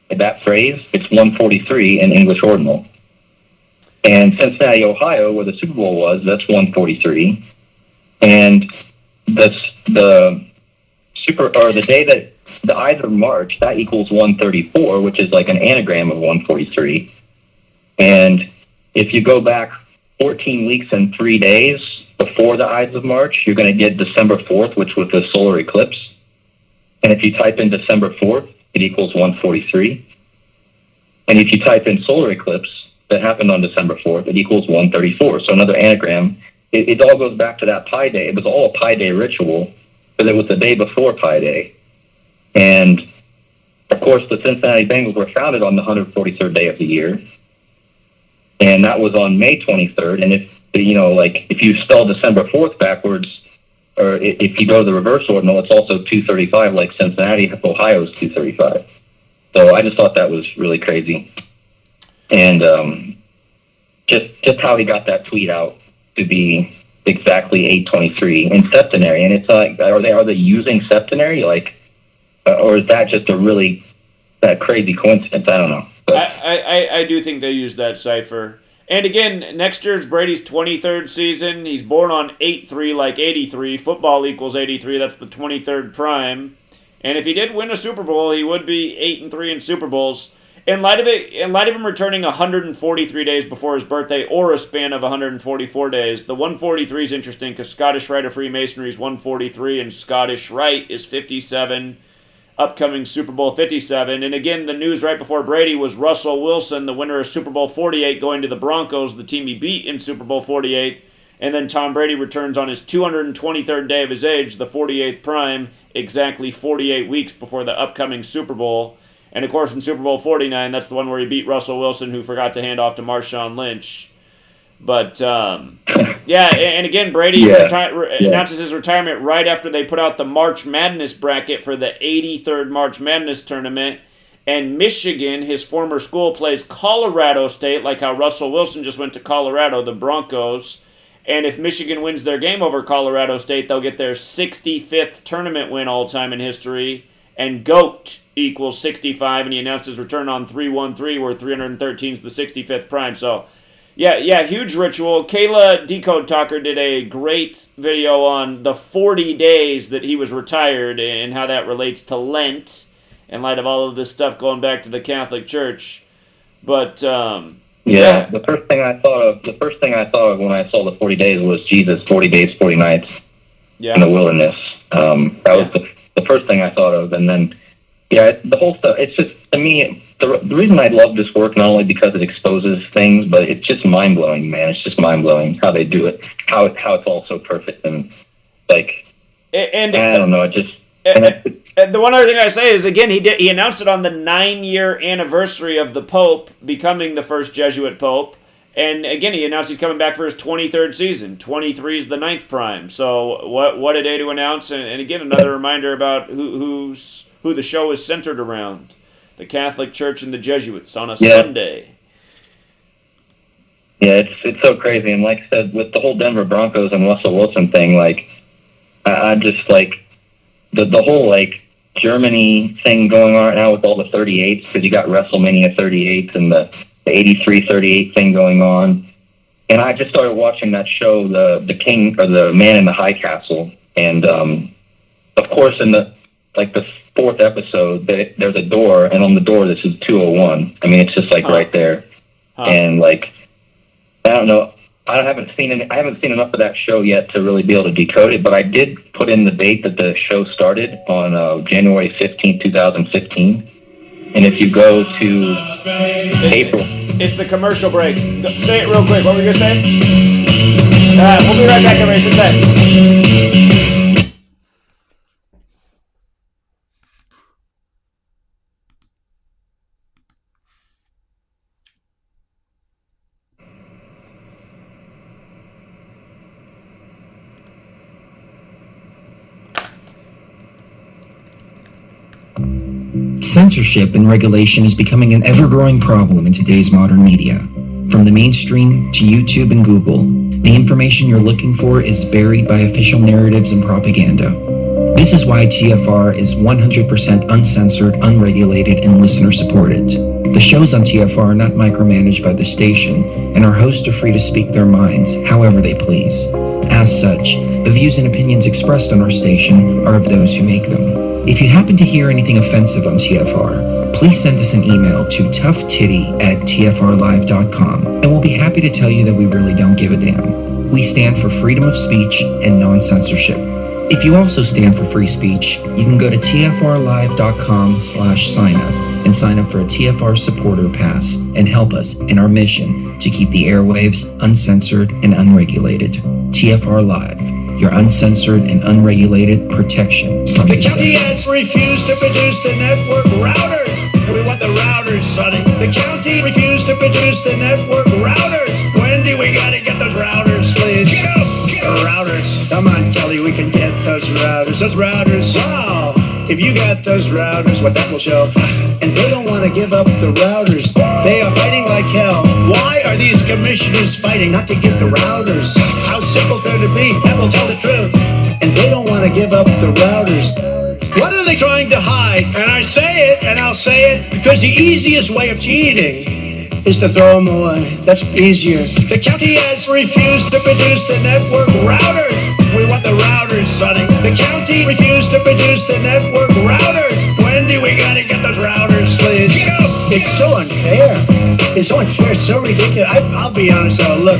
Speaker 14: that phrase, it's 143 in English ordinal. And Cincinnati, Ohio, where the Super Bowl was, that's 143. And the day that the Ides of March, that equals 134, which is like an anagram of 143. And if you go back 14 weeks and 3 days before the Ides of March, you're going to get December 4th, which was the solar eclipse. And if you type in December 4th, it equals 143. And if you type in solar eclipse that happened on December 4th, it equals 134. So another anagram. It all goes back to that Pi Day. It was all a Pi Day ritual, but it was the day before Pi Day. And, of course, the Cincinnati Bengals were founded on the 143rd day of the year. And that was on May 23rd. And if you spell December 4th backwards, or if you go to the reverse ordinal, it's also 235, like Cincinnati, Ohio's 235. So I just thought that was really crazy. And just how he got that tweet out to be exactly 823 in septenary. And it's like, are they using septenary? Or is that just that crazy coincidence? I don't know. But
Speaker 8: I do think they use that cipher. And again, next year's Brady's 23rd season. He's born on 8-3, like 83. Football equals 83. That's the 23rd prime. And if he did win a Super Bowl, he would be 8-3 in Super Bowls. In light of him returning 143 days before his birthday, or a span of 144 days, the 143 is interesting because Scottish Rite of Freemasonry is 143 and Scottish Rite is 57. Upcoming Super Bowl 57. And again, the news right before Brady was Russell Wilson, the winner of Super Bowl 48, going to the Broncos, the team he beat in Super Bowl 48. And then Tom Brady returns on his 223rd day of his age, the 48th prime, exactly 48 weeks before the upcoming Super Bowl. And of course, in Super Bowl 49, that's the one where he beat Russell Wilson, who forgot to hand off to Marshawn Lynch. But, yeah, and again, Brady announces his retirement right after they put out the March Madness bracket for the 83rd March Madness tournament. And Michigan, his former school, plays Colorado State, like how Russell Wilson just went to Colorado, the Broncos. And if Michigan wins their game over Colorado State, they'll get their 65th tournament win all-time in history. And GOAT equals 65, and he announced his return on 313, where 313 is the 65th prime. So, yeah, huge ritual. Kayla Decode Talker did a great video on the 40 days that he was retired and how that relates to Lent in light of all of this stuff going back to the Catholic Church. But,
Speaker 14: yeah, the first thing I thought of when I saw the 40 days was Jesus, 40 days, 40 nights in the wilderness. That was the first thing I thought of. And then, the whole stuff, it's just, to me, the reason I love this work, not only because it exposes things, but it's just mind-blowing, man. It's just mind-blowing how they do it, how it's all so perfect. And, I don't know, it just...
Speaker 8: And the one other thing I say is, again, he announced it on the 9-year anniversary of the Pope becoming the first Jesuit Pope. And again, he announced he's coming back for his 23rd season. 23 is the 9th prime. So what a day to announce. And again, another reminder about who the show is centered around. The Catholic Church and the Jesuits on a Sunday.
Speaker 14: Yeah, it's so crazy. And like I said, with the whole Denver Broncos and Russell Wilson thing, I just the whole Germany thing going on right now with all the 38s, because you got WrestleMania 38 and the 83 38 thing going on. And I just started watching that show, the King, or the Man in the High Castle. And of course, in the 4th episode, there's a door, and on the door this is 201. I mean, it's just right there. And I don't know. I haven't seen enough of that show yet to really be able to decode it, but I did put in the date that the show started on January 15th, 2015. And if you go to April...
Speaker 8: It's the commercial break. Say it real quick. What were you going to say? We'll be right back, everybody. Sit tight.
Speaker 2: Censorship and regulation is becoming an ever-growing problem in today's modern media. From the mainstream to YouTube and Google, the information you're looking for is buried by official narratives and propaganda. This is why TFR is 100% uncensored, unregulated, and listener-supported. The shows on TFR are not micromanaged by the station, and our hosts are free to speak their minds however they please. As such, the views and opinions expressed on our station are of those who make them. If you happen to hear anything offensive on TFR, please send us an email to toughtitty@tfrlive.com, and we'll be happy to tell you that we really don't give a damn. We stand for freedom of speech and non-censorship. If you also stand for free speech, you can go to tfrlive.com/signup and sign up for a TFR supporter pass and help us in our mission to keep the airwaves uncensored and unregulated. TFR Live, your uncensored and unregulated protection from
Speaker 6: The county has refused to produce the network routers. We want the routers, Sonny. The county refused to produce the network routers. Wendy, we gotta get those routers, please. Get up! Routers. Come on, Kelly, we can get those routers. Those routers. Wow! If you got those routers, what that will show. And they don't want to give up the routers. They are fighting like hell. Why are these commissioners fighting not to get the routers? How simple could it be? That will tell the truth. And they don't want to give up the routers. What are they trying to hide? And I say it, and I'll say it, because the easiest way of cheating is to throw them away. That's easier. The county has refused to produce the network routers. We want the routers, Sonny. The county refused to produce the network routers. Wendy, we gotta get those routers, please. Get up! It's so unfair. It's so unfair, it's so ridiculous. I'll be honest though, look,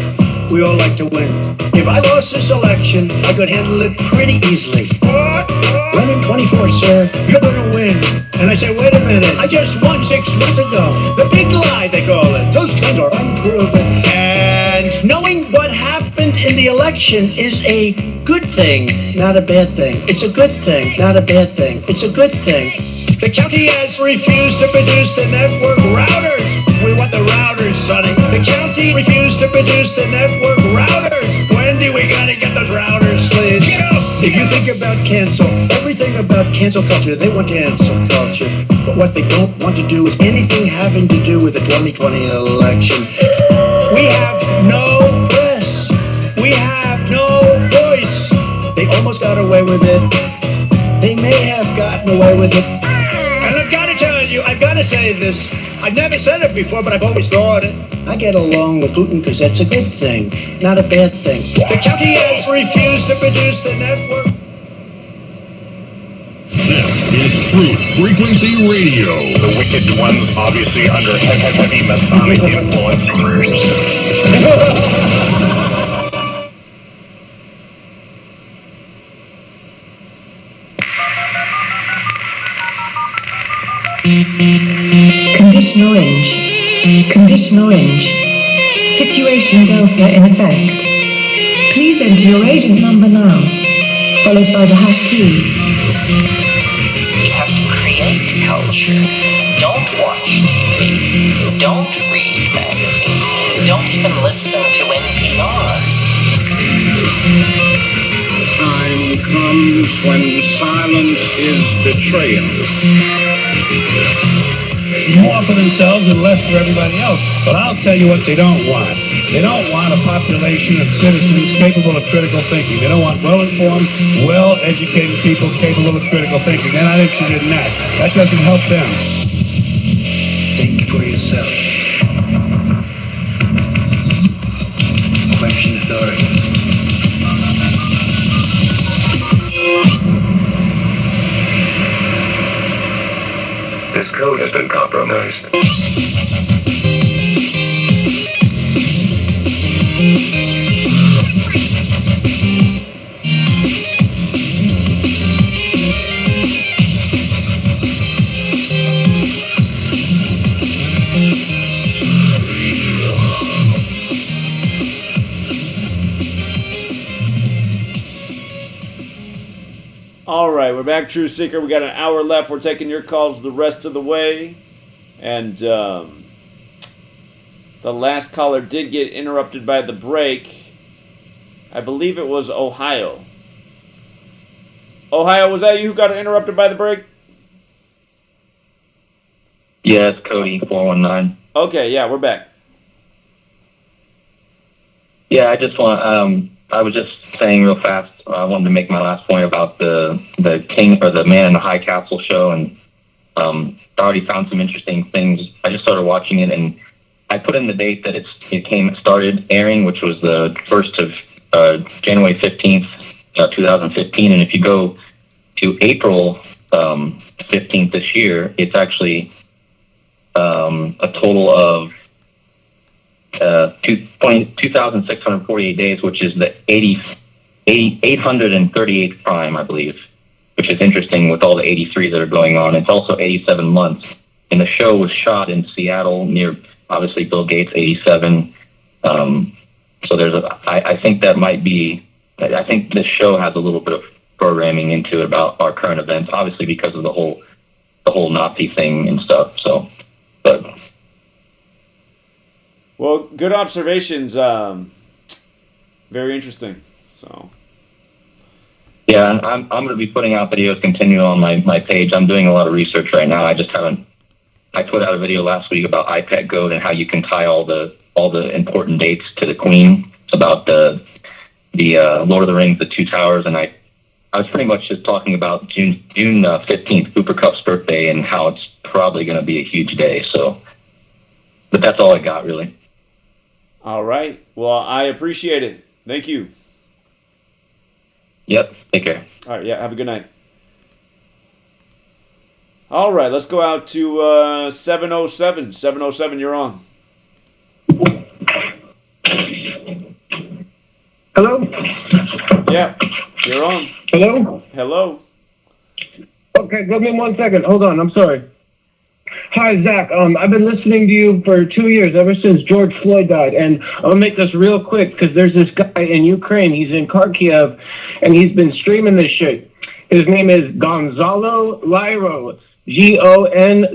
Speaker 6: we all like to win. If I lost this election, I could handle it pretty easily. Run in 24, sir. You're gonna win. And I say, wait a minute, I just won 6 months ago. The big lie, they call it. Those claims are unproven. And knowing what happened in the election is a good thing, not a bad thing. It's a good thing, not a bad thing. It's a good thing. The county has refused to produce the network routers. We want the routers, Sonny. The county refused to produce the network routers. Wendy, we gotta get those routers, please. Get up! If you think about cancel, everything about cancel culture, they want cancel culture. But what they don't want to do is anything having to do with the 2020 election. We have no press. We have no voice. They almost got away with it. They may have gotten away with it. And I've got to tell you, I've got to say this. I've never said it before, but I've always thought it. I get along with Putin because that's a good thing, not a bad thing. The county has refused to produce the network.
Speaker 3: This is Truth Frequency Radio.
Speaker 5: The wicked ones, obviously under heavy Masonic influence.
Speaker 4: Condition orange. Condition orange. Situation delta in effect. Please enter your agent number now, followed by the hash key.
Speaker 17: You have to create culture. Don't watch TV. Don't read magazines. Don't even listen to NPR.
Speaker 5: Time comes when silence is betrayal.
Speaker 6: More for themselves and less for everybody else. But I'll tell you what they don't want. They don't want a population of citizens capable of critical thinking. They don't want well-informed, well-educated people capable of critical thinking. They're not interested in that. That doesn't help them. Think for yourself. Question authority.
Speaker 7: This code has been compromised.
Speaker 8: All right, we're back, True Seeker. We got an hour left. We're taking your calls the rest of the way. And the last caller did get interrupted by the break. I believe it was Ohio. Ohio, was that you who got interrupted by the break?
Speaker 14: Yeah, it's Cody, 419.
Speaker 8: Okay, yeah, we're back.
Speaker 14: Yeah, I just want, I was just saying real fast, I wanted to make my last point about the king or the man in the high castle show, and I already found some interesting things. I just started watching it, and I put in the date that it started airing, which was the 1st of January 15th, 2015, and if you go to April 15th this year, it's actually a total of 2,648 days, which is the 838th prime, I believe, which is interesting with all the 83 that are going on. It's also 87 months. And the show was shot in Seattle near, obviously, Bill Gates, 87. So I think that might be, I think this show has a little bit of programming into it about our current events, obviously because of the whole Nazi thing and stuff. So, but.
Speaker 8: Well, good observations. Very interesting. So.
Speaker 14: Yeah, and I'm going to be putting out videos continuing on my page. I'm doing a lot of research right now. I put out a video last week about iPad Goat and how you can tie all the important dates to the Queen, about the Lord of the Rings, the Two Towers, and I was pretty much just talking about June 15th, Cooper Cup's birthday, and how it's probably going to be a huge day. So, but that's all I got, really.
Speaker 8: All right. Well, I appreciate it. Thank you.
Speaker 14: Yep. Take care.
Speaker 8: All right. Yeah. Have a good night. All right. Let's go out to 707. 707, you're on.
Speaker 15: Hello?
Speaker 8: Yeah. You're on.
Speaker 15: Hello?
Speaker 8: Hello.
Speaker 15: Okay, give me 1 second. Hold on. I'm sorry. Hi, Zach. I've been listening to you for 2 years, ever since George Floyd died. And I'll make this real quick because there's this guy in Ukraine. He's in Kharkiv, and he's been streaming this shit. His name is Gonzalo Lira. Gonzalolira.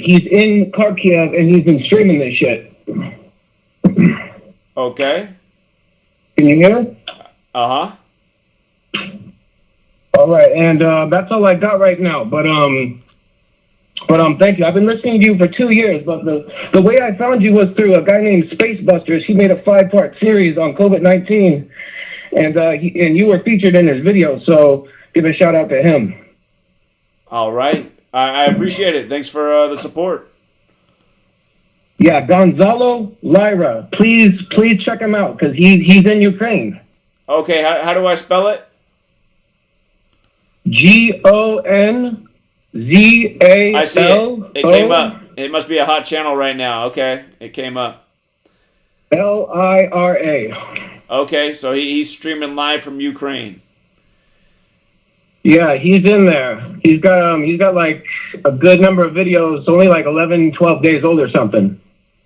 Speaker 15: He's in Kharkiv, and he's been streaming this shit.
Speaker 8: Okay.
Speaker 15: Can you hear?
Speaker 8: Uh-huh.
Speaker 15: All right, and that's all I got right now. But thank you. I've been listening to you for 2 years, but the way I found you was through a guy named Spacebusters. He made a 5-part series on COVID-19, and you were featured in his video. So give a shout out to him.
Speaker 8: All right, I appreciate it. Thanks for the support.
Speaker 15: Yeah, Gonzalo Lira. Please check him out because he's in Ukraine.
Speaker 8: Okay, how do I spell it?
Speaker 15: Gonzal.
Speaker 8: I see it. It came up. It must be a hot channel right now. Okay, it came up.
Speaker 15: Lira.
Speaker 8: Okay, so he's streaming live from Ukraine.
Speaker 15: Yeah, he's in there. He's got like a good number of videos, only like 11, 12 days old or something.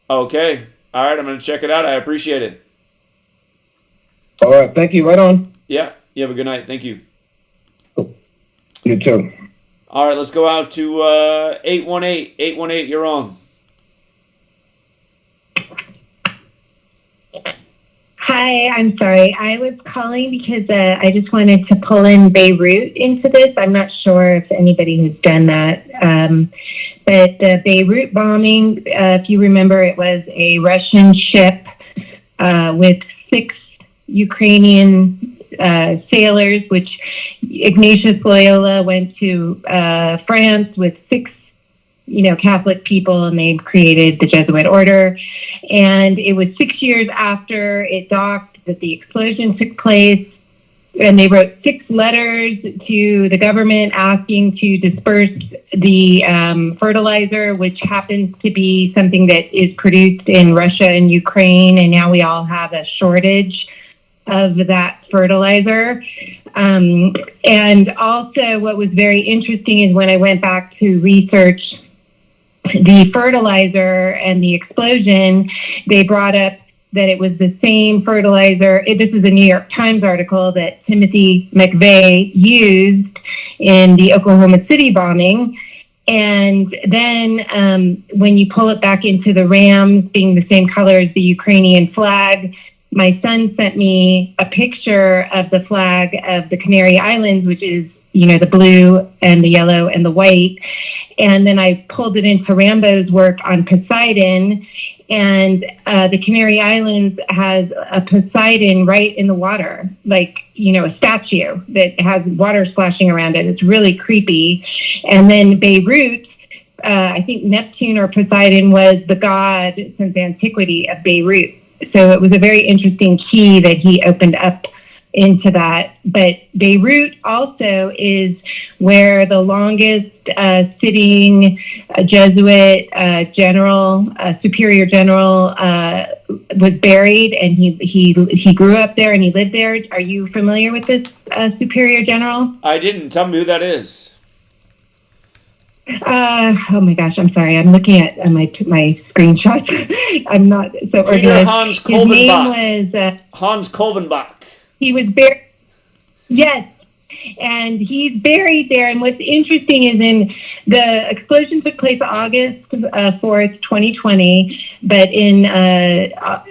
Speaker 8: Okay. All right, I'm going to check it out. I appreciate it.
Speaker 15: All right, thank you. Right on.
Speaker 8: Yeah, you have a good night. Thank you.
Speaker 15: You too.
Speaker 8: All right, let's go out to 818. 818, you're on.
Speaker 19: Hi, I'm sorry. I was calling because I just wanted to pull in Beirut into this. I'm not sure if anybody has done that. But the Beirut bombing, if you remember, it was a Russian ship with 6 Ukrainian sailors, which Ignatius Loyola went to France with 6 Catholic people, and they created the Jesuit order. And it was 6 years after it docked that the explosion took place. And they wrote 6 letters to the government asking to disperse the fertilizer, which happens to be something that is produced in Russia and Ukraine. And now we all have a shortage of that fertilizer. And also what was very interesting is when I went back to research the fertilizer and the explosion, they brought up that it was the same fertilizer. This is a New York Times article that Timothy McVeigh used in the Oklahoma City bombing. And then when you pull it back into the rams being the same color as the Ukrainian flag, my son sent me a picture of the flag of the Canary Islands, which is, the blue and the yellow and the white. And then I pulled it into Rambo's work on Poseidon. And the Canary Islands has a Poseidon right in the water, like, a statue that has water splashing around it. It's really creepy. And then Beirut, I think Neptune or Poseidon was the god since antiquity of Beirut. So it was a very interesting key that he opened up into that. But Beirut also is where the longest sitting Jesuit general, superior general, was buried, and he grew up there and he lived there. Are you familiar with this superior general?
Speaker 8: I didn't. Tell me who that is.
Speaker 19: Oh my gosh, I'm sorry. I'm looking at my screenshots. I'm not so organized.
Speaker 8: Peter Hans Kolvenbach.
Speaker 19: His name was
Speaker 8: Hans Kolvenbach.
Speaker 19: He was buried. Yes, and he's buried there. And what's interesting is in the explosion took place August 4th, 2020, but in April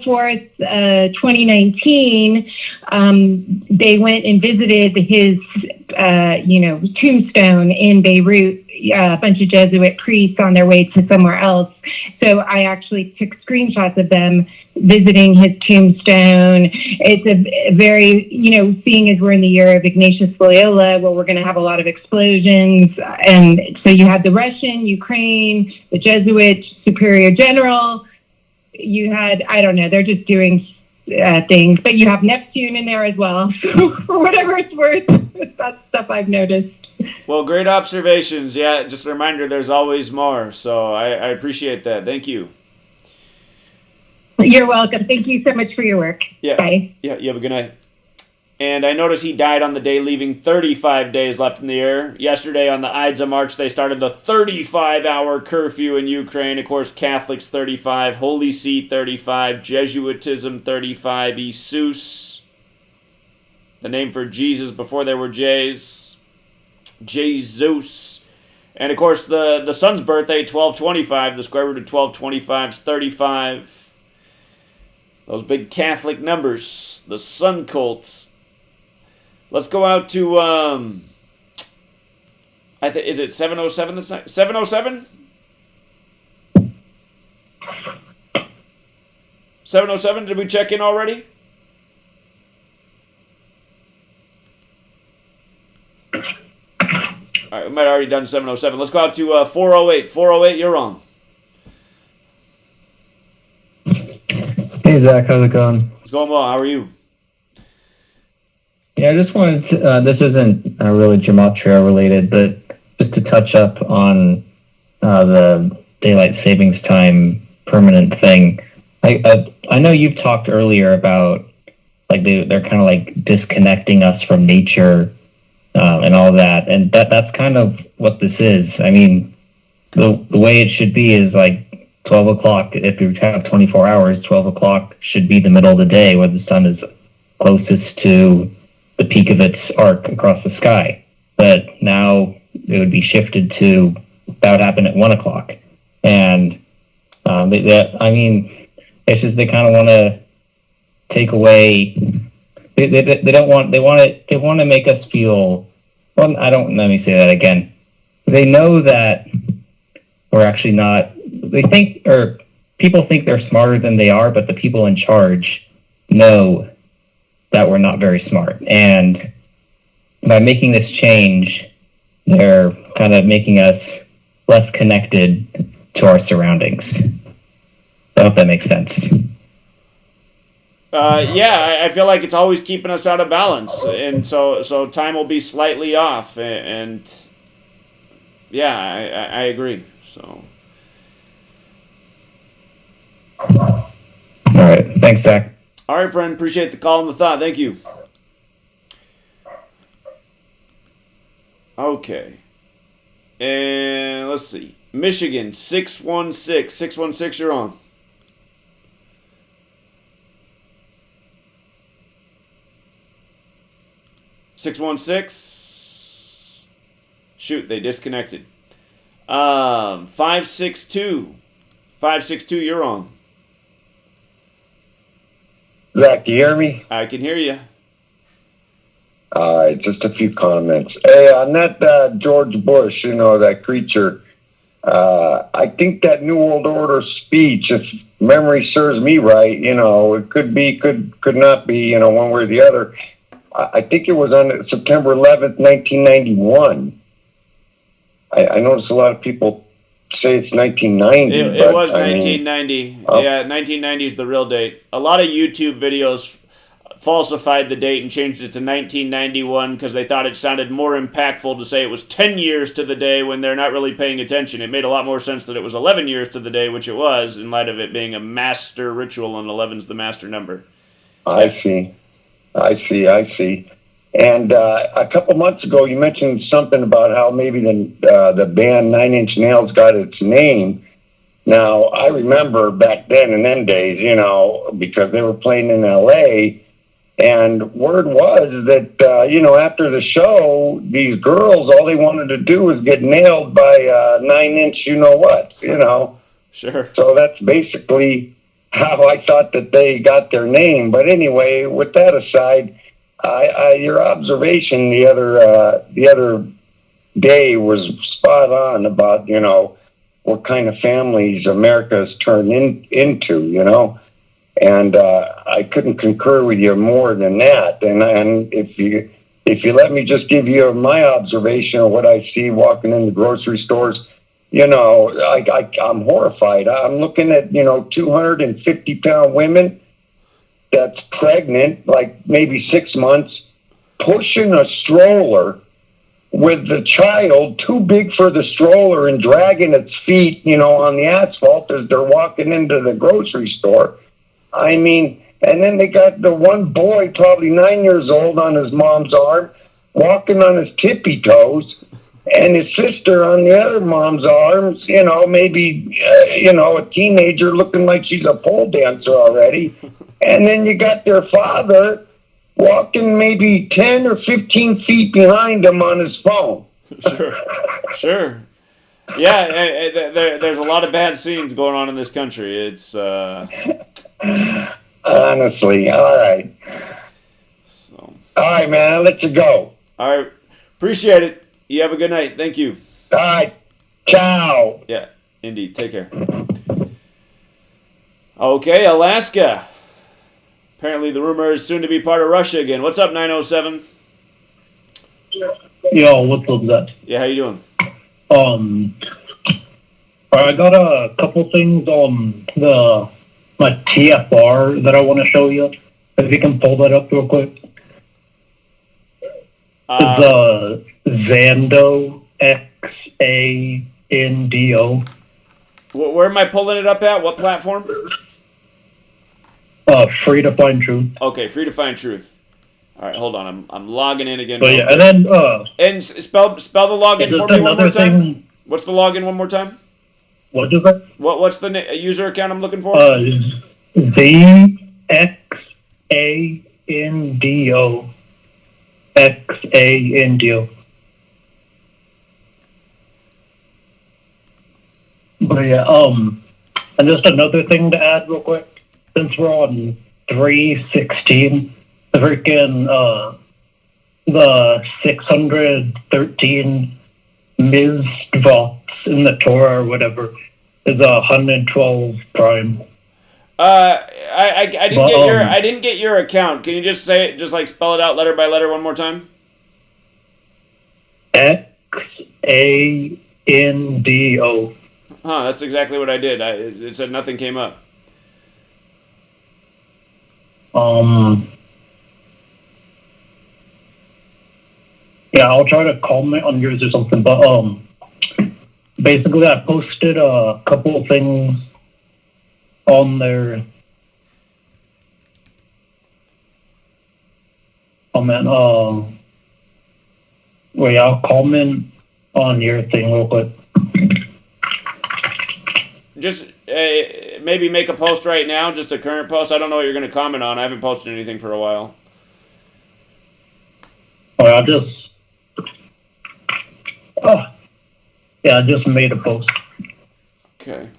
Speaker 19: 4th, 2019, they went and visited his, tombstone in Beirut. A bunch of Jesuit priests on their way to somewhere else. So I actually took screenshots of them visiting his tombstone. It's a very, seeing as we're in the year of Ignatius Loyola, where we're going to have a lot of explosions. And so you have the Russian, Ukraine, the Jesuit superior general. You had, I don't know, they're just doing things. But you have Neptune in there as well. So for whatever it's worth, that's stuff I've noticed.
Speaker 8: Well, great observations. Yeah, just a reminder, there's always more. So I appreciate that. Thank you.
Speaker 19: You're welcome. Thank you so much for your work.
Speaker 8: Yeah.
Speaker 19: Bye.
Speaker 8: Yeah, you have a good night. And I noticed he died on the day, leaving 35 days left in the year. Yesterday on the Ides of March, they started the 35-hour curfew in Ukraine. Of course, Catholics 35, Holy See 35, Jesuitism 35, Jesus, the name for Jesus before there were J's. Jesus. And of course the sun's birthday, 1225, the square root of 1225 is 35. Those big Catholic numbers, the sun cult. Let's go out to is it 707 this night? 707? 707, did we check in already? All right, we might have already done 707. Let's go out to 408. 408, you're on.
Speaker 9: Hey, Zach, how's it going?
Speaker 8: It's going well. How are you?
Speaker 9: Yeah, I just wanted to, this isn't really Gematria related, but just to touch up on the daylight savings time permanent thing. I know you've talked earlier about like they're kind of like disconnecting us from nature and all that, and that's kind of what this is. I mean, the way it should be is like 12 o'clock, if you have 24 hours, 12 o'clock should be the middle of the day where the sun is closest to the peak of its arc across the sky. But now it would be shifted to, that would happen at 1 o'clock. And it's just they kind of want to take away, they want to make us feel, well, let me say that again. They know that we're actually not, people think they're smarter than they are, but the people in charge know that we're not very smart. And by making this change, they're kind of making us less connected to our surroundings. I hope that makes sense.
Speaker 8: Yeah, I feel like it's always keeping us out of balance, and so time will be slightly off, and yeah, I agree. So,
Speaker 9: all right, thanks, Zach.
Speaker 8: All right, friend, appreciate the call and the thought. Thank you. Okay, and let's see, Michigan 616, you're on. (616) Shoot, they disconnected. 562, you're on.
Speaker 20: Zach, do you hear me?
Speaker 8: I can hear you.
Speaker 20: All right, just a few comments. Hey, on that George Bush, that creature, I think that New World Order speech, if memory serves me right, it could be, could not be, one way or the other. I think it was on September 11th, 1991. I noticed a lot of people say it's 1990.
Speaker 8: It was 1990. Yeah, 1990 is the real date. A lot of YouTube videos falsified the date and changed it to 1991 because they thought it sounded more impactful to say it was 10 years to the day when they're not really paying attention. It made a lot more sense that it was 11 years to the day, which it was, in light of it being a master ritual, and 11's the master number.
Speaker 20: I see. And a couple months ago, you mentioned something about how maybe the band Nine Inch Nails got its name. Now, I remember back then in them days, you know, because they were playing in L.A., and word was that, you know, after the show, these girls, all they wanted to do was get nailed by 9 Inch you-know-what, you know.
Speaker 8: Sure.
Speaker 20: So that's basically how I thought that they got their name. But anyway, with that aside, your observation the other day was spot on about, you know, what kind of families America's turned into, you know. And I couldn't concur with you more than that. And if you let me just give you my observation of what I see walking in the grocery stores, you know, I'm horrified. I'm looking at, you know, 250-pound women that's pregnant, like maybe 6 months, pushing a stroller with the child too big for the stroller and dragging its feet, you know, on the asphalt as they're walking into the grocery store. I mean, and then they got the one boy, probably 9 years old, on his mom's arm, walking on his tippy toes, and his sister on the other mom's arms, you know, maybe, you know, a teenager looking like she's a pole dancer already. And then you got their father walking maybe 10 or 15 feet behind him on his phone.
Speaker 8: Sure. Yeah, there's a lot of bad scenes going on in this country. It's...
Speaker 20: Honestly, all right.
Speaker 8: So.
Speaker 20: All right, man, I'll let you go.
Speaker 8: All right. Appreciate it. You have a good night. Thank you.
Speaker 20: All right. Ciao.
Speaker 8: Yeah, indeed. Take care. Okay, Alaska. Apparently the rumor is soon to be part of Russia again. What's up, 907?
Speaker 16: Yo, what's up, Zach?
Speaker 8: Yeah, how you doing?
Speaker 16: I got a couple things on my TFR that I want to show you. If you can pull that up real quick. It's Xando, Xando.
Speaker 8: Where am I pulling it up at? What platform?
Speaker 16: Free to Find Truth.
Speaker 8: Okay, Free to Find Truth. All right, hold on. I'm logging in again.
Speaker 16: But yeah, and then
Speaker 8: and spell the login for me one more time. What's the login one more time?
Speaker 16: What is it?
Speaker 8: What's the user account I'm looking for?
Speaker 16: ZXANDO. XANDO. But yeah, and just another thing to add real quick. Since we're on 316, the freaking the 613 Mizvots in the Torah or whatever is 112 prime.
Speaker 8: I didn't get your account. Can you just say it, just like spell it out letter by letter one more time?
Speaker 16: XANDO.
Speaker 8: Huh, that's exactly what I did. It said nothing came up.
Speaker 16: Yeah, I'll try to comment on yours or something, but basically I posted a couple of things on there. Wait, I'll comment on your thing real quick.
Speaker 8: Just maybe make a post right now, just a current post. I don't know what you're going to comment on. I haven't posted anything for a while.
Speaker 16: I just made a post.
Speaker 8: Okay.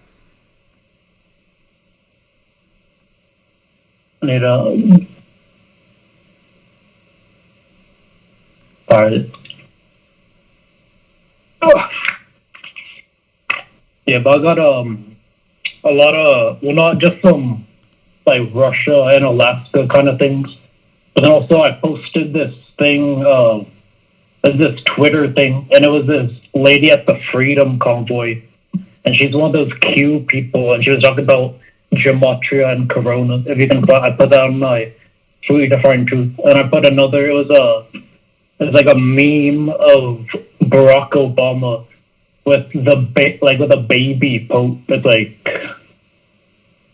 Speaker 16: Need alright. Yeah, but I got a lot of, well, not just some like Russia and Alaska kind of things, but then also I posted this thing, this Twitter thing, and it was this lady at the Freedom Convoy, and she's one of those Q people, and she was talking about Gematria and Corona. If you can, I put that on my truly define truth. And I put another. It was like a meme of Barack Obama with with a baby pope. It's like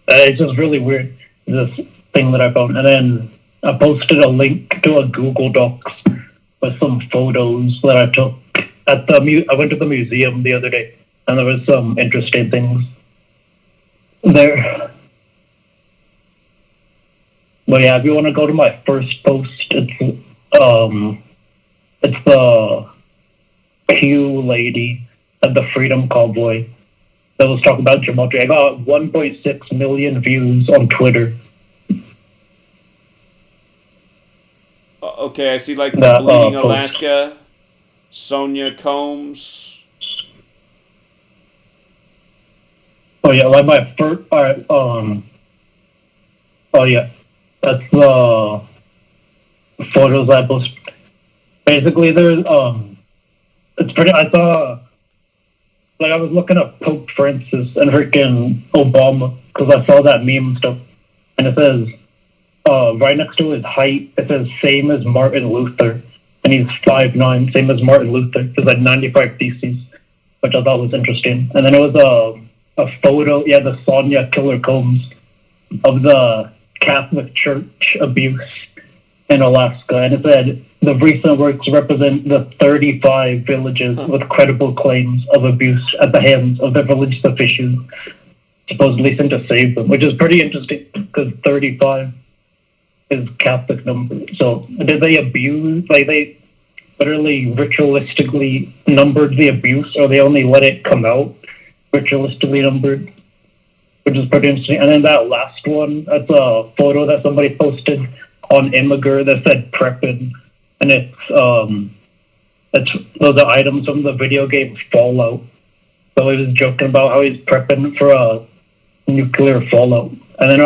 Speaker 16: it's just really weird. This thing that I found, and then I posted a link to a Google Docs with some photos that I took at I went to the museum the other day, and there was some interesting things there. But yeah, if you want to go to my first post, it's the Q lady and the Freedom Cowboy that was talking about Gematria. I got 1.6 million views on Twitter.
Speaker 8: Okay, I see like the Bleeding Alaska, Sonia Combs.
Speaker 16: Oh yeah, like my first. Oh yeah, that's the photos I posted. Basically, there's it's pretty. I saw, like, I was looking at Pope Francis and freaking Obama because I saw that meme stuff, and it says right next to his height, it says same as Martin Luther, and he's 5'9", same as Martin Luther. There's like 95 theses, which I thought was interesting. And then it was a photo, the Sonia Killer Combs of the Catholic Church abuse in Alaska, and it said the recent works represent the 35 villages with credible claims of abuse at the hands of the religious officials supposedly sent to save them, which is pretty interesting because 35 is Catholic number. So did they abuse? Like they literally ritualistically numbered the abuse, or they only let it come out ritualistically numbered, which is pretty interesting. And then that last one, that's a photo that somebody posted on Imgur that said prepping, and those are items from the video game Fallout. So he was joking about how he's prepping for a nuclear fallout. And then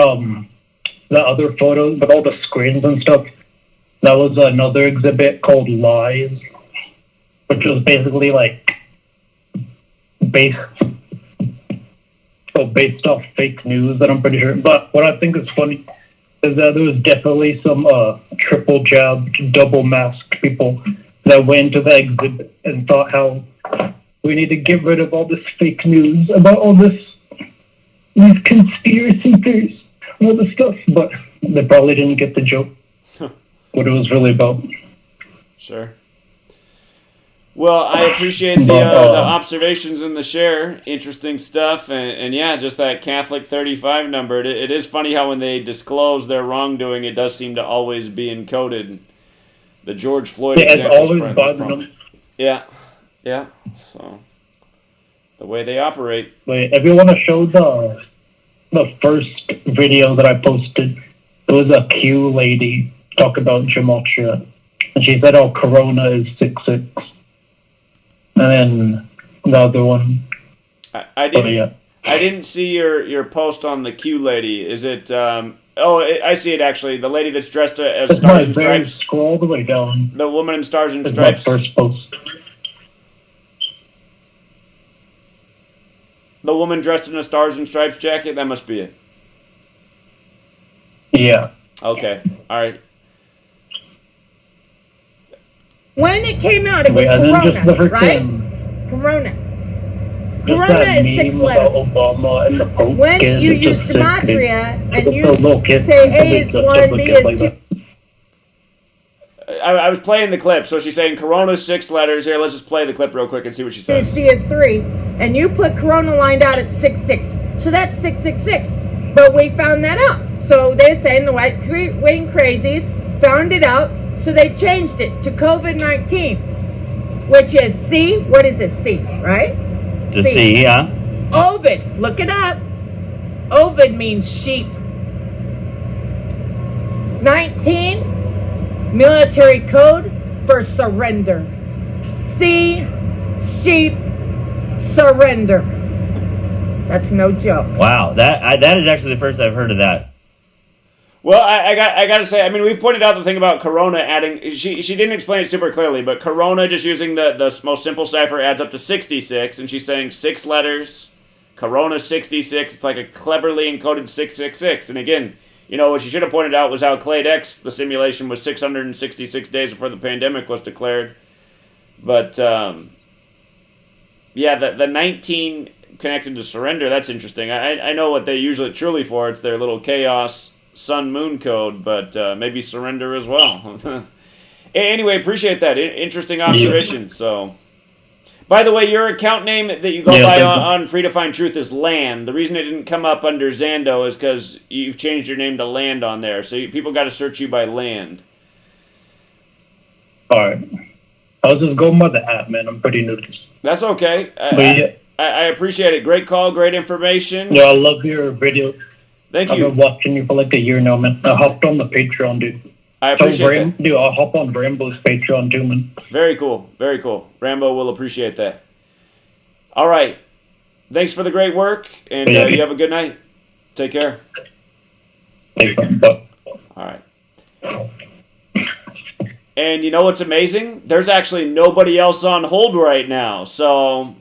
Speaker 16: the other photos with all the screens and stuff, that was another exhibit called Lies, which was basically like based off fake news that I'm pretty sure. But what I think is funny is that there was definitely some triple jabbed, double masked people that went into the exhibit and thought how we need to get rid of all this fake news about all these conspiracy theories, all this stuff, but they probably didn't get the joke, what it was really about.
Speaker 8: Sure. Well, I appreciate the observations and the share. Interesting stuff. And yeah, just that Catholic 35 number. It is funny how when they disclose their wrongdoing, it does seem to always be encoded. The George Floyd example.
Speaker 16: It's always by the number.
Speaker 8: Yeah. Yeah. So, the way they operate.
Speaker 16: Wait, if you want to show the first video that I posted, it was a Q lady talk about Gematria. And she said, oh, Corona is 6'6". And then the other one.
Speaker 8: I didn't see your post on the Q lady. Is it? I see it actually. The lady that's dressed as Stars and Stripes.
Speaker 16: Scroll all the way down.
Speaker 8: The woman in Stars and Stripes.
Speaker 16: My first post.
Speaker 8: The woman dressed in a Stars and Stripes jacket. That must be it.
Speaker 16: Yeah.
Speaker 8: Okay. All right.
Speaker 21: When it came out, it was Corona, right? Corona. Corona is 6 letters.
Speaker 16: Obama and the Pope
Speaker 21: when you use Gematria and you say A is 1, B is 2.
Speaker 8: I was playing the clip, so she's saying Corona is 6 letters. Here, let's just play the clip real quick and see what she says.
Speaker 21: C is 3, and you put Corona lined out at 6'6", so that's 666. But we found that out. So they're saying the white wing crazies found it out. So they changed it to COVID-19, which is C. What is this? C, right?
Speaker 22: The C, yeah.
Speaker 21: Ovid. Look it up. Ovid means sheep. 19, military code for surrender. C, sheep, surrender. That's no joke.
Speaker 22: Wow, that is actually the first I've heard of that.
Speaker 8: Well, I got to say, I mean, we've pointed out the thing about Corona adding. She didn't explain it super clearly, but Corona, just using the most simple cipher, adds up to 66, and she's saying 6 letters. Corona 66. It's like a cleverly encoded 666. And again, You know, what she should have pointed out was how Clade X, the simulation, was 666 days before the pandemic was declared. But, yeah, the 19 connected to surrender, that's interesting. I know what they usually truly for. It's their little chaos sun-moon code, but maybe surrender as well. Anyway, appreciate that. Interesting observation. So, by the way, your account name that you go by on Free to Find Truth is Land. The reason it didn't come up under Zando is because you've changed your name to Land on there. So people got to search you by Land.
Speaker 16: All right. I was just going by the app, man. I'm pretty new to this.
Speaker 8: That's okay. I appreciate it. Great call, great information.
Speaker 16: Yeah, I love your videos.
Speaker 8: Thank you.
Speaker 16: I've been watching you for like a year now, man. I hopped on the Patreon, dude.
Speaker 8: I appreciate that.
Speaker 16: Dude, I'll hop on Rambo's Patreon too, man.
Speaker 8: Very cool. Very cool. Rambo will appreciate that. All right. Thanks for the great work, and you have a good night. Take care. All right. And you know what's amazing? There's actually nobody else on hold right now. So,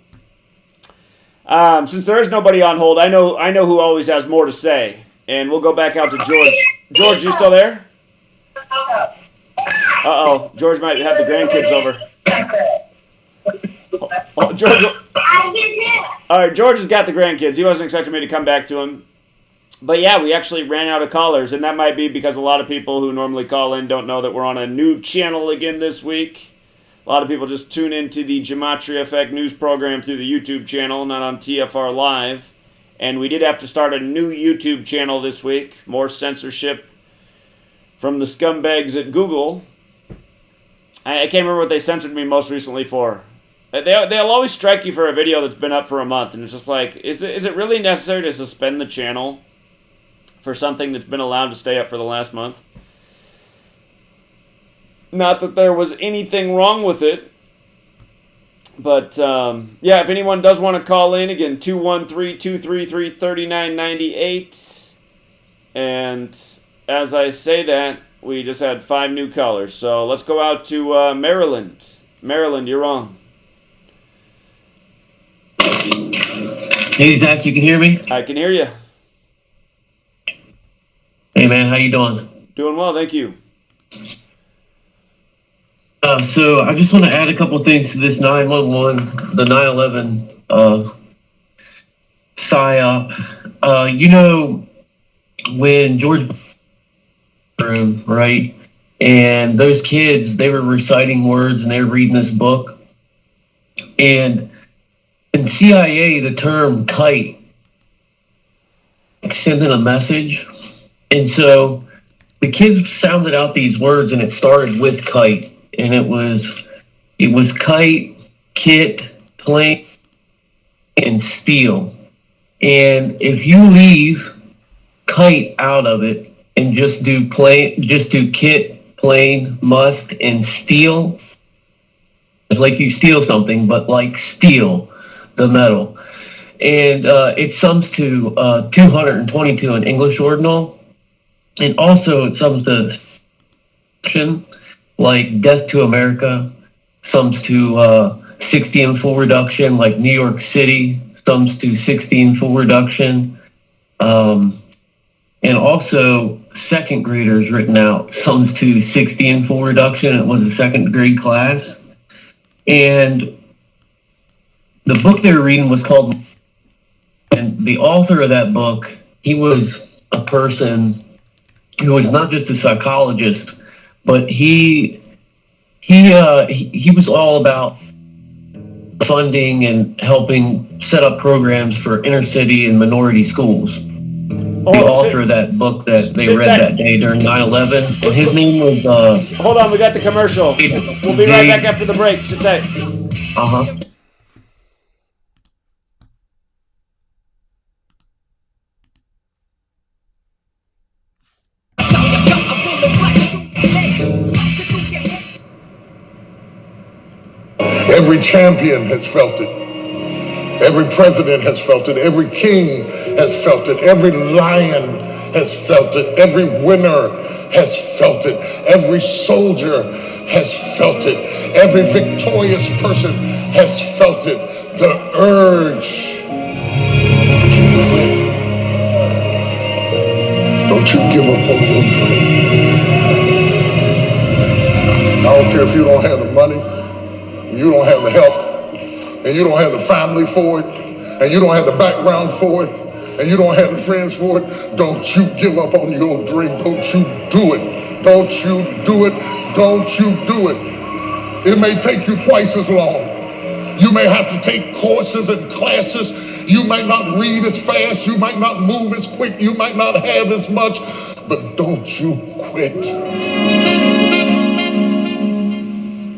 Speaker 8: since there is nobody on hold, I know who always has more to say. And we'll go back out to George. George, you still there? Uh-oh. George might have the grandkids over. Oh, George. All right, George has got the grandkids. He wasn't expecting me to come back to him. But yeah, we actually ran out of callers, and that might be because a lot of people who normally call in don't know that we're on a new channel again this week. A lot of people just tune into the Gematria Effect news program through the YouTube channel, not on TFR Live. And we did have to start a new YouTube channel this week. More censorship from the scumbags at Google. I can't remember what they censored me most recently for. They'll always strike you for a video that's been up for a month, and it's just like, is it really necessary to suspend the channel for something that's been allowed to stay up for the last month? Not that there was anything wrong with it. But, yeah, if anyone does want to call in, again, 213-233-3998. And as I say that, we just had 5 new callers. So let's go out to Maryland. Maryland, you're on.
Speaker 1: Hey, Zach, you can hear me?
Speaker 8: I can hear you.
Speaker 1: Hey, man, how you doing?
Speaker 8: Doing well, thank you.
Speaker 1: So I just want to add a couple things to this 911, the 9/11 psyop. You know, when George room, right, and those kids, they were reciting words and they were reading this book, and in CIA, the term kite sending a message, and so the kids sounded out these words, and it started with kite. And it was kite, kit, plane, and steel. And if you leave kite out of it and just do kit, plane, must, and steel, it's like you steal something, but like steel, the metal. And it sums to 222 in English ordinal. And also it sums to like Death to America, sums to 60 in full reduction, like New York City, sums to 60 in full reduction. And also second graders written out, sums to 60 in full reduction. It was a second grade class. And the book they were reading was called, and the author of that book, he was a person who was not just a psychologist, but he was all about funding and helping set up programs for inner city and minority schools. The author of that book that they read that day during 9/11, and his name was...
Speaker 8: Hold on, we got the commercial. We'll be right back after the break. Sit tight.
Speaker 1: Uh-huh.
Speaker 3: Every champion has felt it. Every president has felt it. Every king has felt it. Every lion has felt it. Every winner has felt it. Every soldier has felt it. Every victorious person has felt it. The urge to quit. The Don't you give up on your dream. I don't care if you don't have the money, you don't have the help, and you don't have the family for it, and you don't have the background for it, and you don't have the friends for it. Don't you give up on your dream. Don't you do it. Don't you do it. Don't you do it. It may take you twice as long. You may have to take courses and classes. You might not read as fast. You might not move as quick. You might not have as much. But don't you quit.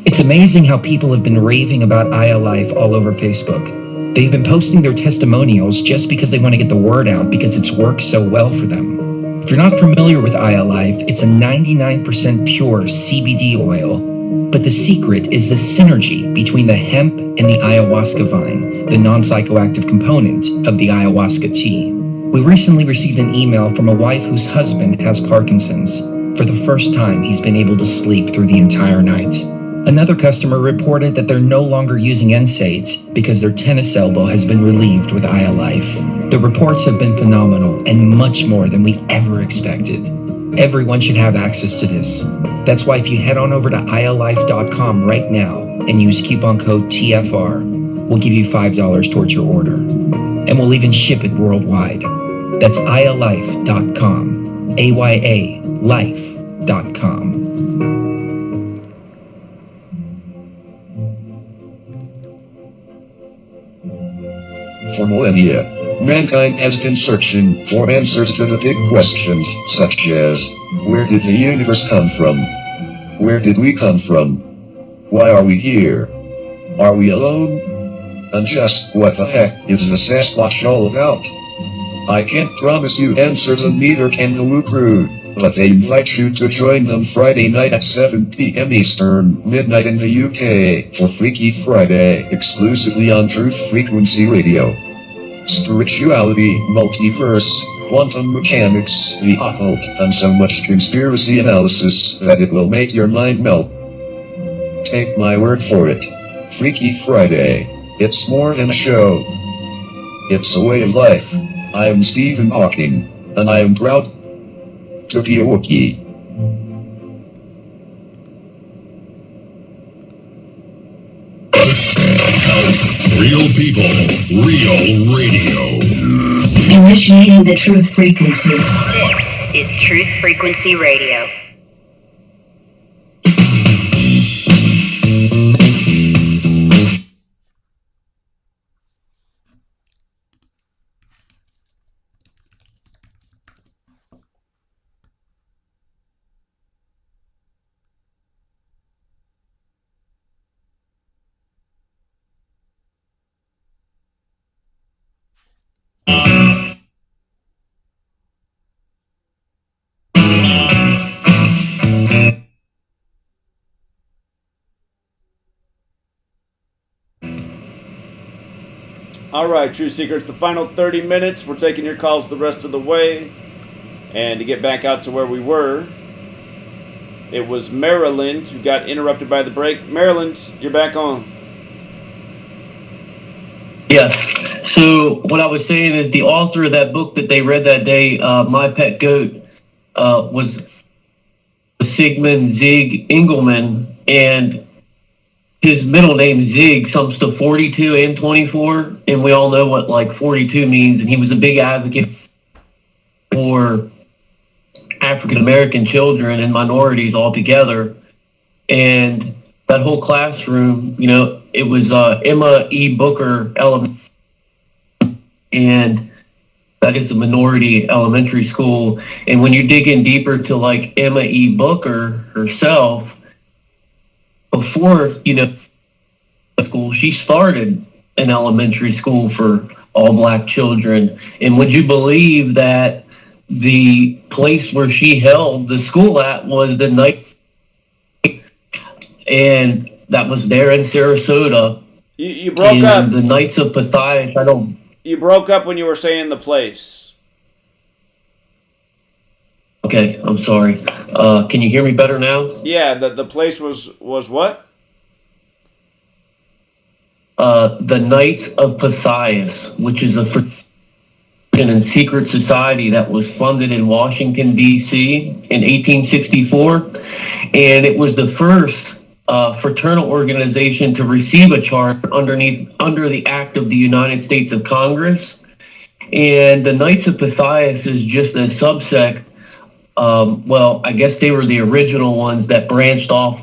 Speaker 2: It's amazing how people have been raving about iAlife all over Facebook. They've been posting their testimonials just because they want to get the word out because it's worked so well for them. If you're not familiar with iAlife, it's a 99% pure CBD oil, but the secret is the synergy between the hemp and the ayahuasca vine, the non-psychoactive component of the ayahuasca tea. We recently received an email from a wife whose husband has Parkinson's. For the first time, he's been able to sleep through the entire night. Another customer reported that they're no longer using NSAIDs because their tennis elbow has been relieved with iAlife. The reports have been phenomenal and much more than we ever expected. Everyone should have access to this. That's why if you head on over to iAlife.com right now and use coupon code TFR, we'll give you $5 towards your order. And we'll even ship it worldwide. That's iAlife.com, AYA life.com.
Speaker 10: For millennia, mankind has been searching for answers to the big questions, such as, where did the universe come from? Where did we come from? Why are we here? Are we alone? And just what the heck is the Sasquatch all about? I can't promise you answers and neither can the Woo Crew, but they invite you to join them Friday night at 7 p.m. Eastern, midnight in the UK, for Freaky Friday, exclusively on Truth Frequency Radio. Spirituality, multiverse, quantum mechanics, the occult, and so much conspiracy analysis that it will make your mind melt. Take my word for it. Freaky Friday. It's more than a show. It's a way of life. I am Stephen Hawking, and I am proud to be a Wookiee.
Speaker 18: Real people, real radio.
Speaker 23: Initiating the truth frequency.
Speaker 24: This is Truth Frequency Radio.
Speaker 8: All right, True Seekers, the final 30 minutes. We're taking your calls the rest of the way. And to get back out to where we were, it was Maryland who got interrupted by the break. Maryland, you're back on.
Speaker 1: Yes. So what I was saying is the author of that book that they read that day, My Pet Goat, was Sigmund Zig Engelman, and his middle name Zig sums to 42 and 24, and we all know what like 42 means, and he was a big advocate for African American children and minorities altogether. And that whole classroom, you know, it was Emma E. Booker Elementary, and that is a minority elementary school. And when you dig in deeper to like Emma E. Booker herself, before, you know, school, she started an elementary school for all black children. And would you believe that the place where she held the school at was the night, and that was there in Sarasota.
Speaker 8: You broke up.
Speaker 1: The Knights of Pythias.
Speaker 8: You broke up when you were saying the place.
Speaker 1: Okay, I'm sorry. Can you hear me better now?
Speaker 8: Yeah, the place was what?
Speaker 1: The Knights of Pythias, which is a and secret society that was funded in Washington, D.C. in 1864. And it was the first fraternal organization to receive a charter under the Act of the United States of Congress. And the Knights of Pythias is just a subsect. Well, I guess they were the original ones that branched off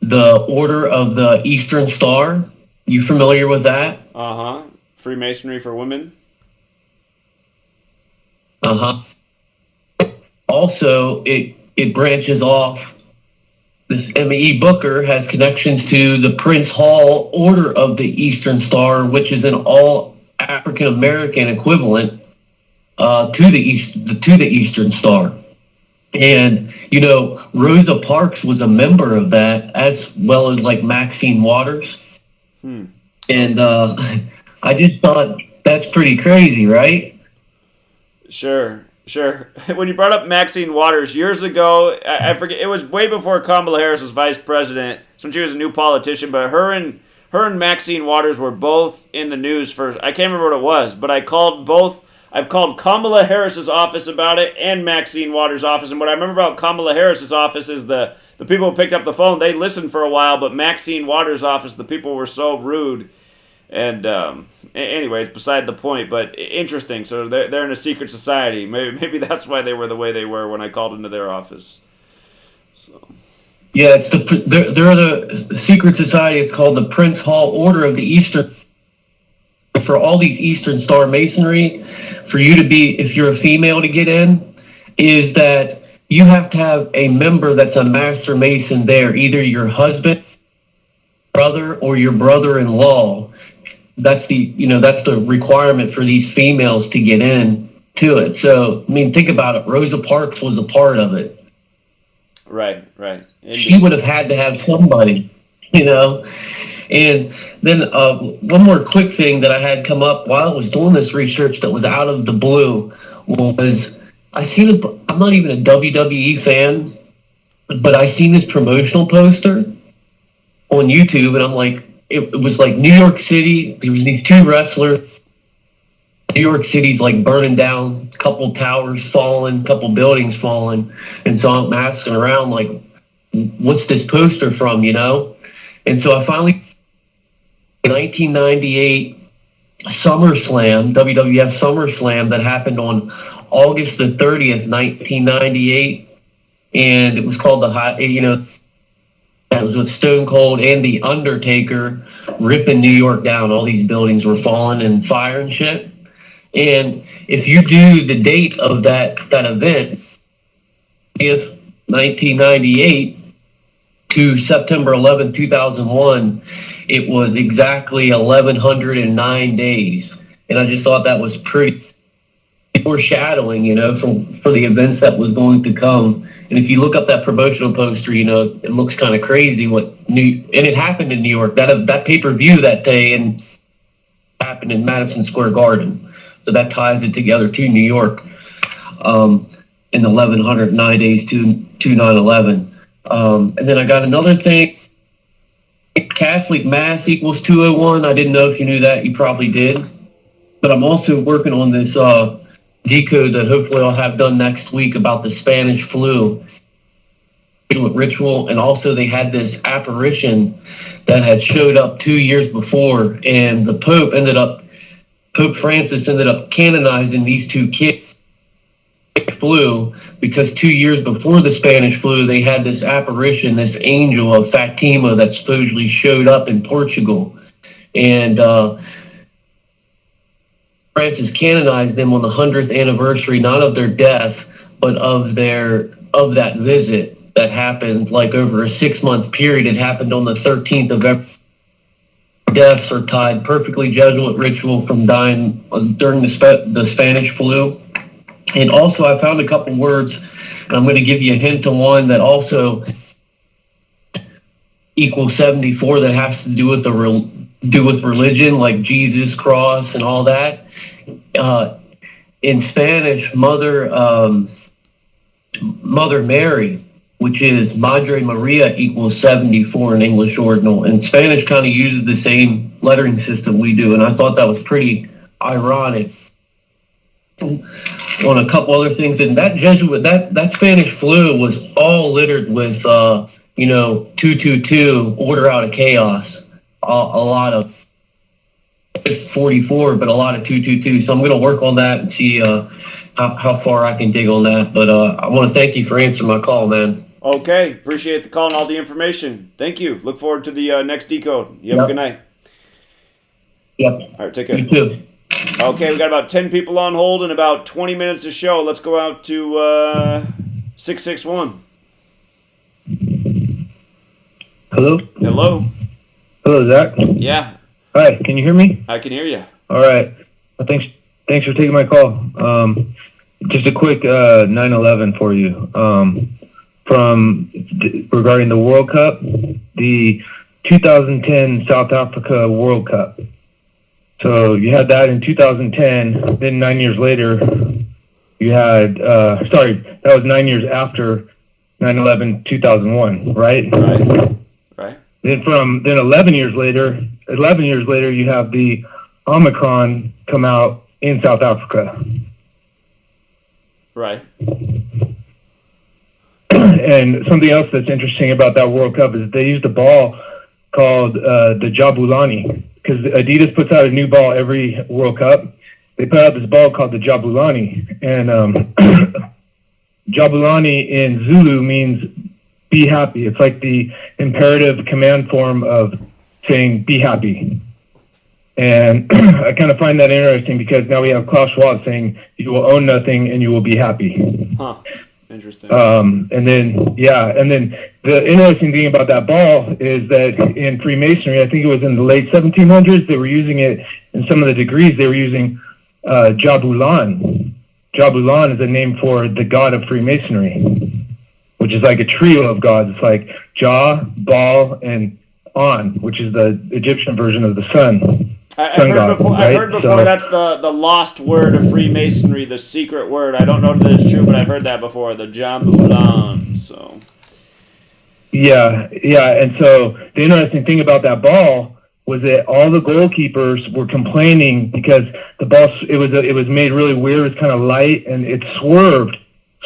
Speaker 1: the Order of the Eastern Star. You familiar with that?
Speaker 8: Uh-huh. Freemasonry for women.
Speaker 1: Uh-huh. Also, it branches off. This M.E. Booker has connections to the Prince Hall Order of the Eastern Star, which is an all African American equivalent to the Eastern Star. And you know, Rosa Parks was a member of that, as well as like Maxine Waters. And I just thought that's pretty crazy, right?
Speaker 8: Sure. When you brought up Maxine Waters years ago, I forget, it was way before Kamala Harris was vice president, so when she was a new politician, but her and Maxine Waters were both in the news for, I can't remember what it was, but I've called Kamala Harris's office about it and Maxine Waters' office. And what I remember about Kamala Harris's office is the people who picked up the phone, they listened for a while, but Maxine Waters' office, the people were so rude. And anyways, beside the point, but interesting. So they're in a secret society. Maybe that's why they were the way they were when I called into their office. So.
Speaker 1: Yeah, they're the secret society. It's called the Prince Hall Order of the Eastern. For all these Eastern Star Masonry, for you to be, if you're a female to get in, is that you have to have a member that's a Master Mason there, either your husband, brother, or your brother-in-law. That's the requirement for these females to get in to it. So, I mean, think about it. Rosa Parks was a part of it.
Speaker 8: Right.
Speaker 1: She would have had to have somebody, you know. And then one more quick thing that I had come up while I was doing this research that was out of the blue was I'm not even a WWE fan, but I seen this promotional poster on YouTube, and I'm like, it was like New York City. There was these two wrestlers. New York City's like burning down, a couple towers falling, a couple buildings falling, and so I'm asking around like, what's this poster from, you know? And so I finally, 1998 SummerSlam, WWF SummerSlam that happened on August the 30th, 1998, and it was called that was with Stone Cold and The Undertaker ripping New York down. All these buildings were falling and fire and shit. And if you do the date of that event, 1998 to September 11, 2001, it was exactly 1,109 days. And I just thought that was pretty foreshadowing, you know, for the events that was going to come. And if you look up that promotional poster, you know, it looks kind of crazy and it happened in New York. That pay-per-view that day and happened in Madison Square Garden. So that ties it together to New York in 1,109 days to 9/11. And then I got another thing. Catholic Mass equals 201. I didn't know if you knew that. You probably did. But I'm also working on this decode that hopefully I'll have done next week about the Spanish flu ritual. And also they had this apparition that had showed up 2 years before, and the Pope Francis ended up canonizing these two kids flu because 2 years before the Spanish flu they had this apparition, this angel of Fatima that supposedly showed up in Portugal, and Francis canonized them on the 100th anniversary, not of their death, but of that visit that happened like over a 6-month period. It happened on the 13th of every. Deaths are tied perfectly Jesuit ritual from dying during the Spanish flu. And also I found a couple words, and I'm going to give you a hint to one that also equals 74 that has to do with religion, like Jesus, cross, and all that. In Spanish, Mother Mary, which is Madre Maria, equals 74 in English ordinal. And Spanish kind of uses the same lettering system we do, and I thought that was pretty ironic on a couple other things. And that Jesuit, that Spanish flu was all littered with, 222, order out of chaos. A lot of 44, but a lot of 222. So I'm going to work on that and see how far I can dig on that. But I want to thank you for answering my call, man.
Speaker 8: Okay. Appreciate the call and all the information. Thank you. Look forward to the next decode. You have a good night.
Speaker 1: Yep.
Speaker 8: All right, take care.
Speaker 1: You too.
Speaker 8: Okay, we got about 10 people on hold and about 20 minutes of show. Let's go out to 661.
Speaker 4: Hello?
Speaker 8: Hello?
Speaker 4: Hello, Zach?
Speaker 8: Yeah.
Speaker 4: Hi, can you hear me?
Speaker 8: I can hear you.
Speaker 4: All right. Well, thanks for taking my call. Just a quick 9/11 for you. Regarding the World Cup, the 2010 South Africa World Cup. So you had that in 2010. Then 9 years later, you had that was 9 years after 9/11 2001, right?
Speaker 8: Right.
Speaker 4: Then 11 years later, you have the Omicron come out in South Africa.
Speaker 8: Right.
Speaker 4: And something else that's interesting about that World Cup is they used a ball called the jabulani, because Adidas puts out a new ball every World Cup. They put out this ball called the jabulani, and jabulani in Zulu means be happy. It's like the imperative command form of saying be happy. And I kind of find that interesting because now we have Klaus Schwab saying you will own nothing and you will be happy.
Speaker 8: Huh. Interesting.
Speaker 4: And then the interesting thing about that ball is that in Freemasonry, I think it was in the late 1700s, they were using it in some of the degrees. They were using jabulan. Jabulan is a name for the god of Freemasonry, which is like a trio of gods. It's like Ja, Baal, and On, which is the Egyptian version of the sun.
Speaker 8: I've heard before that's the lost word of Freemasonry, the secret word. I don't know that it's true, but I've heard that before, the Jabulan. So.
Speaker 4: Yeah, and so the interesting thing about that ball was that all the goalkeepers were complaining because the ball it was made really weird. It was kind of light and it swerved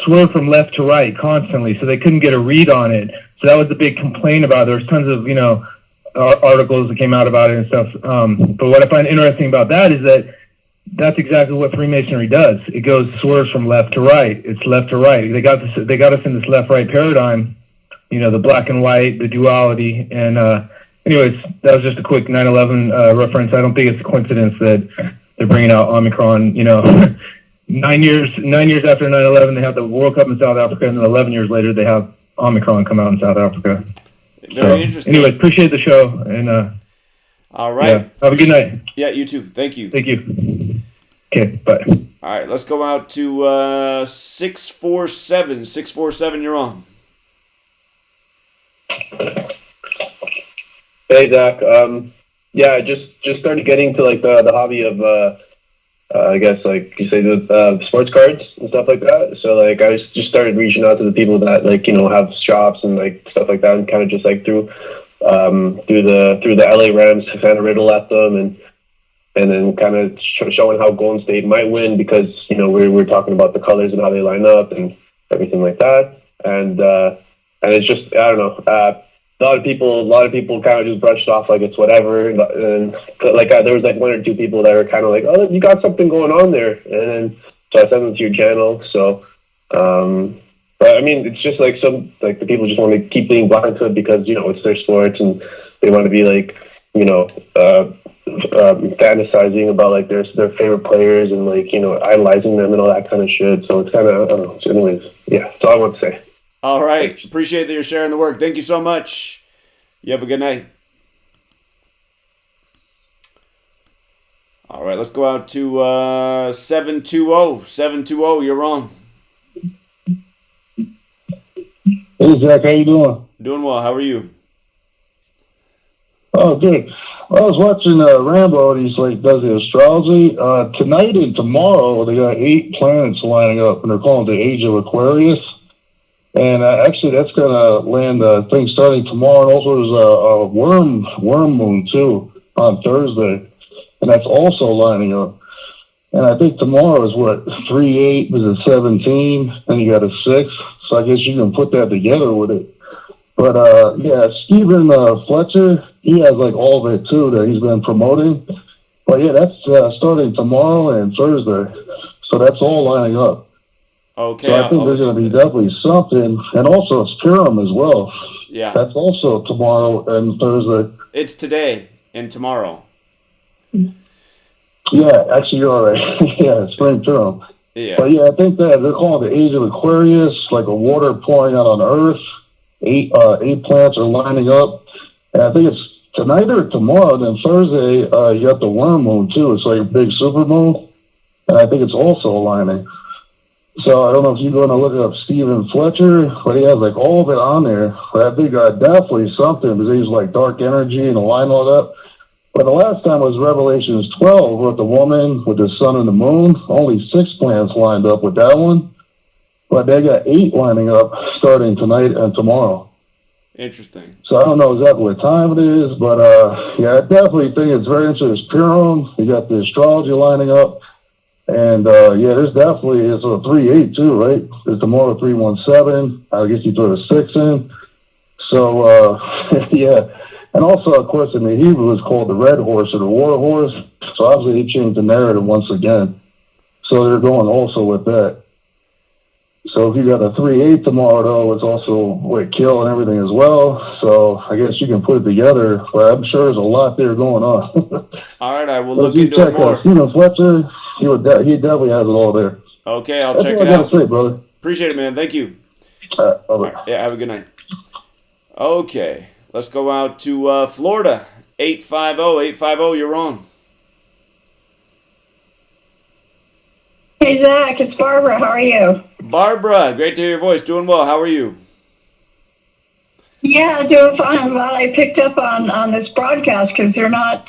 Speaker 4: from left to right constantly, so they couldn't get a read on it. So that was the big complaint about it. There was tons of articles that came out about it and stuff. But what I find interesting about that is that that's exactly what Freemasonry does. It swerves from left to right. It's left to right. They got us in this left-right paradigm. The black and white, the duality, and anyways, that was just a quick 9/11 reference. I don't think it's a coincidence that they're bringing out Omicron. 9 years after 9/11, they have the World Cup in South Africa, and then 11 years later, they have Omicron come out in South Africa.
Speaker 8: Very interesting.
Speaker 4: Anyways, appreciate the show, and
Speaker 8: all right.
Speaker 4: Yeah, have a good night.
Speaker 8: Yeah, you too. Thank you.
Speaker 4: Thank you. Okay, bye.
Speaker 8: All right, let's go out to 647. 647, you're on.
Speaker 11: Hey, Zach. I just started getting to the hobby of I guess you say the sports cards and stuff like that. So I just started reaching out to the people that have shops and stuff like that, and kind of just through the LA Rams kind of riddle at them and then kind of showing how Golden State might win because we're talking about the colors and how they line up and everything like that, and it's just I don't know. A lot of people kind of just brushed off like it's whatever, and there was one or two people that were kind of oh, you got something going on there, and then so I sent them to your channel. So, but I mean, it's just the people just want to keep being blind to it because it's their sports and they want to be fantasizing about their favorite players and idolizing them and all that kind of shit. So it's kind of I don't know. So anyways, yeah, that's all I want to say.
Speaker 8: All right. Appreciate that you're sharing the work. Thank you so much. You have a good night. All right. Let's go out to 720. 720, you're on.
Speaker 12: Hey, Zach. How you doing?
Speaker 8: Doing well. How are you?
Speaker 12: Oh, good. I was watching Rambo, and he's does the astrology. Tonight and tomorrow, they got 8 planets lining up, and they're calling it the Age of Aquarius. And actually, that's going to land things starting tomorrow. And also, there's a worm moon, too, on Thursday. And that's also lining up. And I think tomorrow is what, 3-8 was a 17, and you got a 6. So I guess you can put that together with it. But yeah, Stephen Fletcher, he has like all of it too that he's been promoting. But yeah, that's starting tomorrow and Thursday. So that's all lining up.
Speaker 8: Okay.
Speaker 12: So I think there's going to be definitely something. And also it's Purim as well.
Speaker 8: Yeah.
Speaker 12: That's also tomorrow and Thursday.
Speaker 8: It's today and tomorrow.
Speaker 12: Yeah, actually you're all right. Yeah, spring Purim.
Speaker 8: Yeah.
Speaker 12: But yeah, I think that they're calling it the Age of Aquarius, like a water pouring out on Earth. 8 planets are lining up. And I think it's tonight or tomorrow. Then Thursday, you got the Wormwood too. It's like a big supermoon. And I think it's also aligning. So I don't know if you're going to look up Stephen Fletcher, but he has like all of it on there. But I think definitely something because he's like dark energy and align all that. But the last time was Revelations 12 with the woman with the sun and the moon. Only 6 planets lined up with that one. But they got 8 lining up starting tonight and tomorrow.
Speaker 8: Interesting.
Speaker 12: So I don't know exactly what time it is, but yeah, I definitely think it's very interesting. It's Purim. You got the astrology lining up. And yeah, there's definitely, it's a 3-8 too, right? There's tomorrow 3-1-7. I guess you throw the 6 in. So yeah. And also, of course, in the Hebrew, it's called the red horse or the war horse. So obviously, they changed the narrative once again. So they're going also with that. So if you got a 3-8 tomorrow, though, it's also with kill and everything as well. So I guess you can put it together. But I'm sure there's a lot there going on.
Speaker 8: All right, I will
Speaker 12: So
Speaker 8: look
Speaker 12: if you
Speaker 8: into
Speaker 12: check
Speaker 8: it more.
Speaker 12: Stephen Fletcher, he definitely has it all there.
Speaker 8: Okay, I'll
Speaker 12: That's
Speaker 8: check
Speaker 12: what
Speaker 8: it
Speaker 12: I
Speaker 8: out.
Speaker 12: gotta say, brother.
Speaker 8: Appreciate it, man. Thank you.
Speaker 12: Bye-bye.
Speaker 8: Yeah, have a good night. Okay, let's go out to Florida. 850, you're on.
Speaker 5: Hey, Zach, it's Barbara. How are you?
Speaker 8: Barbara, great to hear your voice. Doing well. How are you?
Speaker 5: Yeah, doing fine. I'm glad I picked up on this broadcast because they're not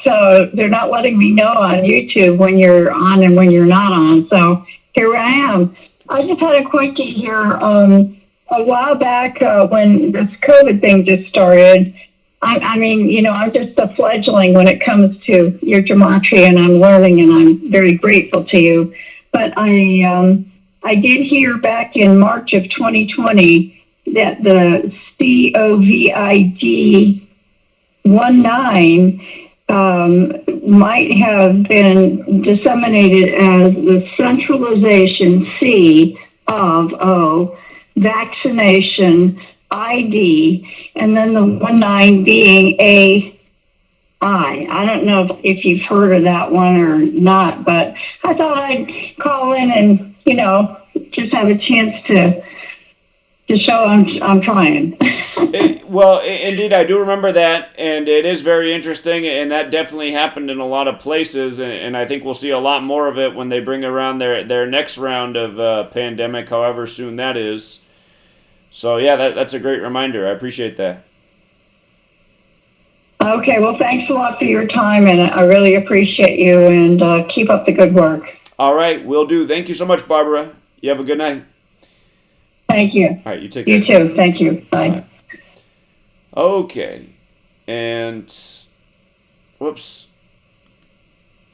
Speaker 5: letting me know on YouTube when you're on and when you're not on. So here I am. I just had a quickie here. A while back when this COVID thing just started, I mean, you know, I'm just a fledgling when it comes to your gematria, and I'm learning, and I'm very grateful to you. But I did hear back in March of 2020 that the COVID-19 might have been disseminated as the centralization C of vaccination ID, and then the 19 being AI. I don't know if you've heard of that one or not, but I thought I'd call in and, you know, just have a chance to show I'm trying.
Speaker 8: Well, indeed, I do remember that, and it is very interesting, and that definitely happened in a lot of places, and I think we'll see a lot more of it when they bring around their next round of pandemic, however soon that is. So, yeah, that's a great reminder. I appreciate that.
Speaker 5: Okay, well, thanks a lot for your time, and I really appreciate you, and keep up the good work.
Speaker 8: All right, will do. Thank you so much, Barbara. You have a good night.
Speaker 5: Thank you.
Speaker 8: All right, you take care.
Speaker 5: You too. Thank you. Bye.
Speaker 8: Okay. And, whoops.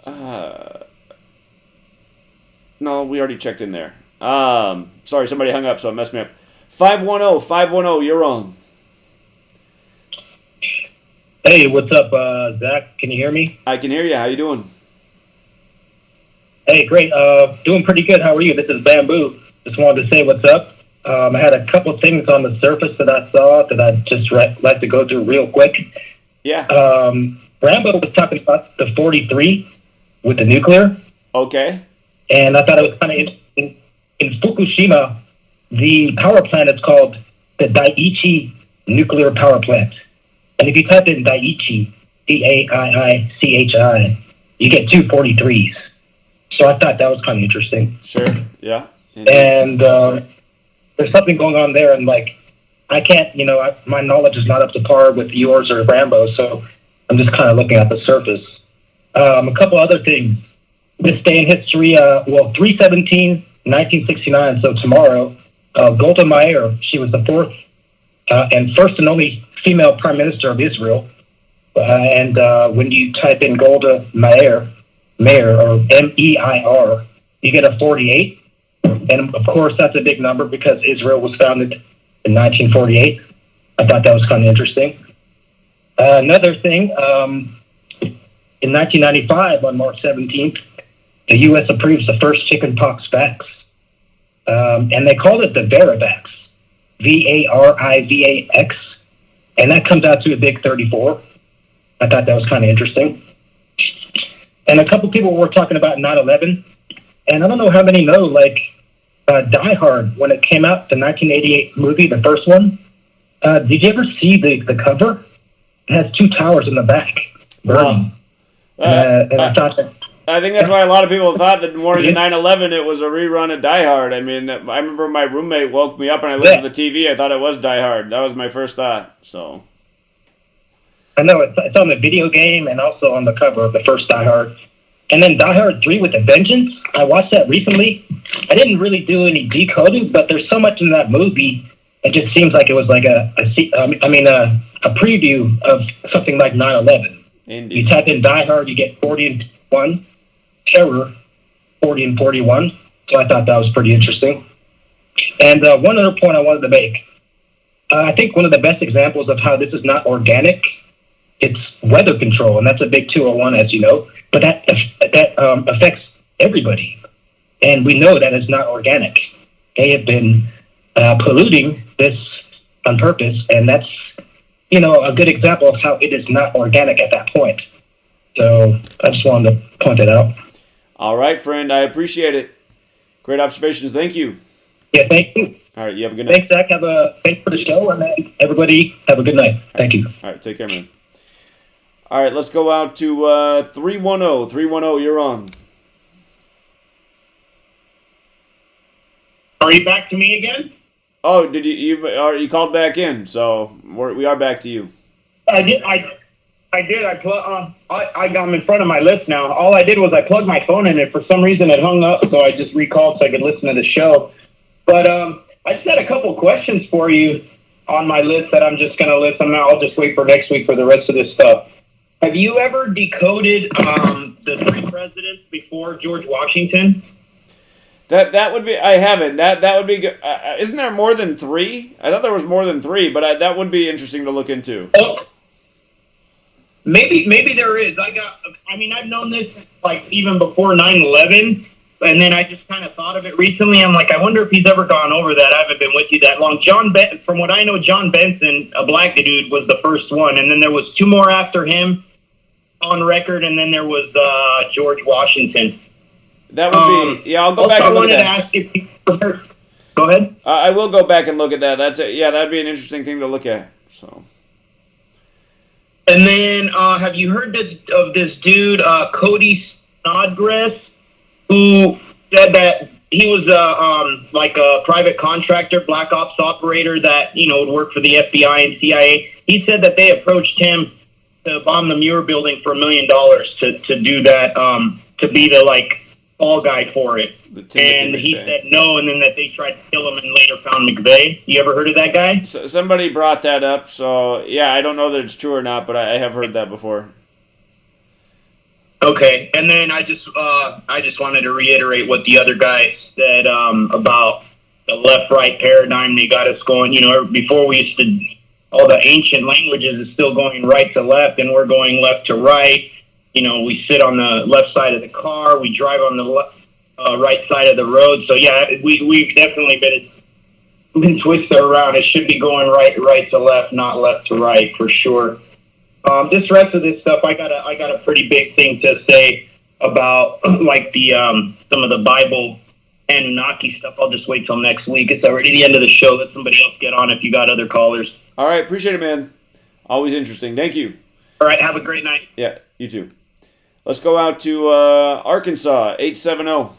Speaker 8: No, we already checked in there. Sorry, somebody hung up, so it messed me up. 510, you're on.
Speaker 16: Hey, what's up, Zach? Can you hear me?
Speaker 8: I can hear you. How you doing?
Speaker 16: Hey, great. Doing pretty good. How are you? This is Bamboo. Just wanted to say what's up. I had a couple things on the surface that I saw that I'd just like to go through real quick.
Speaker 8: Yeah.
Speaker 16: Rambo was talking about the 43 with the nuclear.
Speaker 8: Okay.
Speaker 16: And I thought it was kind of interesting. In Fukushima, the power plant is called the Daiichi Nuclear Power Plant. And if you type in Daiichi, D-A-I-I-C-H-I, you get 2 43s. So I thought that was kind of interesting.
Speaker 8: Sure, yeah.
Speaker 16: And there's something going on there, and like, I can't, you know, my knowledge is not up to par with yours or Rambo, so I'm just kind of looking at the surface. A couple other things. This day in history, 3/17/1969, so tomorrow, Golda Meir, she was the fourth and first and only female prime minister of Israel. And when you type in Golda Meir, Meir, or M-E-I-R, you get a 48. And of course, that's a big number because Israel was founded in 1948. I thought that was kind of interesting. Another thing, in 1995, on March 17th, the U.S. approves the first chickenpox vax. And they called it the Varivax, V-A-R-I-V-A-X. And that comes out to a big 34. I thought that was kind of interesting. And a couple people were talking about 9/11. And I don't know how many know, like, Die Hard, when it came out, the 1988 movie, the first one, did you ever see the cover? It has two towers in the back burning. And I thought that...
Speaker 8: I think that's why a lot of people thought that morning of 9/11 it was a rerun of Die Hard. I mean, I remember my roommate woke me up and I looked at the TV. I thought it was Die Hard. That was my first thought. So
Speaker 16: I know it's on the video game and also on the cover of the first Die Hard. And then Die Hard 3 with a Vengeance. I watched that recently. I didn't really do any decoding, but there's so much in that movie. It just seems like it was like a preview of something like 9/11.
Speaker 8: Indeed.
Speaker 16: You type in Die Hard, you get 40 and 1. Terror, 40 and 41. So I thought that was pretty interesting. And one other point I wanted to make. I think one of the best examples of how this is not organic, it's weather control, and that's a big 201, as you know. But that affects everybody. And we know that it's not organic. They have been polluting this on purpose, and that's, a good example of how it is not organic at that point. So I just wanted to point that out.
Speaker 8: All right, friend. I appreciate it. Great observations. Thank you.
Speaker 16: Yeah, thank you.
Speaker 8: All right, you have a good night.
Speaker 16: Thanks, Zach. Thanks for the show, and then everybody have a good night. Thank you.
Speaker 8: All right, take care, man. All right, let's go out to 310. 310, you're on.
Speaker 6: Are you back to me again?
Speaker 8: Oh, did you called back in? So we are back to you.
Speaker 6: I did. I'm in front of my list now. All I did was I plugged my phone in, and for some reason it hung up, so I just recalled so I could listen to the show. But I just had a couple questions for you on my list that I'm just going to list. I'll just wait for next week for the rest of this stuff. Have you ever decoded the 3 presidents before George Washington?
Speaker 8: That would be. I haven't. That would be good. Isn't there more than 3? I thought there was more than 3, but that would be interesting to look into.
Speaker 6: Oh. Maybe there is. I've known this like even before 9/11, and then I just kind of thought of it recently. I'm like, I wonder if he's ever gone over that. I haven't been with you that long. From what I know, John Benson, a black dude, was the first one, and then there was 2 more after him on record, and then there was George Washington.
Speaker 8: That would be. Yeah, I'll go back and look at that.
Speaker 6: I wanted to ask if you. Go ahead.
Speaker 8: I will go back and look at that. That's it. Yeah, that'd be an interesting thing to look at. So.
Speaker 6: And then, have you heard of this dude, Cody Snodgrass, who said that he was like a private contractor, black ops operator that would work for the FBI and CIA? He said that they approached him to bomb the Muir building for $1 million to do that, to be the fall guy for it. And he said no, and then that they tried to kill him and later found McVeigh. You ever heard of that guy?
Speaker 8: Somebody brought that up, so yeah, I don't know that it's true or not, but I have heard that before.
Speaker 6: Okay, and then I just wanted to reiterate what the other guy said about the left-right paradigm. They got us going. Before we used to, all the ancient languages is still going right to left, and we're going left to right. We sit on the left side of the car. We drive on the right side of the road. So yeah, we've definitely been twisted around. It should be going right to left, not left to right for sure. This rest of this stuff, I got a pretty big thing to say about some of the Bible Anunnaki stuff. I'll just wait till next week. It's already the end of the show. Let somebody else get on if you got other callers.
Speaker 8: All right, appreciate it, man. Always interesting. Thank you.
Speaker 6: All right, have a great night.
Speaker 8: Yeah, you too. Let's go out to Arkansas, 870.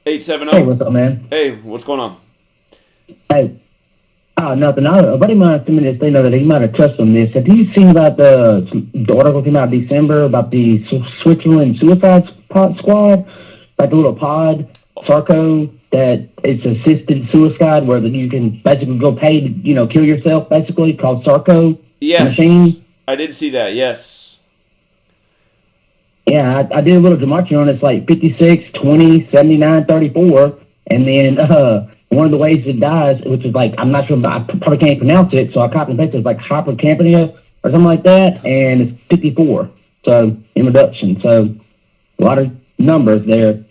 Speaker 7: Hey, what's up, man?
Speaker 8: Hey, what's going on?
Speaker 7: Hey, nothing. A buddy of mine sent me this thing that he might have touched on this. Have you seen about the article came out in December about the Switzerland suicide squad? Like the little pod, Sarco, that it's assisted suicide where you can basically go pay to, kill yourself, basically, called Sarco.
Speaker 8: Yes.
Speaker 7: Machine.
Speaker 8: I did see that, yes.
Speaker 7: Yeah, I did a little Gematria on it. It's like 56, 20, 79, 34. And then one of the ways it dies, which is like, I'm not sure, I probably can't pronounce it, so I copy and paste it. It's like hypercampania or something like that, and it's 54. So, in reduction. So, a lot of numbers there.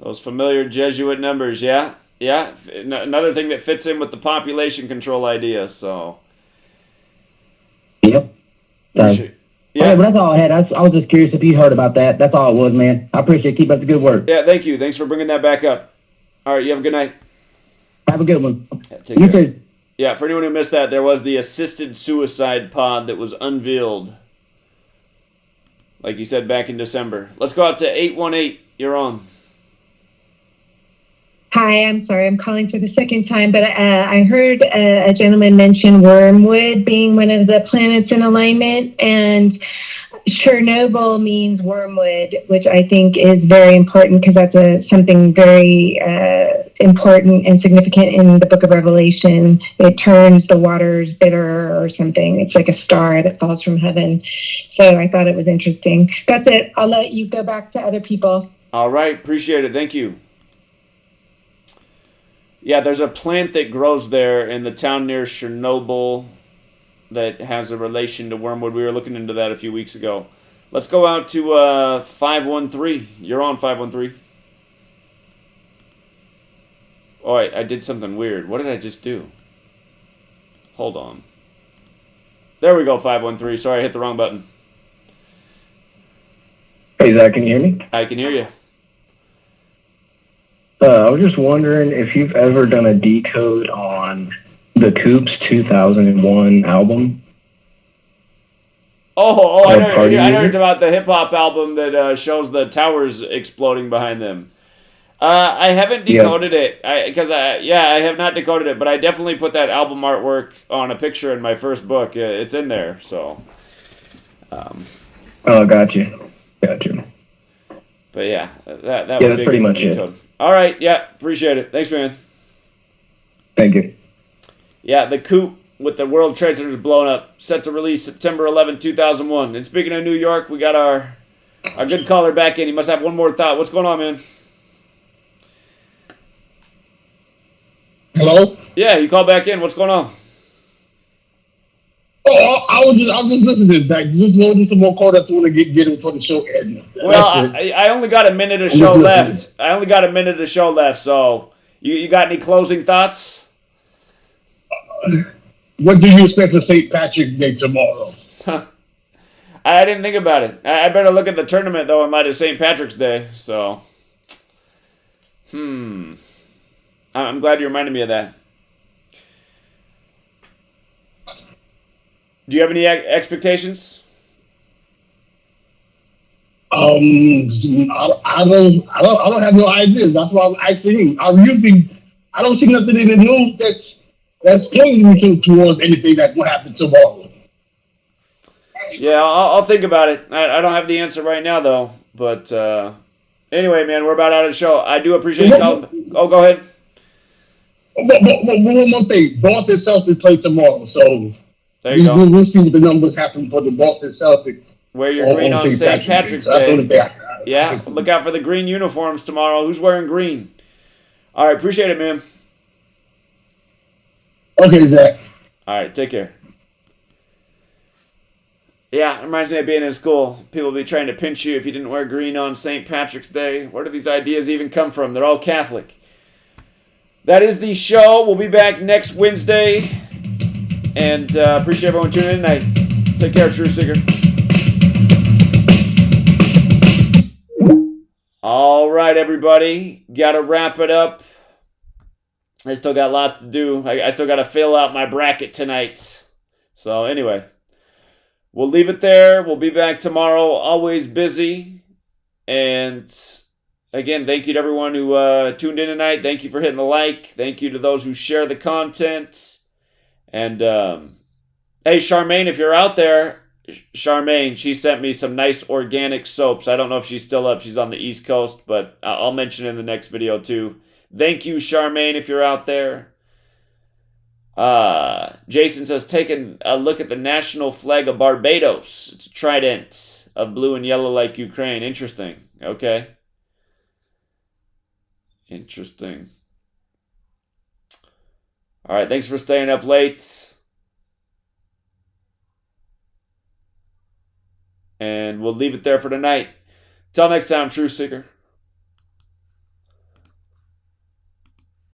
Speaker 8: Those familiar Jesuit numbers, yeah. Yeah, another thing that fits in with the population control idea, so.
Speaker 7: Yep. So,
Speaker 8: yeah.
Speaker 7: Okay, but that's all I had. I was just curious if you heard about that. That's all it was, man. I appreciate it. Keep up the good work.
Speaker 8: Yeah, thank you. Thanks for bringing that back up. All right, you have a good night.
Speaker 7: Have a good one.
Speaker 8: Yeah, take
Speaker 7: you
Speaker 8: care.
Speaker 7: too.
Speaker 8: Yeah, for anyone who missed that, there was the assisted suicide pod that was unveiled, like you said, back in December. Let's go out to 818. You're on.
Speaker 19: Hi, I'm sorry, I'm calling for the second time, but I heard a gentleman mention Wormwood being one of the planets in alignment, and Chernobyl means wormwood, which I think is very important because that's something very important and significant in the Book of Revelation. It turns the waters bitter or something. It's like a star that falls from heaven. So I thought it was interesting. That's it. I'll let you go back to other people.
Speaker 8: All right, appreciate it. Thank you. Yeah, there's a plant that grows there in the town near Chernobyl that has a relation to wormwood. We were looking into that a few weeks ago. Let's go out to 513. You're on 513. Oh, I did something weird. What did I just do? Hold on. There we go, 513. Sorry, I hit the wrong button.
Speaker 13: Hey, Zach, can you hear me?
Speaker 8: I can hear you.
Speaker 13: I was just wondering if you've ever done a decode on the Coops 2001 album.
Speaker 8: I heard about the hip-hop album that shows the towers exploding behind them. I haven't decoded it, because I have not decoded it, but I definitely put that album artwork on a picture in my first book. It's in there, so.
Speaker 13: Oh, got you.
Speaker 8: But yeah, that
Speaker 13: yeah,
Speaker 8: would
Speaker 13: that's
Speaker 8: be a
Speaker 13: pretty
Speaker 8: good
Speaker 13: much
Speaker 8: decode.
Speaker 13: it.
Speaker 8: All right, yeah, appreciate it. Thanks, man.
Speaker 13: Thank you.
Speaker 8: Yeah, the coup with the World Trade Center blown up, set to release September 11, 2001. And speaking of New York, we got our good caller back in. He must have one more thought. What's going on, man?
Speaker 14: Hello?
Speaker 8: Yeah, you called back in. What's going on?
Speaker 14: Oh, I was just listening to that. Just loading some more code. I just want to get him for the show ending.
Speaker 8: Well, I only got a minute of show left. So you got any closing thoughts?
Speaker 14: What do you expect for St. Patrick's Day tomorrow?
Speaker 8: I didn't think about it. I better look at the tournament, though, in light of St. Patrick's Day. So, I'm glad you reminded me of that. Do you have any expectations?
Speaker 14: I don't have no ideas. That's why I'm asking. I don't see nothing in the news that's pointing me towards anything that will happen tomorrow.
Speaker 8: Yeah, I'll think about it. I don't have the answer right now, though. But anyway, man, we're about out of the show. I do appreciate you calling. Oh, go ahead.
Speaker 14: But one more thing. Boston Celtics play tomorrow, so
Speaker 8: there you go.
Speaker 14: We'll see what the numbers happen for the Boston Celtics.
Speaker 8: Wear your green on St. Patrick's Day. Yeah, look out for the green uniforms tomorrow. Who's wearing green? All right, appreciate it, man.
Speaker 14: Okay, Zach.
Speaker 8: All right, take care. Yeah, it reminds me of being in school. People would be trying to pinch you if you didn't wear green on St. Patrick's Day. Where do these ideas even come from? They're all Catholic. That is the show. We'll be back next Wednesday. And appreciate everyone tuning in tonight. Take care, True Seeker. All right, everybody. Got to wrap it up. I still got lots to do. I still got to fill out my bracket tonight. So anyway, we'll leave it there. We'll be back tomorrow. Always busy. And again, thank you to everyone who tuned in tonight. Thank you for hitting the like. Thank you to those who share the content. And hey, Charmaine, if you're out there, Charmaine, she sent me some nice organic soaps. I don't know if she's still up. She's on the East Coast, but I'll mention it in the next video too. Thank you, Charmaine, if you're out there. Jason says, taking a look at the national flag of Barbados. It's a trident of blue and yellow like Ukraine. Interesting. Okay. Interesting. All right, thanks for staying up late. And we'll leave it there for tonight. Till next time, Truth Seeker.